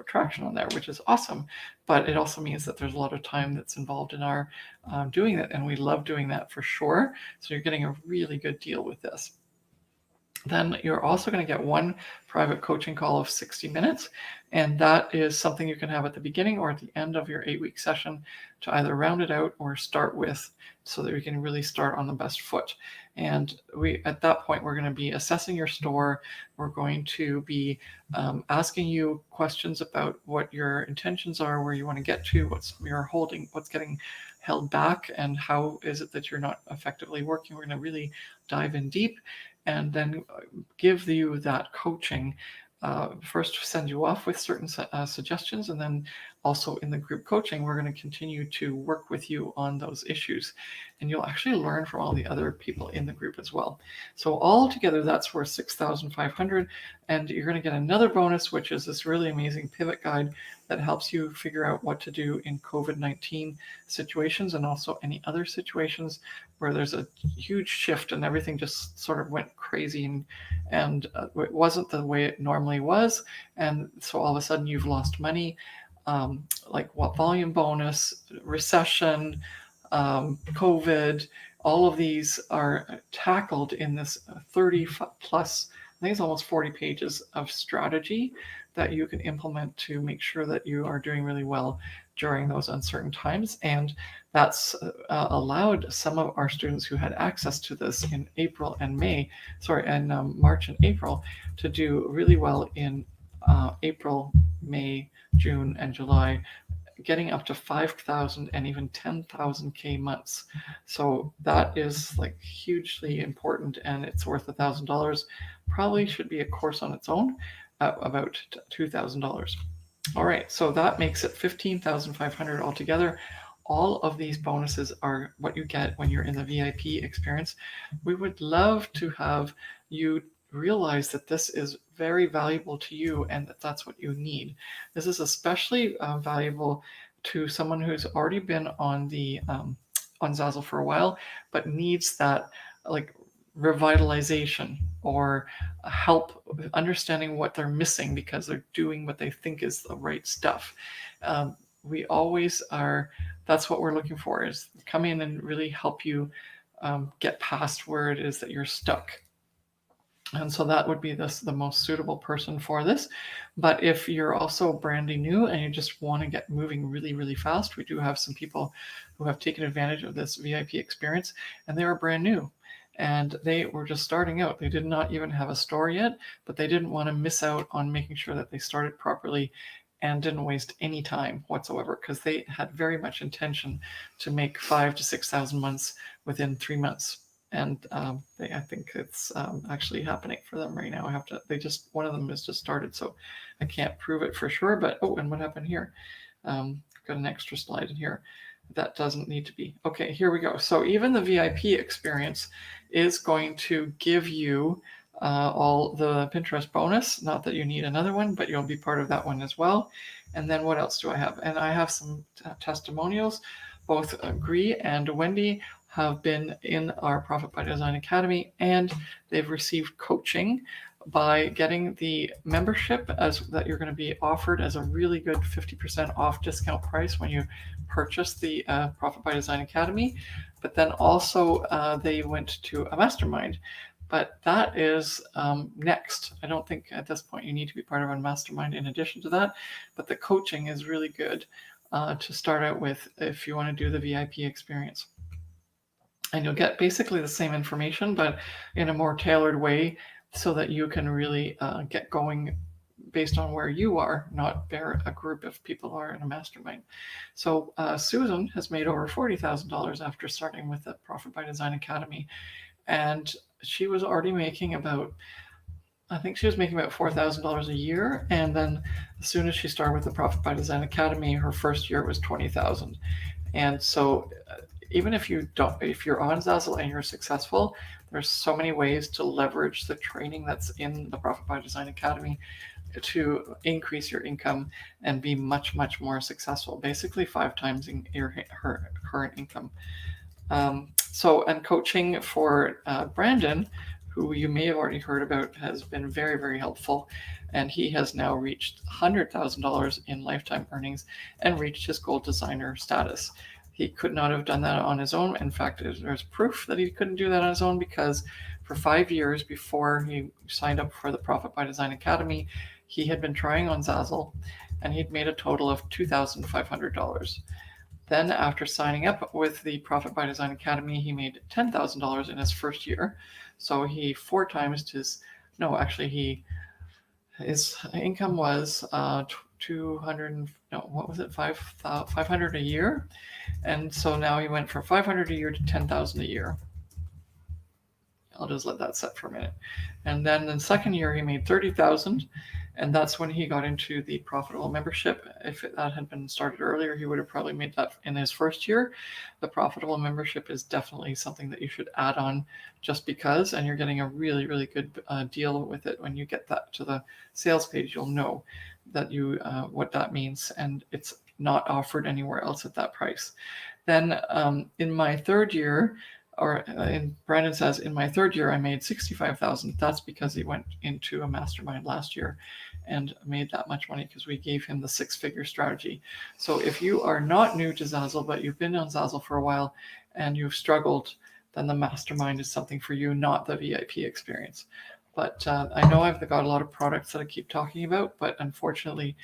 traction on there, which is awesome. But it also means that there's a lot of time that's involved in our doing it, and we love doing that for sure. So you're getting a really good deal with this. Then you're also going to get one private coaching call of 60 minutes. And that is something you can have at the beginning or at the end of your 8-week session to either round it out or start with, so that we can really start on the best foot. And at that point, we're going to be assessing your store. We're going to be asking you questions about what your intentions are, where you want to get to, what's getting held back, and how is it that you're not effectively working. We're going to really dive in deep, and then give you that coaching. First send you off with certain suggestions, and then also in the group coaching, we're going to continue to work with you on those issues, and you'll actually learn from all the other people in the group as well. So all together, that's worth $6,500, and you're going to get another bonus, which is this really amazing pivot guide that helps you figure out what to do in COVID-19 situations, and also any other situations where there's a huge shift and everything just sort of went crazy, and it wasn't the way it normally was. And so all of a sudden you've lost money, like what volume bonus, recession, COVID, all of these are tackled in this 30 plus, I think it's almost 40 pages of strategy that you can implement to make sure that you are doing really well during those uncertain times. And that's allowed some of our students who had access to this in March and April to do really well in April, May, June, and July, getting up to 5,000 and even 10,000 K months. So that is like hugely important, and it's worth $1,000. Probably should be a course on its own at about $2,000. All right, so that makes it $15,500 altogether. All of these bonuses are what you get when you're in the VIP experience. We would love to have you realize that this is very valuable to you, and that that's what you need. This is especially valuable to someone who's already been on the on Zazzle for a while, but needs that like revitalization or help understanding what they're missing because they're doing what they think is the right stuff. We always are, that's what we're looking for, is come in and really help you get past where it is that you're stuck. And so that would be the most suitable person for this. But if you're also brandy new and you just want to get moving really, really fast, we do have some people who have taken advantage of this VIP experience, and they were brand new. And they were just starting out. They did not even have a store yet, but they didn't want to miss out on making sure that they started properly and didn't waste any time whatsoever, because they had very much intention to make 5,000 to 6,000 months within 3 months. And I think it's actually happening for them right now. One of them has just started, so I can't prove it for sure. But and what happened here? Got an extra slide in here. That doesn't need to be. Okay, here we go. So even the VIP experience is going to give you all the Pinterest bonus. Not that you need another one, but you'll be part of that one as well. And then what else do I have? And I have some testimonials. Both Gree and Wendy have been in our Profit by Design Academy, and they've received coaching by getting the membership that you're going to be offered as a really good 50% off discount price when you purchase the Profit by Design Academy. But then also they went to a mastermind. But that is next. I don't think at this point you need to be part of a mastermind in addition to that, but the coaching is really good to start out with if you want to do the VIP experience. And you'll get basically the same information, but in a more tailored way so that you can really get going based on where you are, not where a group of people are in a mastermind. So Susan has made over $40,000 after starting with the Profit by Design Academy. And she was already making about $4,000 a year. And then as soon as she started with the Profit by Design Academy, her first year was $20,000. And so even if you're on Zazzle and you're successful, there's so many ways to leverage the training that's in the Profit by Design Academy to increase your income and be much, much more successful, basically 5 times her current income. And coaching for Brandon, who you may have already heard about, has been very, very helpful. And he has now reached $100,000 in lifetime earnings and reached his gold designer status. He could not have done that on his own. In fact, there's proof that he couldn't do that on his own, because for 5 years before he signed up for the Profit by Design Academy, he had been trying on Zazzle, and he'd made a total of $2,500. Then after signing up with the Profit by Design Academy, he made $10,000 in his first year. So he 4 times his income was 500 a year. And so now he went from 500 a year to 10,000 a year. I'll just let that set for a minute. And then in the second year, he made 30,000. And that's when he got into the profitable membership. If that had been started earlier, he would have probably made that in his first year. The profitable membership is definitely something that you should add on just because, and you're getting a really, really good deal with it. When you get that to the sales page, you'll know that what that means, and it's not offered anywhere else at that price. Then in my third year, Brandon says, in my third year, I made $65,000. That's because he went into a mastermind last year and made that much money because we gave him the 6-figure strategy. So if you are not new to Zazzle, but you've been on Zazzle for a while and you've struggled, then the mastermind is something for you, not the VIP experience. But I know I've got a lot of products that I keep talking about, but unfortunately,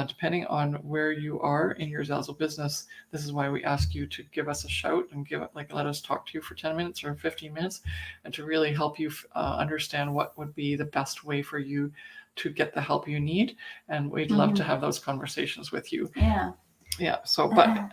depending on where you are in your Zazzle business, this is why we ask you to give us a shout and let us talk to you for 10 minutes or 15 minutes, and to really help you understand what would be the best way for you to get the help you need. And we'd love to have those conversations with you. Yeah. So, but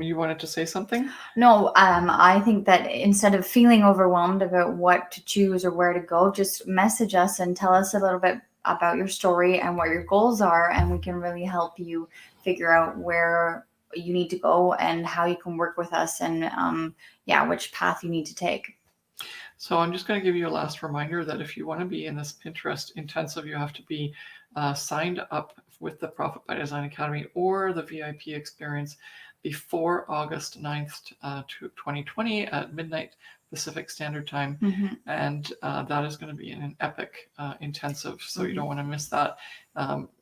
you wanted to say something? No, I think that instead of feeling overwhelmed about what to choose or where to go, just message us and tell us a little bit about your story and what your goals are, and we can really help you figure out where you need to go and how you can work with us, and which path you need to take. So I'm just going to give you a last reminder that if you want to be in this Pinterest intensive, you have to be signed up with the Profit by Design Academy or the VIP experience before August 9th, 2020 at midnight Pacific Standard Time. Mhm. And that is going to be an epic intensive. So you Mhm. don't want to miss that.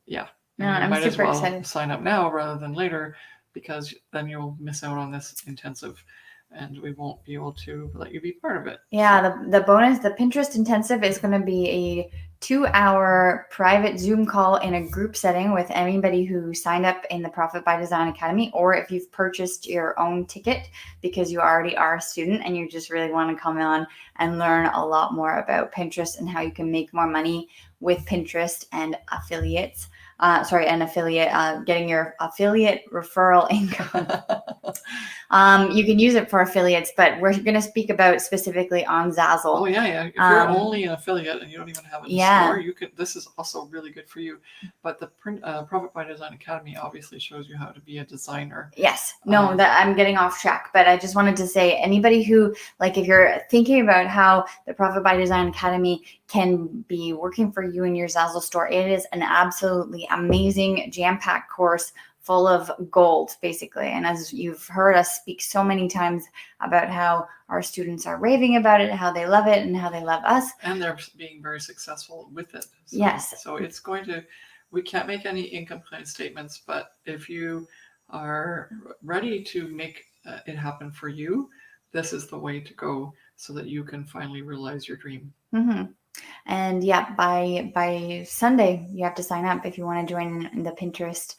Yeah. No, And you I'm might as super well excited. sign up now rather than later, because then you'll miss out on this intensive and we won't be able to let you be part of it. Yeah, So, the bonus, the Pinterest intensive is going to be a 2-hour private Zoom call in a group setting with anybody who signed up in the Profit by Design Academy, or if you've purchased your own ticket because you already are a student and you just really want to come on and learn a lot more about Pinterest and how you can make more money with Pinterest and affiliates. Getting your affiliate referral income. You can use it for affiliates, but we're going to speak about specifically on Zazzle. Oh yeah. If you're only an affiliate and you don't even have it in the store, you could. This is also really good for you. But the Profit by Design Academy obviously shows you how to be a designer. Yes. No, that I'm getting off track, but I just wanted to say, anybody who, like, if you're thinking about how the Profit by Design Academy can be working for you in your Zazzle store, it is an absolutely amazing jam-packed course full of gold, basically. And as you've heard us speak so many times about how our students are raving about it, how they love it, and how they love us. And they're being very successful with it. So, yes. So it's going to, we can't make any income plan statements, but if you are ready to make it happen for you, this is the way to go so that you can finally realize your dream. Mm-hmm. And yeah, by Sunday, you have to sign up if you want to join the Pinterest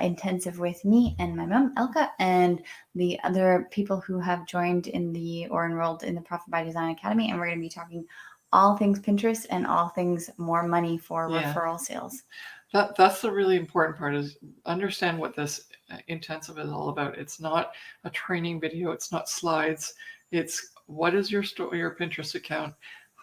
intensive with me and my mom, Elke, and the other people who have joined or enrolled in the Profit by Design Academy. And we're going to be talking all things Pinterest and all things more money for referral sales. That's the really important part, is understand what this intensive is all about. It's not a training video. It's not slides. It's what is your Pinterest account?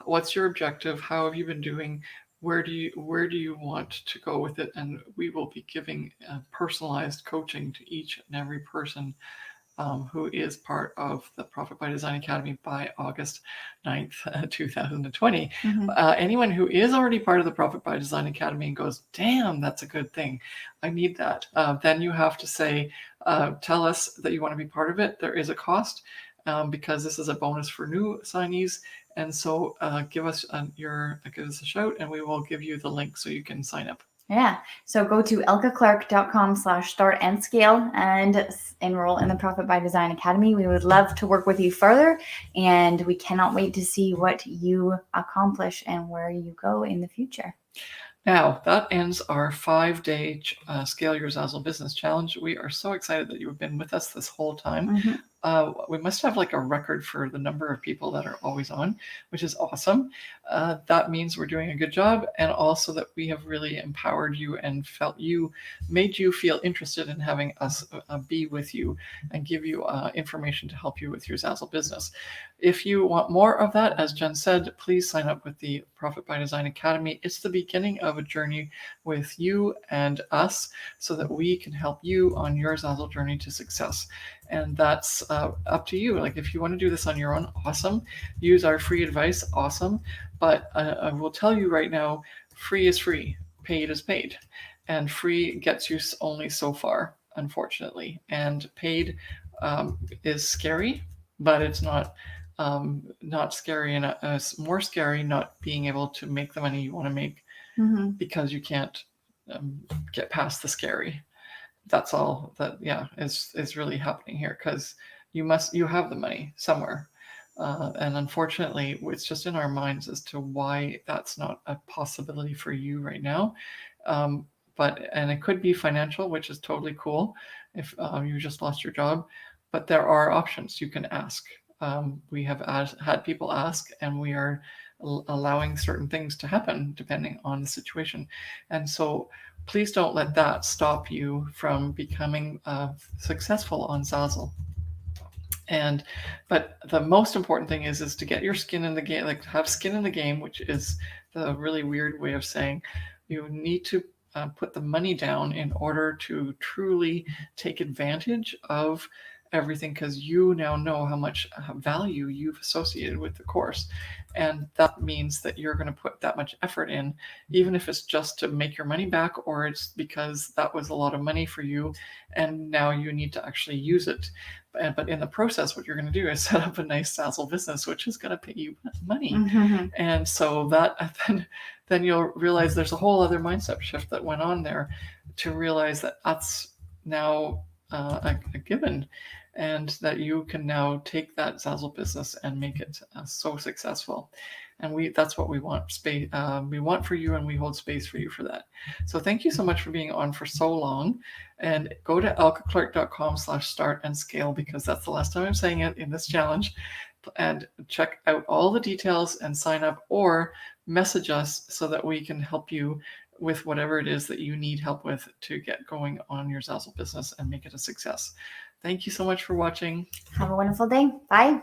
What's your objective? How have you been doing? Where do you want to go with it? And we will be giving personalized coaching to each and every person who is part of the Profit by Design Academy by August 9th, 2020. Mm-hmm. Anyone who is already part of the Profit by Design Academy and goes, damn, that's a good thing, I need that. Then you have to say, tell us that you want to be part of it. There is a cost because this is a bonus for new signees. And so give us a shout and we will give you the link so you can sign up. Yeah. So go to elkeclarke.com/start-and-scale and enroll in the Profit by Design Academy. We would love to work with you further, and we cannot wait to see what you accomplish and where you go in the future. Now, that ends our 5-day Scale Your Zazzle Business Challenge. We are so excited that you've been with us this whole time. Mm-hmm. We must have like a record for the number of people that are always on, which is awesome. That means we're doing a good job, and also that we have really empowered you and made you feel interested in having us be with you and give you information to help you with your Zazzle business. If you want more of that, as Jen said, please sign up with the Profit by Design Academy. It's the beginning of a journey with you and us so that we can help you on your Zazzle journey to success. And that's up to you. Like, if you want to do this on your own, awesome. Use our free advice, awesome. But I will tell you right now, free is free, paid is paid. And free gets you only so far, unfortunately. And paid is scary, but it's not scary. And it's more scary not being able to make the money you want to make because you can't get past the scary. That's all that is really happening here, because you have the money somewhere, and unfortunately it's just in our minds as to why that's not a possibility for you right now. And it could be financial, which is totally cool if you just lost your job, but there are options you can ask. We have had people ask, and we are allowing certain things to happen depending on the situation. And so please don't let that stop you from becoming successful on Zazzle. But the most important thing is to get your skin in the game, like have skin in the game, which is the really weird way of saying you need to put the money down in order to truly take advantage of everything, because you now know how much value you've associated with the course. And that means that you're going to put that much effort in, even if it's just to make your money back, or it's because that was a lot of money for you and now you need to actually use it. But in the process, what you're going to do is set up a nice Zazzle business, which is going to pay you money. And so that then you'll realize there's a whole other mindset shift that went on there to realize that that's now a given, and that you can now take that Zazzle business and make it so successful. And that's what we want. We want for you, and we hold space for you for that. So thank you so much for being on for so long. And go to elkeclarke.com/start-and-scale, because that's the last time I'm saying it in this challenge. And check out all the details and sign up, or message us so that we can help you with whatever it is that you need help with to get going on your Zazzle business and make it a success. Thank you so much for watching. Have a wonderful day. Bye.